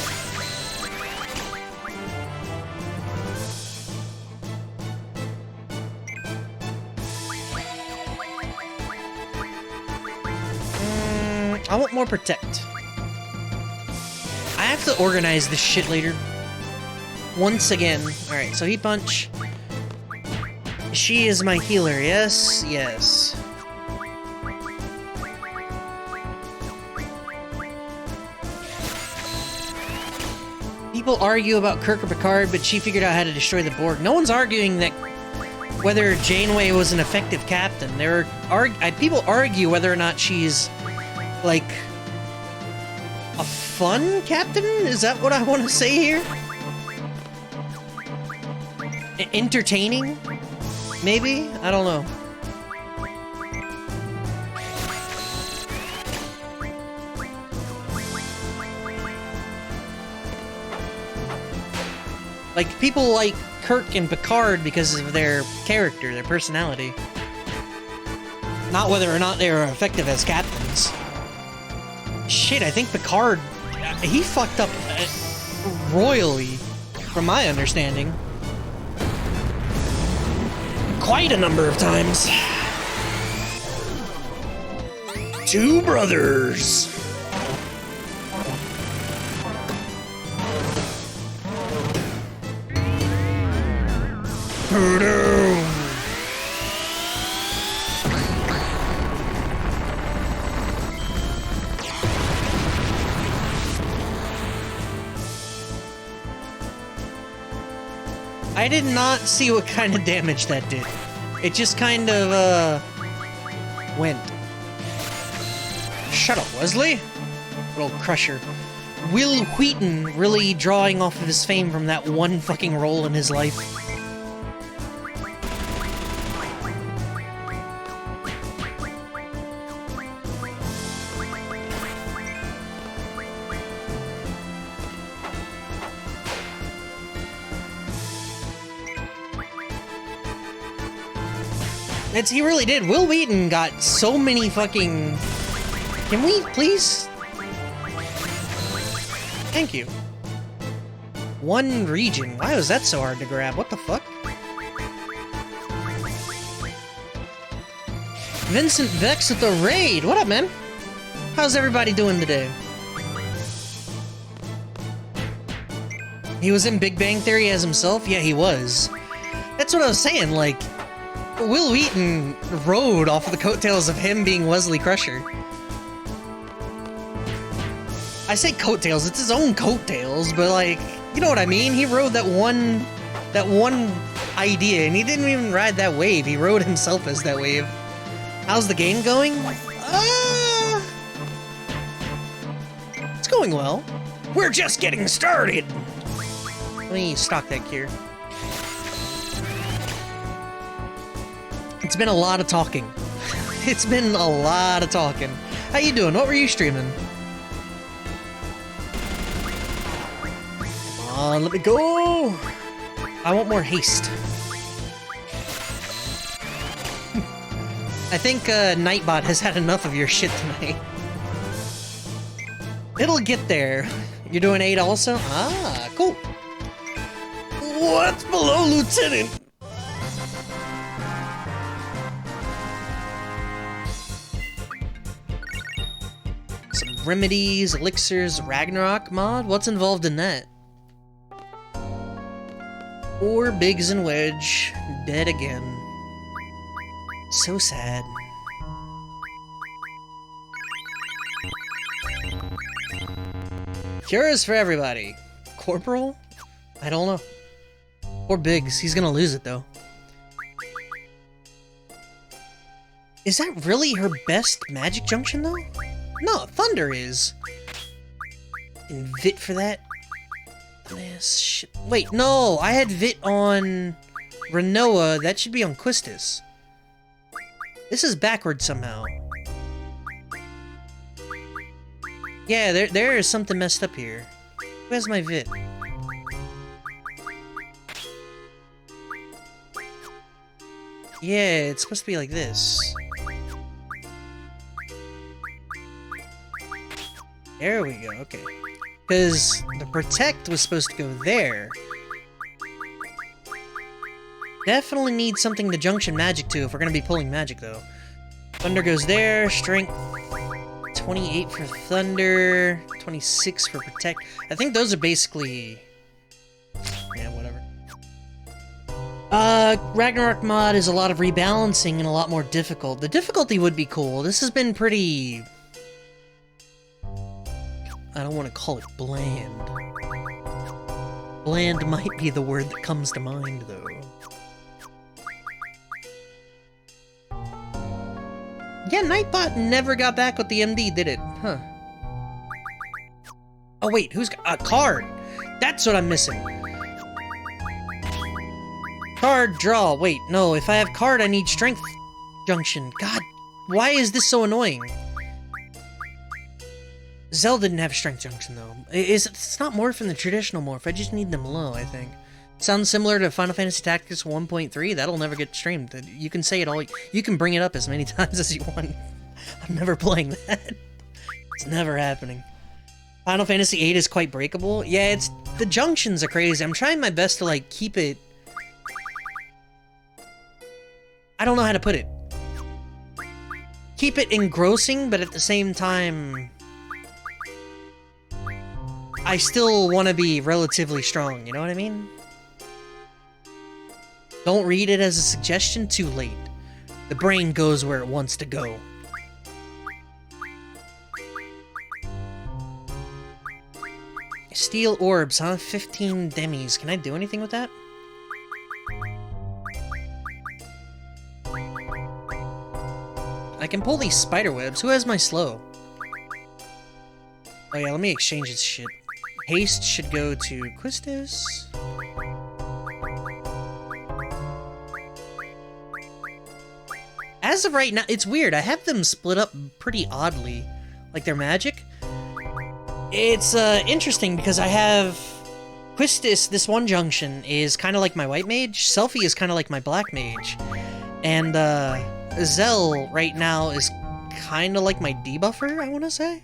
I want more protect. I have to organize this shit later. Once again. Alright, so heat punch. She is my healer, yes? Yes. People argue about Kirk or Picard, but she figured out how to destroy the Borg. No one's arguing that whether Janeway was an effective captain. People argue whether or not she's, like, a fun captain? Is that what I want to say here? Entertaining? Maybe? I don't know. Like, people like Kirk and Picard because of their character, their personality. Not whether or not they are effective as captains. Shit, I think Picard, he fucked up royally, from my understanding. Quite a number of times. Two brothers. I did not see what kind of damage that did. It just kind of, went. Shut up, Wesley. Little crusher. Will Wheaton really drawing off of his fame from that one fucking role in his life. He really did. Will Wheaton got so many fucking... Can we, please? Thank you. One region. Why was that so hard to grab? What the fuck? Vincent Vex at the raid. What up, man? How's everybody doing today? He was in Big Bang Theory as himself? Yeah, he was. That's what I was saying, like, Will Wheaton rode off of the coattails of him being Wesley Crusher. I say coattails, it's his own coattails, but like, you know what I mean? He rode that one idea, and he didn't even ride that wave, he rode himself as that wave. How's the game going? It's going well. We're just getting started! Let me stock that here. It's been a lot of talking. It's been a lot of talking. How you doing? What were you streaming? Come on, let me go! I want more haste. I think Nightbot has had enough of your shit tonight. It'll get there. You're doing 8 also? Ah, cool. What's below Lieutenant? Some remedies, elixirs, Ragnarok mod? What's involved in that? Or Biggs and Wedge, dead again. So sad. Cures for everybody. Corporal? I don't know. Or Biggs. He's gonna lose it, though. Is that really her best magic junction, though? No, Thunder is. And Vit for that? Yes, shit. Wait, no! I had Vit on Renoa. That should be on Quistis. This is backwards somehow. Yeah, there is something messed up here. Who has my Vit? Yeah, it's supposed to be like this. There we go, okay. Because the Protect was supposed to go there. Definitely need something to junction magic to if we're gonna be pulling magic, though. Thunder goes there, Strength 28 for Thunder, 26 for Protect. I think those are basically... yeah, whatever. Ragnarok mod is a lot of rebalancing and a lot more difficult. The difficulty would be cool. This has been pretty... I don't want to call it bland. Bland might be the word that comes to mind, though. Yeah, Nightbot never got back with the MD, did it? Huh. Oh wait, who's got a card? That's what I'm missing. Card, draw. Wait, no, if I have card, I need strength junction. God, why is this so annoying? Zell didn't have strength junction, though. It's not morph in the traditional morph, I just need them low, I think. Sounds similar to Final Fantasy Tactics 1.3, that'll never get streamed. You can say it all, you can bring it up as many times as you want. I'm never playing that. It's never happening. Final Fantasy VIII is quite breakable. Yeah, the junctions are crazy. I'm trying my best to, like, keep it... I don't know how to put it. Keep it engrossing, but at the same time... I still want to be relatively strong, you know what I mean? Don't read it as a suggestion too late. The brain goes where it wants to go. Steel orbs, huh? 15 demis. Can I do anything with that? I can pull these spider webs. Who has my slow? Oh yeah, let me exchange this shit. Haste should go to Quistis. As of right now, it's weird. I have them split up pretty oddly. Like they're magic. It's interesting because I have Quistis, this one junction, is kind of like my white mage. Selfie is kind of like my black mage. And, Zell right now is kinda like my debuffer, I wanna say?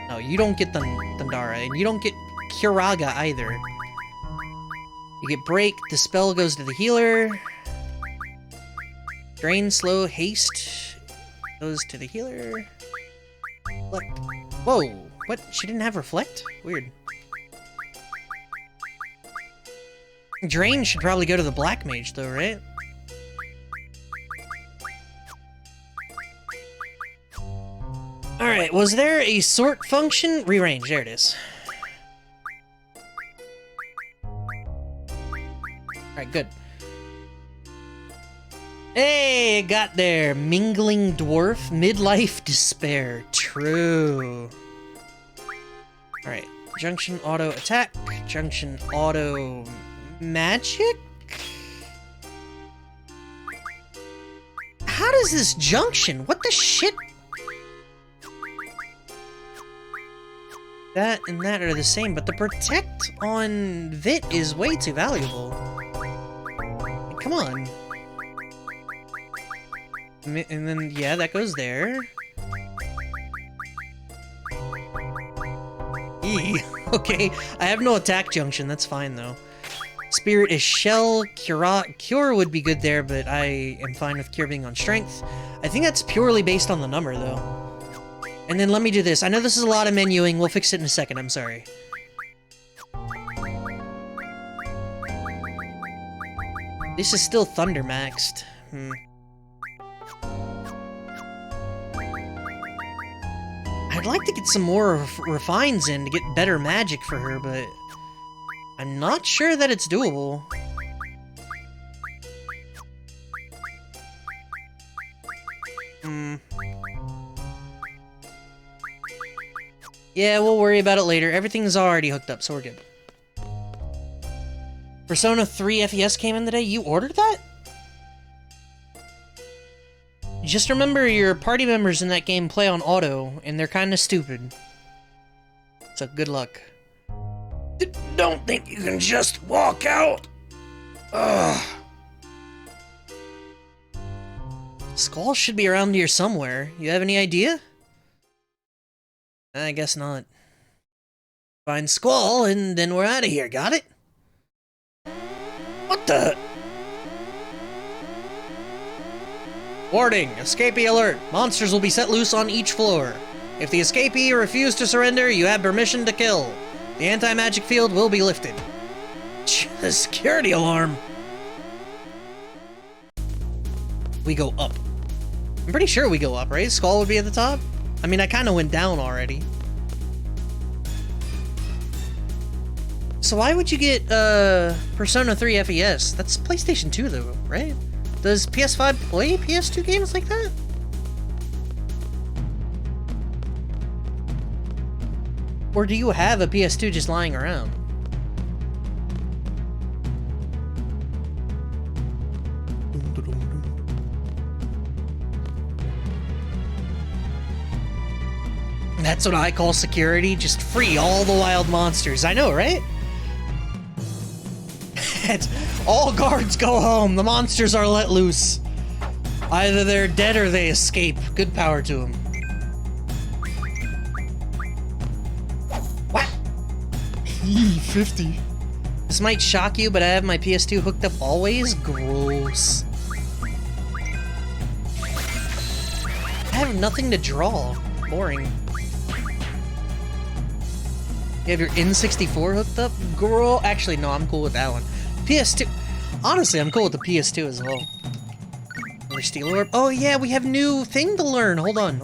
No, you don't get Thundara, and you don't get Kiraga either. You get Break, Dispel goes to the healer. Drain, Slow, Haste goes to the healer. Reflect. Whoa! What? She didn't have Reflect? Weird. Drain should probably go to the Black Mage, though, right? Alright, was there a sort function? Rearrange, there it is. Alright, good. Hey, got there. Mingling Dwarf, Midlife Despair. True. Alright, Junction Auto Attack, Junction Auto Magic? How does this junction? What the shit? That and that are the same, but the Protect on Vit is way too valuable. Come on. And then, yeah, that goes there. E. Okay, I have no attack junction, that's fine though. Spirit is Shell, Cure would be good there, but I am fine with Cure being on Strength. I think that's purely based on the number though. And then let me do this. I know this is a lot of menuing, we'll fix it in a second, I'm sorry. This is still Thunder maxed. I'd like to get some more refines in to get better magic for her, but I'm not sure that it's doable. Yeah, we'll worry about it later. Everything's already hooked up, so we're good. Persona 3 FES came in today? You ordered that? Just remember your party members in that game play on auto, and they're kinda stupid. So good luck. Don't think you can just walk out! Ugh. Skull should be around here somewhere. You have any idea? I guess not. Find Squall, and then we're out of here, got it? What the? Warning! Escapee alert! Monsters will be set loose on each floor. If the escapee refuse to surrender, you have permission to kill. The anti-magic field will be lifted. Security alarm! We go up. I'm pretty sure we go up, right? Skull would be at the top? I mean, I kind of went down already. So why would you get, Persona 3 FES? That's PlayStation 2 though, right? Does PS5 play PS2 games like that? Or do you have a PS2 just lying around? That's what I call security, just free all the wild monsters. I know, right? All guards go home, the monsters are let loose. Either they're dead or they escape. Good power to them. What? 50. This might shock you, but I have my PS2 hooked up always? Gross. I have nothing to draw. Boring. You have your N64 hooked up? Girl, actually, no, I'm cool with that one. PS2. Honestly, I'm cool with the PS2 as well. Another Steel Orb. Oh, yeah, we have new thing to learn. Hold on.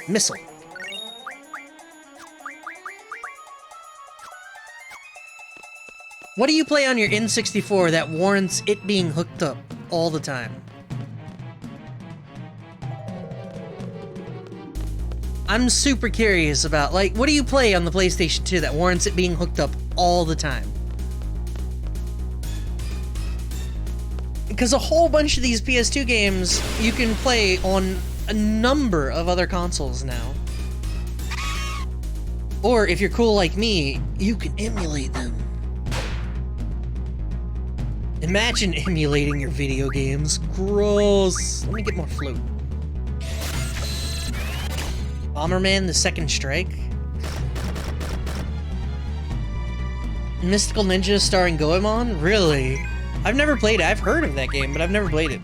Missile. What do you play on your N64 that warrants it being hooked up all the time? I'm super curious about, like, what do you play on the PlayStation 2 that warrants it being hooked up all the time? Because a whole bunch of these PS2 games you can play on a number of other consoles now. Or if you're cool like me, you can emulate them. Imagine emulating your video games. Gross. Let me get more flute. Bomberman: The Second Strike. Mystical Ninja starring Goemon? Really? I've never played it. I've heard of that game, but I've never played it.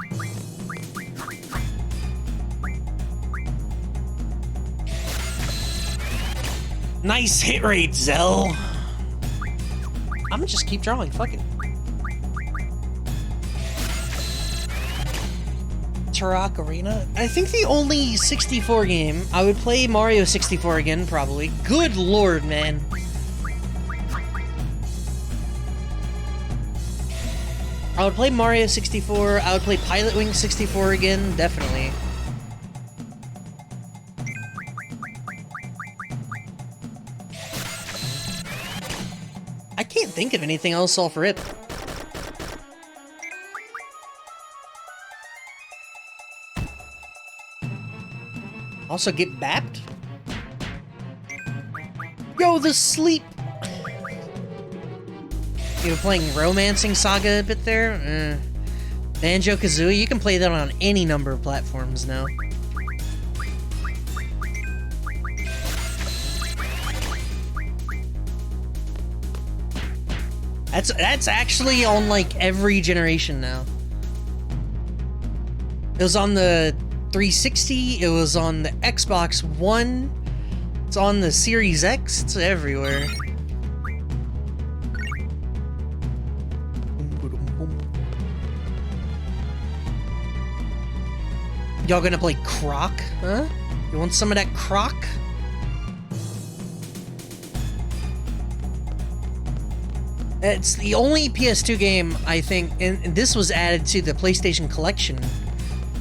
Nice hit rate, Zell. I'm gonna just keep drawing. Fuck it. Turok Arena? I think the only 64 game, I would play Mario 64 again, probably. Good lord, man. I would play Mario 64, I would play Pilot Wing 64 again, definitely. I can't think of anything else off rip. Also get bapped? Yo, the sleep! You were playing Romancing Saga a bit there? Banjo-Kazooie, you can play that on any number of platforms now. That's actually on, like, every generation now. It was on the 360, it was on the Xbox One, it's on the Series X, it's everywhere. Y'all gonna play Croc, huh? You want some of that Croc? It's the only PS2 game, I think, and this was added to the PlayStation Collection.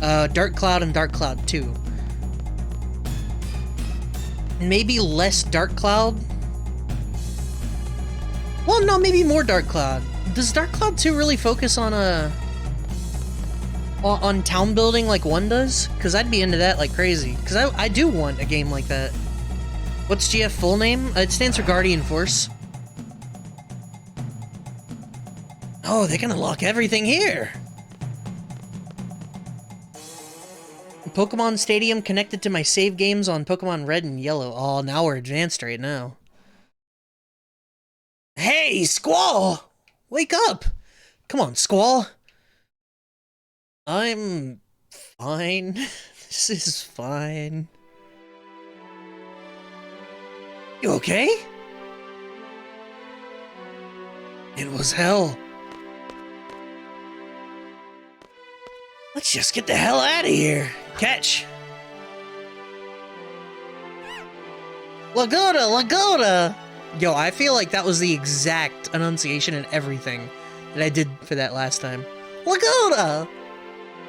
Dark Cloud and Dark Cloud 2. Maybe less Dark Cloud? Well, no, maybe more Dark Cloud. Does Dark Cloud 2 really focus on on town building like 1 does? Because I'd be into that like crazy. Because I do want a game like that. What's GF full name? It stands for Guardian Force. Oh, they can unlock everything here! Pokemon Stadium connected to my save games on Pokemon Red and Yellow. Oh, now we're advanced right now. Hey, Squall! Wake up! Come on, Squall! I'm fine. This is fine. You okay? It was hell. Let's just get the hell out of here. Catch. Laguna, Laguna! Yo, I feel like that was the exact enunciation and everything that I did for that last time. Laguna!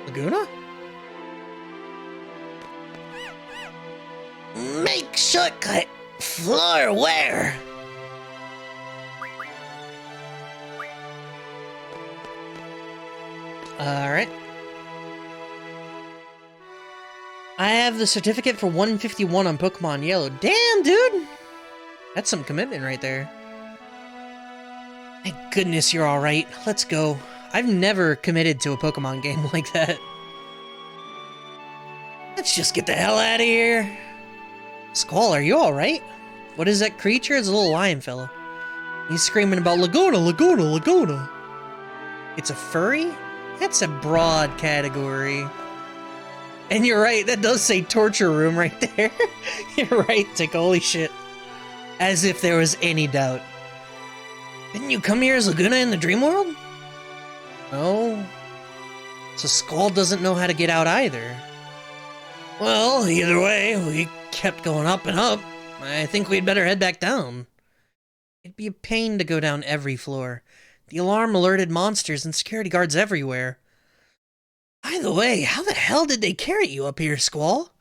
Laguna? Make shortcut. Floor where? Alright. I have the certificate for 151 on Pokemon Yellow. Damn, dude! That's some commitment right there. Thank goodness you're alright. Let's go. I've never committed to a Pokemon game like that. Let's just get the hell out of here. Squall, are you alright? What is that creature? It's a little lion fella. He's screaming about Laguna, Laguna, Laguna. It's a furry? That's a broad category. And you're right, that does say torture room right there. You're right, Tick, holy shit. As if there was any doubt. Didn't you come here as Laguna in the dream world? No. So Skull doesn't know how to get out either. Well, either way, we kept going up and up. I think we'd better head back down. It'd be a pain to go down every floor. The alarm alerted monsters and security guards everywhere. By the way, how the hell did they carry you up here, Squall?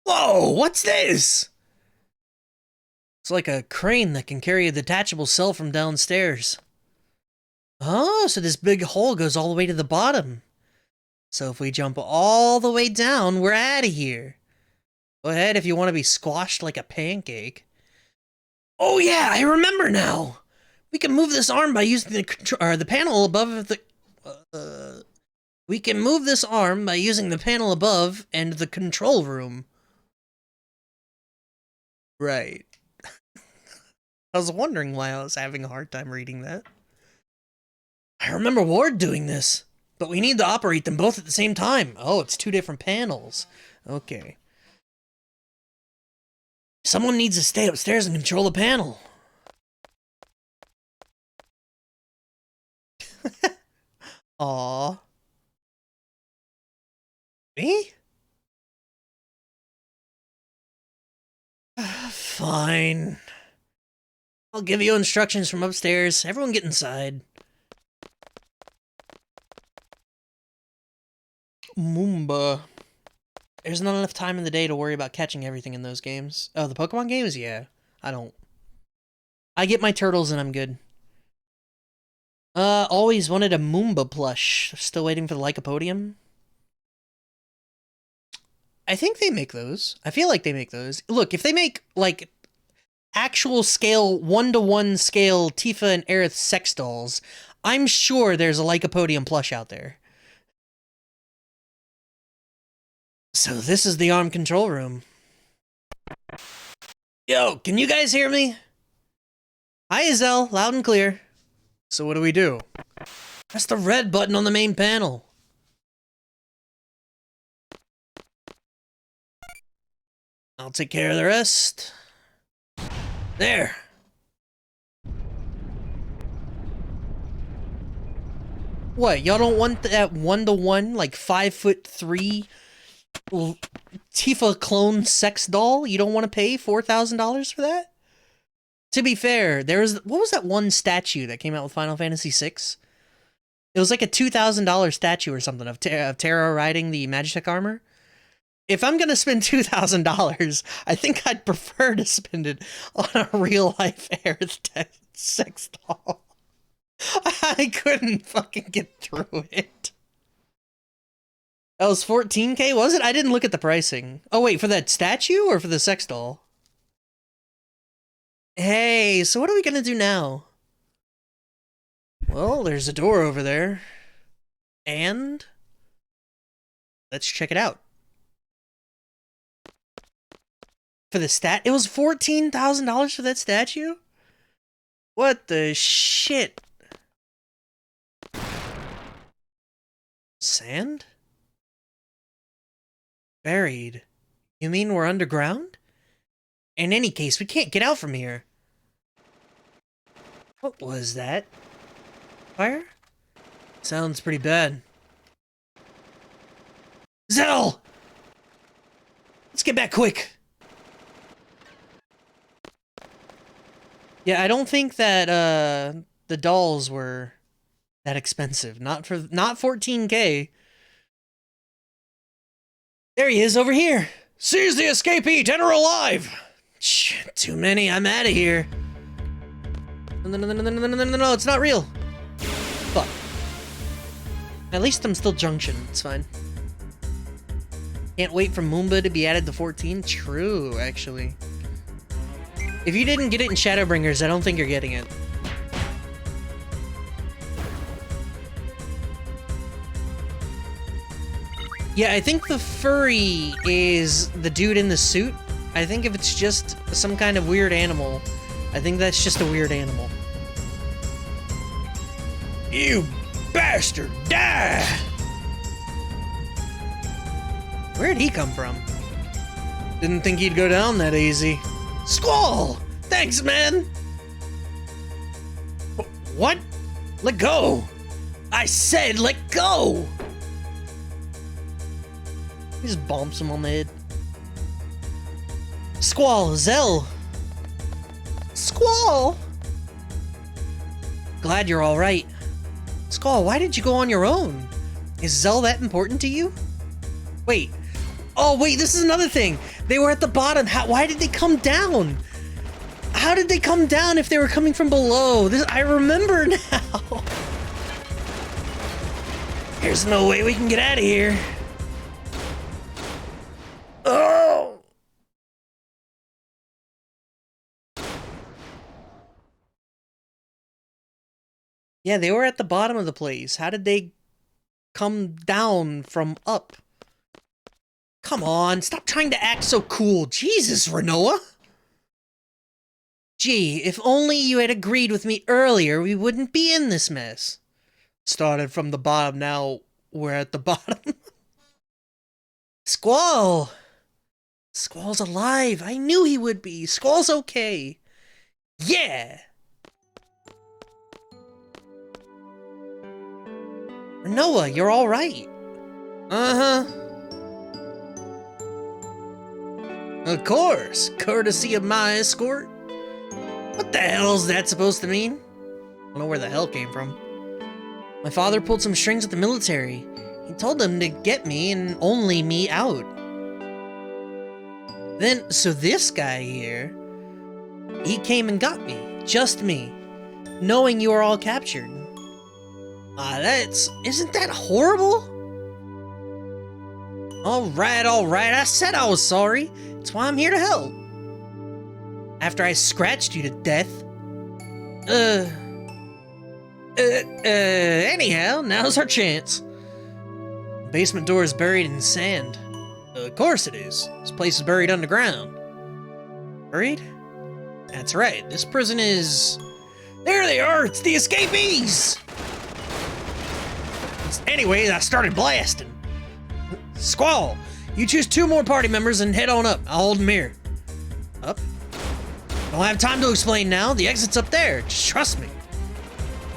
Whoa, what's this? It's like a crane that can carry a detachable cell from downstairs. Oh, so this big hole goes all the way to the bottom. So if we jump all the way down, we're out of here. Go ahead if you want to be squashed like a pancake. Oh yeah, I remember now. We can move this arm by using the panel above the... we can move this arm by using the panel above and the control room. Right. I was wondering why I was having a hard time reading that. I remember Ward doing this, but we need to operate them both at the same time. Oh, it's 2 different panels. Okay. Someone needs to stay upstairs and control the panel. Aww. Me? Fine. I'll give you instructions from upstairs. Everyone get inside. Moomba. There's not enough time in the day to worry about catching everything in those games. Oh, the Pokemon games? Yeah. I don't. I get my turtles and I'm good. Always wanted a Moomba plush. Still waiting for the Lycopodium. I think they make those. I feel like they make those. Look, if they make, like, actual scale, 1-to-1 scale Tifa and Aerith sex dolls, I'm sure there's a Lycopodium plush out there. So this is the ARM control room. Yo, can you guys hear me? Hi, Zell, loud and clear. So what do we do? Press the red button on the main panel. I'll take care of the rest. There. What, y'all don't want that 1-to-1, like 5'3" Tifa clone sex doll? You don't want to pay $4,000 for that? To be fair, there was, what was that one statue that came out with Final Fantasy VI? It was like a $2,000 statue or something of Terra riding the Magitech armor. If I'm gonna spend $2,000, I think I'd prefer to spend it on a real-life Aerith sex doll. I couldn't fucking get through it. That was 14K, was it? I didn't look at the pricing. Oh wait, for that statue or for the sex doll? Hey, so what are we gonna do now? Well, there's a door over there. And let's check it out. For the it was $14,000 for that statue? What the shit? Sand? Buried. You mean we're underground? In any case, we can't get out from here. What was that? Fire? Sounds pretty bad. Zell! Let's get back quick! Yeah, I don't think that, the dolls were that expensive. Not 14K. There he is, over here! Seize the escapee, dead or alive! Shit, too many, I'm out of here. No, it's not real. Fuck. At least I'm still Junction, it's fine. Can't wait for Moomba to be added to 14? True, actually. If you didn't get it in Shadowbringers, I don't think you're getting it. Yeah, I think the furry is the dude in the suit. I think if it's just some kind of weird animal, I think that's just a weird animal. You bastard, die! Where'd he come from? Didn't think he'd go down that easy. Squall! Thanks, man! What? Let go! I said let go! He just bumps him on the head. Squall, Zell! Squall! Glad you're alright. Squall, why did you go on your own? Is Zell that important to you? Wait. Oh, wait, this is another thing. They were at the bottom. Why did they come down? How did they come down if they were coming from below? I remember now. There's no way we can get out of here. Oh! Yeah, they were at the bottom of the place. How did they come down from up? Come on, stop trying to act so cool. Jesus, Renoa. Gee, if only you had agreed with me earlier, we wouldn't be in this mess. Started from the bottom, now we're at the bottom. Squall! Squall's alive. I knew he would be. Squall's okay. Yeah! Renoa, you're alright. Uh-huh. Of course, courtesy of my escort. What the hell's that supposed to mean? I don't know where the hell it came from. My father pulled some strings with the military. He told them to get me and only me out. Then, so this guy here, he came and got me. Just me. Knowing you were all captured. Isn't that horrible? Alright, I said I was sorry. That's why I'm here to help. After I scratched you to death. Anyhow, now's our chance. The basement door is buried in sand. Of course it is. This place is buried underground. Buried? That's right, this prison is... There they are! It's the escapees! Anyways, I started blasting. Squall, you choose 2 more party members and head on up. I'll hold them here. Up? Don't have time to explain now. The exit's up there. Just trust me.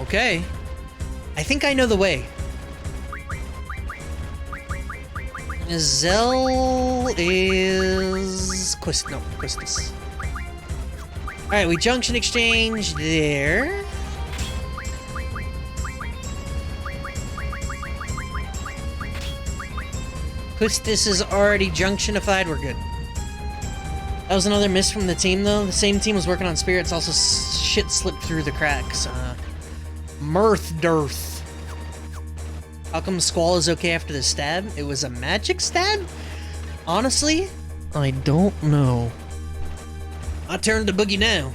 Okay. I think I know the way. Zell is... Quistis. Alright, we junction exchange there. Quistis is already junctionified, we're good. That was another miss from the team, though. The same team was working on spirits, also shit slipped through the cracks. Mirth dearth. How come Squall is okay after the stab? It was a magic stab? Honestly, I don't know. I turn to Boogie now.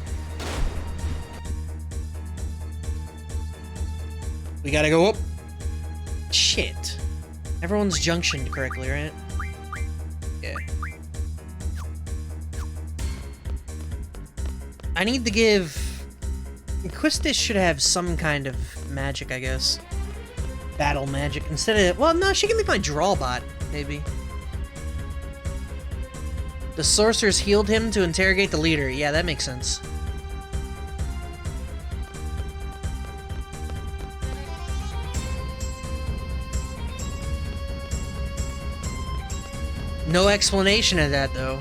We gotta go up. Shit. Everyone's junctioned correctly, right? Yeah. I need to give... Quistis should have some kind of magic, I guess. Battle magic. Instead of... Well, no, she can be my draw bot, maybe. The sorceress healed him to interrogate the leader. Yeah, that makes sense. No explanation of that, though.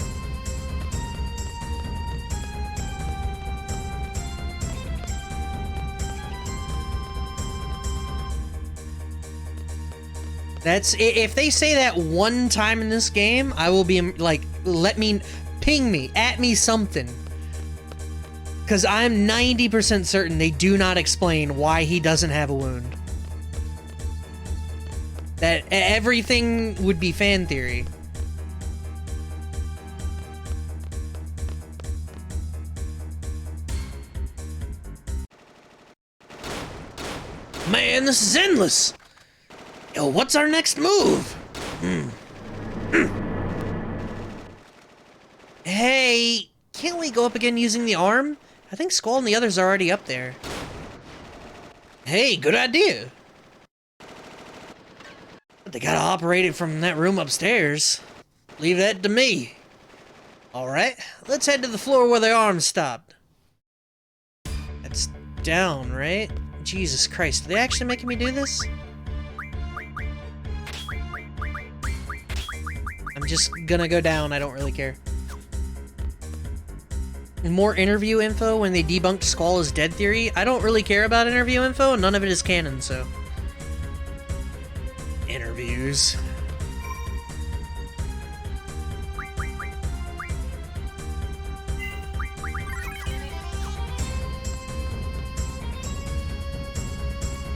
That's... If they say that one time in this game, I will be, like, ping me, at me something. Because I'm 90% certain they do not explain why he doesn't have a wound. That everything would be fan theory. Man, this is endless! Yo, what's our next move? Hey, can't we go up again using the arm? I think Squall and the others are already up there. Hey, good idea. But they gotta operate it from that room upstairs. Leave that to me. Alright, let's head to the floor where the arm stopped. That's down, right? Jesus Christ, are they actually making me do this? I'm just gonna go down, I don't really care. More interview info when they debunked Squall is dead theory. I don't really care about interview info, none of it is canon, so... Interviews.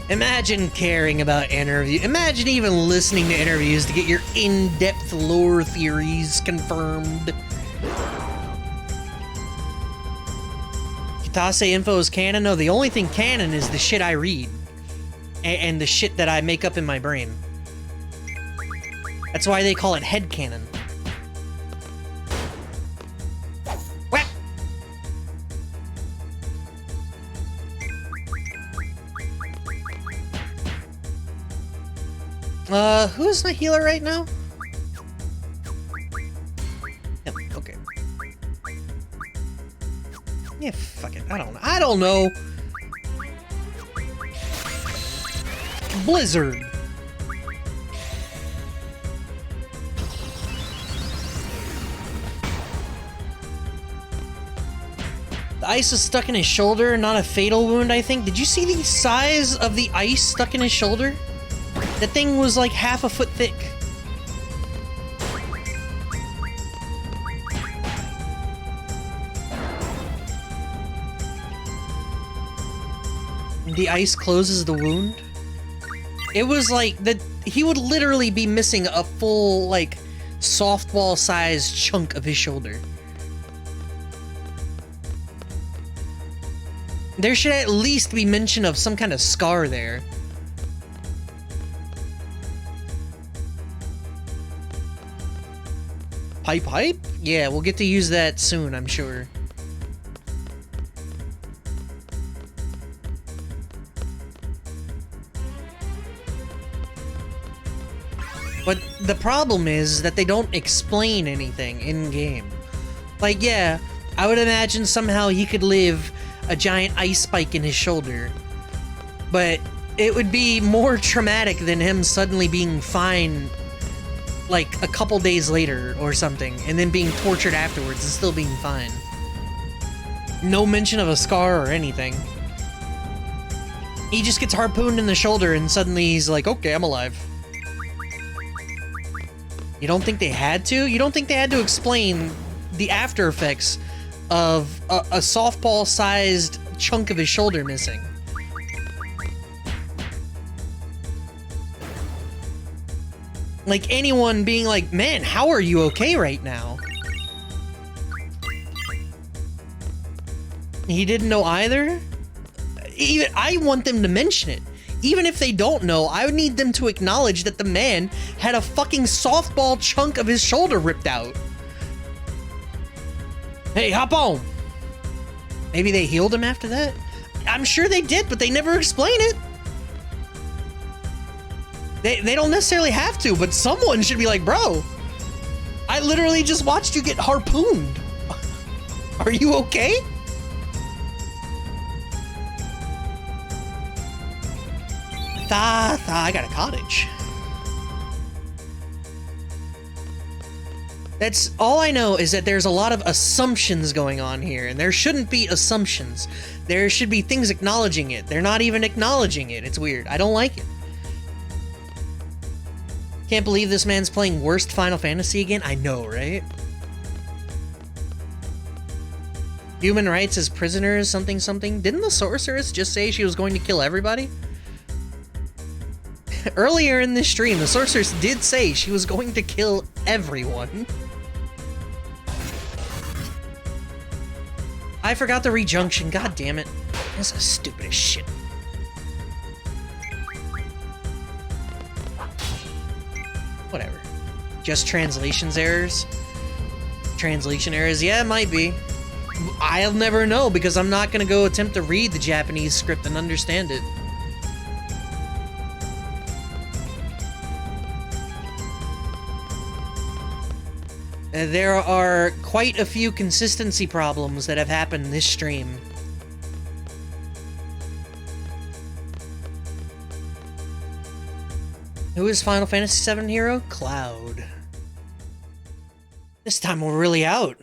Imagine caring about interview. Imagine even listening to interviews to get your in-depth lore theories confirmed. Kitase info is canon? No, the only thing canon is the shit I read. and the shit that I make up in my brain. That's why they call it headcanon. Whack! Who's my healer right now? Yep, okay. Yeah, fuck it. I don't know. Blizzard. The ice is stuck in his shoulder, not a fatal wound, I think. Did you see the size of the ice stuck in his shoulder? That thing was like half a foot thick. The ice closes the wound. It was like that. He would literally be missing a full, like, softball-sized chunk of his shoulder. There should at least be mention of some kind of scar there. Pipe? Yeah, we'll get to use that soon, I'm sure. But the problem is that they don't explain anything in-game. Like, yeah, I would imagine somehow he could live a giant ice spike in his shoulder. But it would be more traumatic than him suddenly being fine, like, a couple days later or something, and then being tortured afterwards and still being fine. No mention of a scar or anything. He just gets harpooned in the shoulder and suddenly he's like, okay, I'm alive. You don't think they had to? You don't think they had to explain the after effects of a softball-sized chunk of his shoulder missing? Like anyone being like, man, how are you okay right now? He didn't know either? Even I want them to mention it. Even if they don't know, I would need them to acknowledge that the man had a fucking softball chunk of his shoulder ripped out. Hey, hop on! Maybe they healed him after that? I'm sure they did, but they never explain it. They don't necessarily have to, but someone should be like, bro, I literally just watched you get harpooned. Are you okay? I got a cottage. That's all I know, is that there's a lot of assumptions going on here, and there shouldn't be assumptions. There should be things acknowledging it. They're not even acknowledging it. It's weird. I don't like it. Can't believe this man's playing worst Final Fantasy again. I know, right? Human rights as prisoners, something something. Didn't the sorceress just say she was going to kill everybody? Earlier in this stream, the sorceress did say she was going to kill everyone. I forgot the rejunction. God damn it. This is stupid as shit. Whatever. Just translations errors? Translation errors? Yeah, it might be. I'll never know because I'm not gonna go attempt to read the Japanese script and understand it. There are quite a few consistency problems that have happened this stream. Who is Final Fantasy VII hero? Cloud. This time we're really out.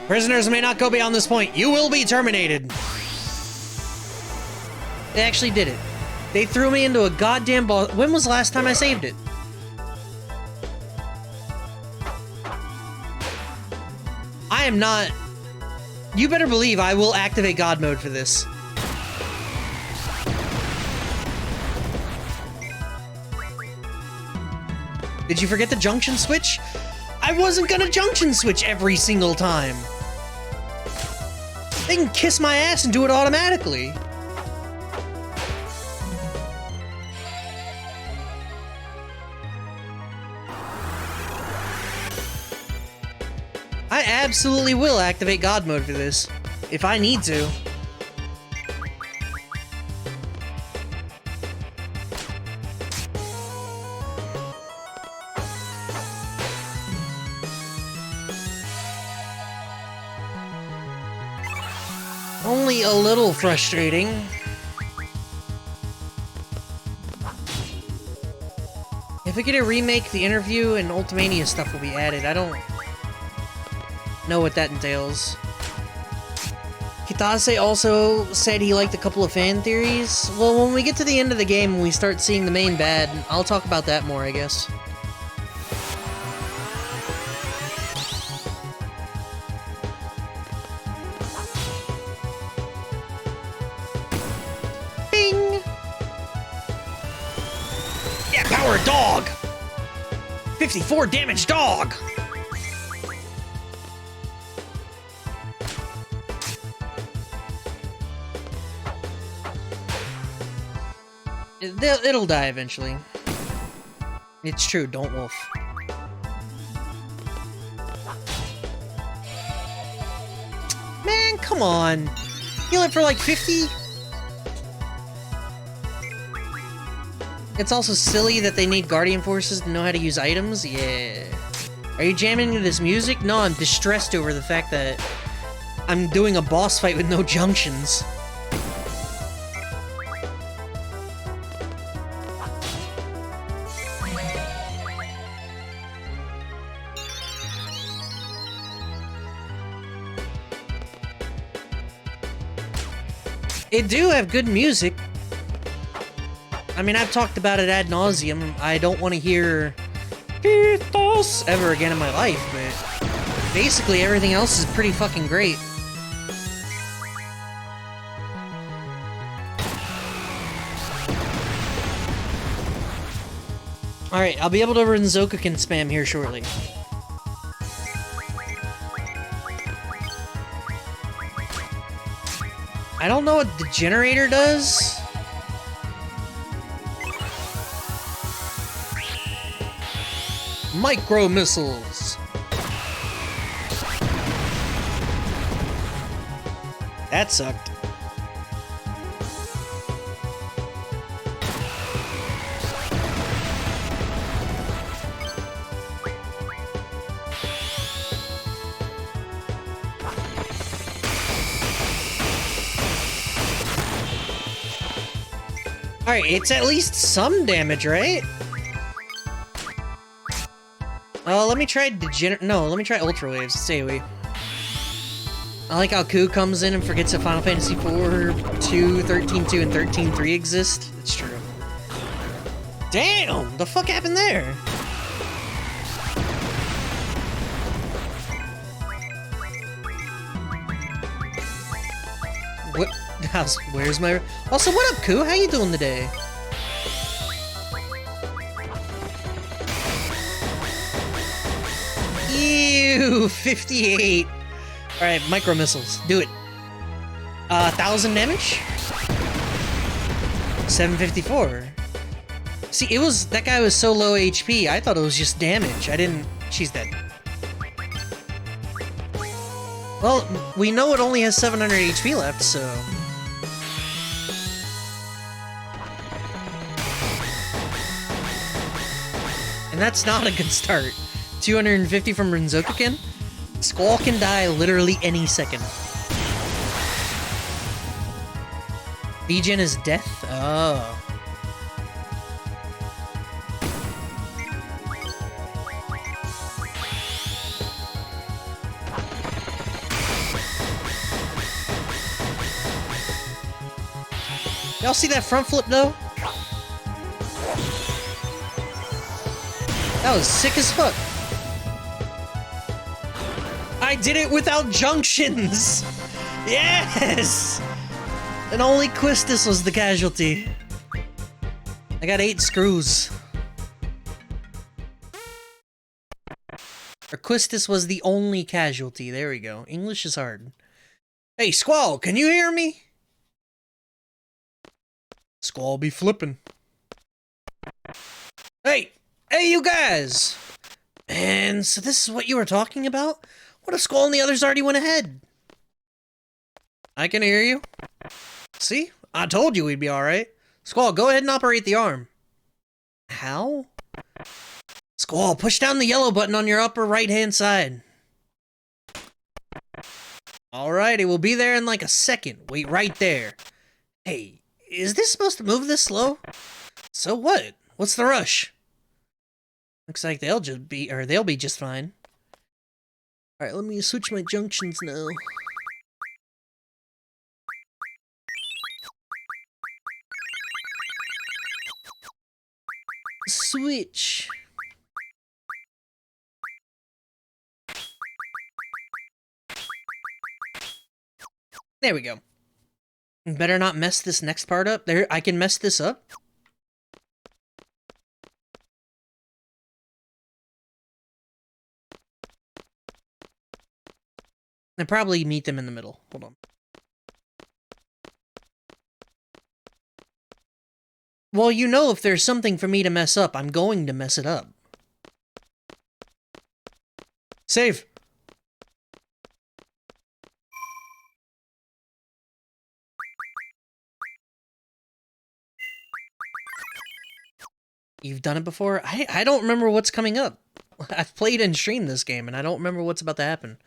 Prisoners may not go beyond this point. You will be terminated. They actually did it. They threw me into a goddamn ball. When was the last time I saved it? I am not... You better believe I will activate God mode for this. Did you forget the junction switch? I wasn't gonna junction switch every single time. They can kiss my ass and do it automatically. I absolutely will activate God mode for this, if I need to. Only a little frustrating. If we get a remake, the interview and Ultimania stuff will be added. I don't know what that entails. Kitase also said he liked a couple of fan theories. Well, when we get to the end of the game and we start seeing the main bad, I'll talk about that more, I guess. Bing! Yeah, power dog! 54 damage dog! It'll die eventually. It's true, don't wolf. Man, come on. Heal it for like 50? It's also silly that they need Guardian Forces to know how to use items. Yeah. Are you jamming into this music? No, I'm distressed over the fact that I'm doing a boss fight with no junctions. It do have good music. I mean, I've talked about it ad nauseum. I don't want to hear Pithos ever again in my life, but basically everything else is pretty fucking great. Alright, I'll be able to run Zokukin spam here shortly. I don't know what the generator does. Micro missiles. That sucked. Alright, it's at least some damage, right? Let me try let me try Ultra Waves. Stay away. I like how Ku comes in and forgets that Final Fantasy IV 2, 13.2, and 13.3 exist. It's true. Damn! The fuck happened there? What? Where's my... Also, what up, Ku? How you doing today? Ew, 58. Alright, micro missiles. Do it. 1,000 damage? 754. See, that guy was so low HP, I thought it was just damage. She's dead. Well, we know it only has 700 HP left, so... And that's not a good start. 250 from Renzokukin? Squall can die literally any second. Legion is death? Oh. Y'all see that front flip though? That was sick as fuck. I did it without junctions! Yes! And only Quistis was the casualty. I got 8 screws. Or Quistis was the only casualty. There we go. English is hard. Hey, Squall, can you hear me? Squall be flipping. Hey! Hey, you guys! And so this is what you were talking about? What if Squall and the others already went ahead? I can hear you. See? I told you we'd be alright. Squall, go ahead and operate the arm. How? Squall, push down the yellow button on your upper right-hand side. Alright, it will be there in like a second. Wait right there. Hey, is this supposed to move this slow? So what? What's the rush? Looks like they'll be just fine. Alright, let me switch my junctions now. Switch. There we go. Better not mess this next part up. There, I can mess this up. And probably meet them in the middle. Hold on. Well, you know, if there's something for me to mess up, I'm going to mess it up. Save. You've done it before? I don't remember what's coming up. I've played and streamed this game, and I don't remember what's about to happen.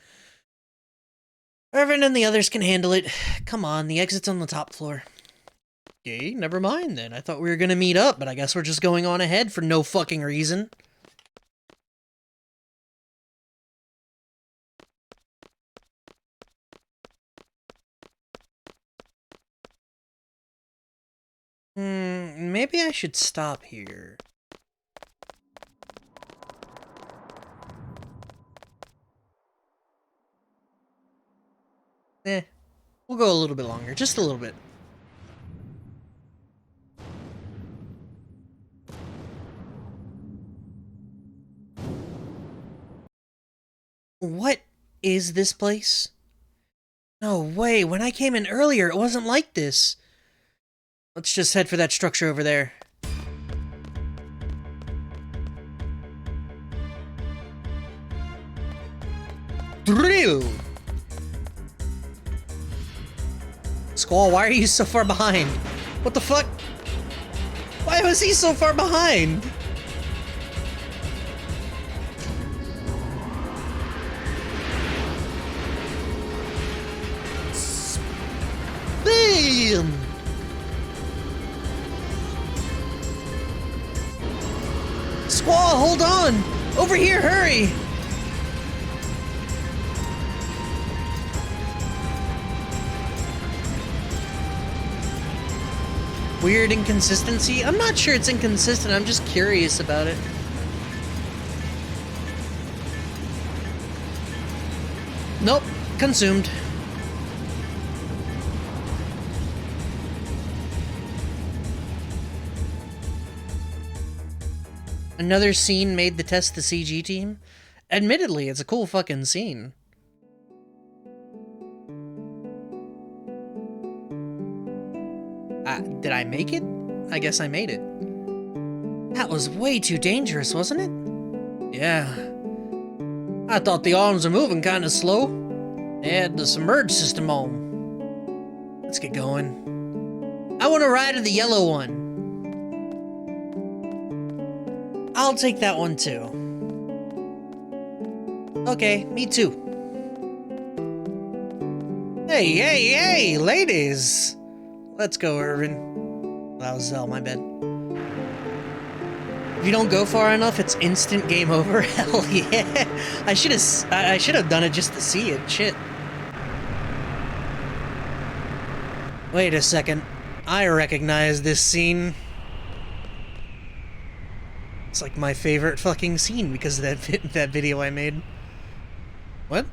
Irvin and the others can handle it. Come on, the exit's on the top floor. Okay, never mind then. I thought we were gonna meet up, but I guess we're just going on ahead for no fucking reason. Maybe I should stop here. We'll go a little bit longer, just a little bit. What is this place? No way, when I came in earlier, it wasn't like this. Let's just head for that structure over there. Drill! Squall, why are you so far behind? What the fuck? Why was he so far behind? Bam! Squall, hold on! Over here, hurry! Weird inconsistency? I'm not sure it's inconsistent, I'm just curious about it. Nope, consumed. Another scene made the test the CG team? Admittedly, it's a cool fucking scene. Did I make it? I guess I made it. That was way too dangerous, wasn't it? Yeah. I thought the arms were moving kinda slow. They had the submerge system on. Let's get going. I want to ride in the yellow one. I'll take that one too. Okay, me too. Hey, ladies! Let's go, Irvin. That was Zell, my bad. If you don't go far enough, it's instant game over. Hell yeah! I should have done it just to see it. Shit. Wait a second. I recognize this scene. It's like my favorite fucking scene because of that video I made. What?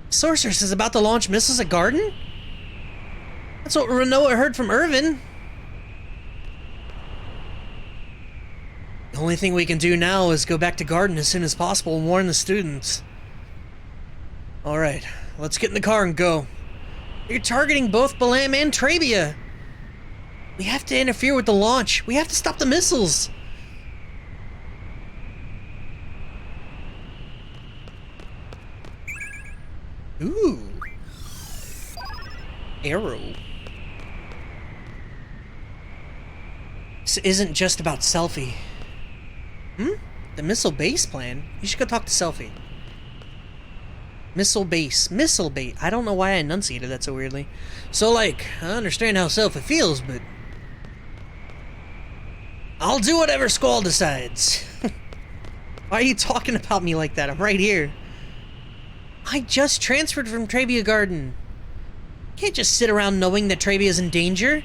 Sorceress is about to launch missiles at Garden? That's what Renoa heard from Irvin. The only thing we can do now is go back to Garden as soon as possible and warn the students. Alright, let's get in the car and go. You're targeting both Balam and Trabia. We have to interfere with the launch. We have to stop the missiles. Ooh. Arrow. This isn't just about Selfie. The missile base plan? You should go talk to Selfie. Missile base. Missile base. I don't know why I enunciated that so weirdly. So, like, I understand how Selfie feels, but... I'll do whatever Squall decides. Why are you talking about me like that? I'm right here. I just transferred from Trabia Garden. Can't just sit around knowing that Trabia's in danger.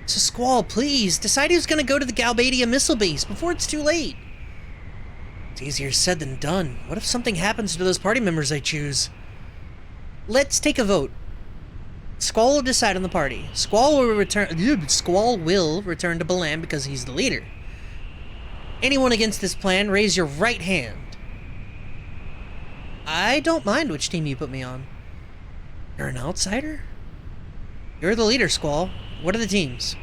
So Squall, please, decide who's gonna go to the Galbadia missile base before it's too late. It's easier said than done. What if something happens to those party members I choose? Let's take a vote. Squall will decide on the party. Squall will return to Balam because he's the leader. Anyone against this plan, raise your right hand. I don't mind which team you put me on. You're an outsider? You're the leader, Squall. What are the teams?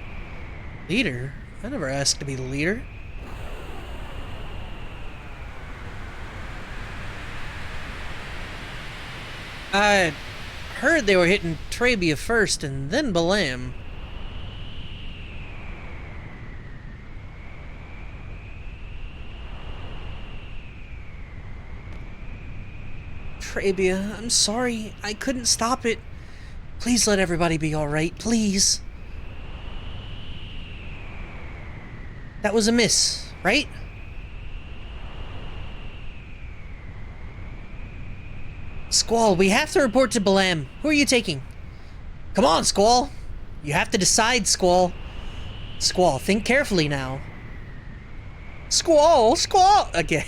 Leader? I never asked to be the leader. I heard they were hitting Trabia first and then Balam. Trabia, I'm sorry. I couldn't stop it. Please let everybody be alright, please. That was a miss, right? Squall, we have to report to Balam. Who are you taking? Come on, Squall. You have to decide, Squall. Squall, think carefully now. Squall! Squall! Okay.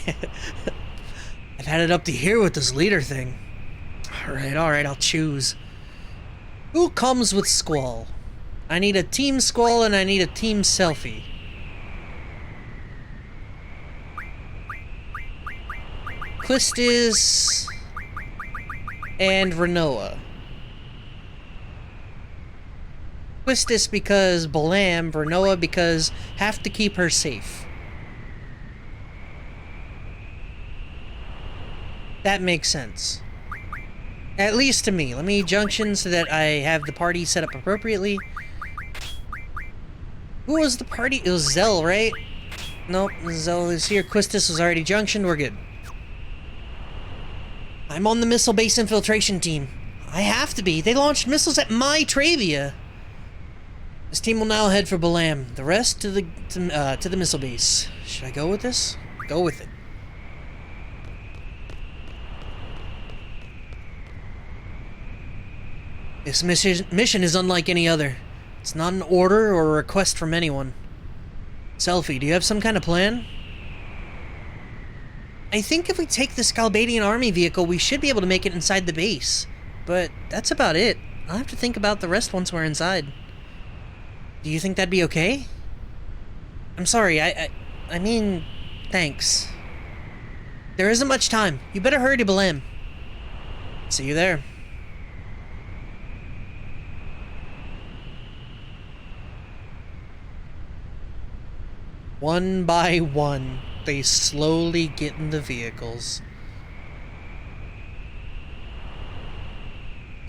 I've had it up to here with this leader thing. Alright, I'll choose. Who comes with Squall? I need a team Squall and I need a team Selfie. Quistis and Renoa. Quistis because Balam, Renoa because have to keep her safe. That makes sense. At least to me. Let me junction so that I have the party set up appropriately. Who was the party? It was Zell, right? Nope, Zell is here. Quistis was already junctioned. We're good. I'm on the missile base infiltration team. I have to be. They launched missiles at my Trabia. This team will now head for Balam. The rest to the missile base. Should I go with this? Go with it. This mission is unlike any other. It's not an order or a request from anyone. Selfie, do you have some kind of plan? I think if we take this Galbadian army vehicle, we should be able to make it inside the base. But that's about it. I'll have to think about the rest once we're inside. Do you think that'd be okay? I'm sorry, I mean, thanks. There isn't much time. You better hurry to Balam. See you there. One by one, they slowly get in the vehicles.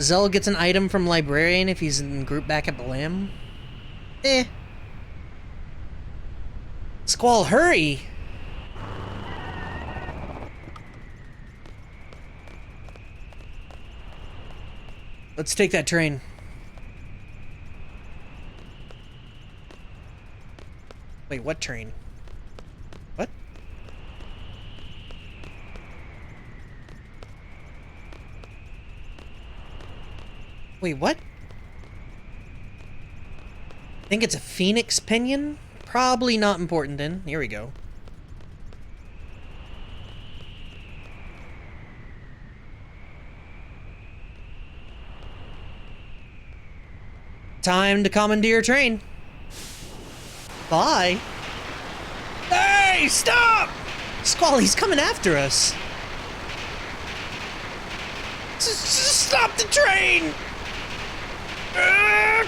Zell gets an item from Librarian if he's in group back at Balam. Squall, hurry! Let's take that train. Wait, what train? What? Wait, what? I think it's a Phoenix Pinion? Probably not important then. Here we go. Time to commandeer a train. Bye. Hey, stop! Squall, he's coming after us. Just stop the train!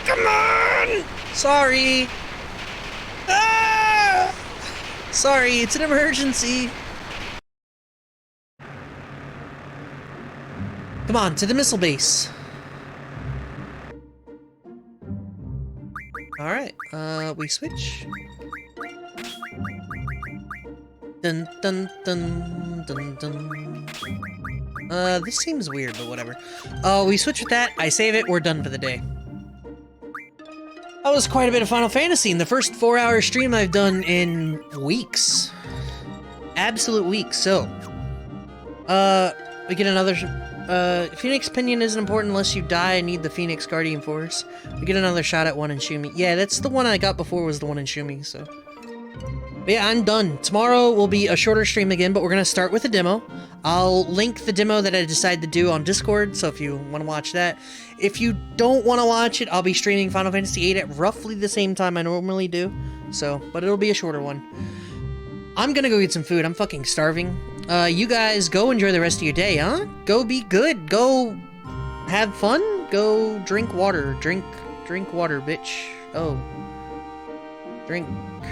Come on! Sorry. Sorry, it's an emergency. Come on, to the missile base. Alright, we switch. Dun dun dun dun dun. This seems weird, but whatever. We switch with that, I save it, we're done for the day. That was quite a bit of Final Fantasy in the first 4-hour stream I've done in weeks. Absolute weeks, so. We get another... Phoenix Pinion isn't important unless you die and need the Phoenix Guardian Force. We get another shot at one in Shumi. Yeah, that's the one I got before was the one in Shumi, so... But yeah, I'm done. Tomorrow will be a shorter stream again, but we're gonna start with a demo. I'll link the demo that I decided to do on Discord, so if you want to watch that. If you don't want to watch it, I'll be streaming Final Fantasy VIII at roughly the same time I normally do. So, but it'll be a shorter one. I'm gonna go get some food. I'm fucking starving. You guys go enjoy the rest of your day, huh? Go be good. Go have fun. Go drink water. Drink water, bitch. Oh. Drink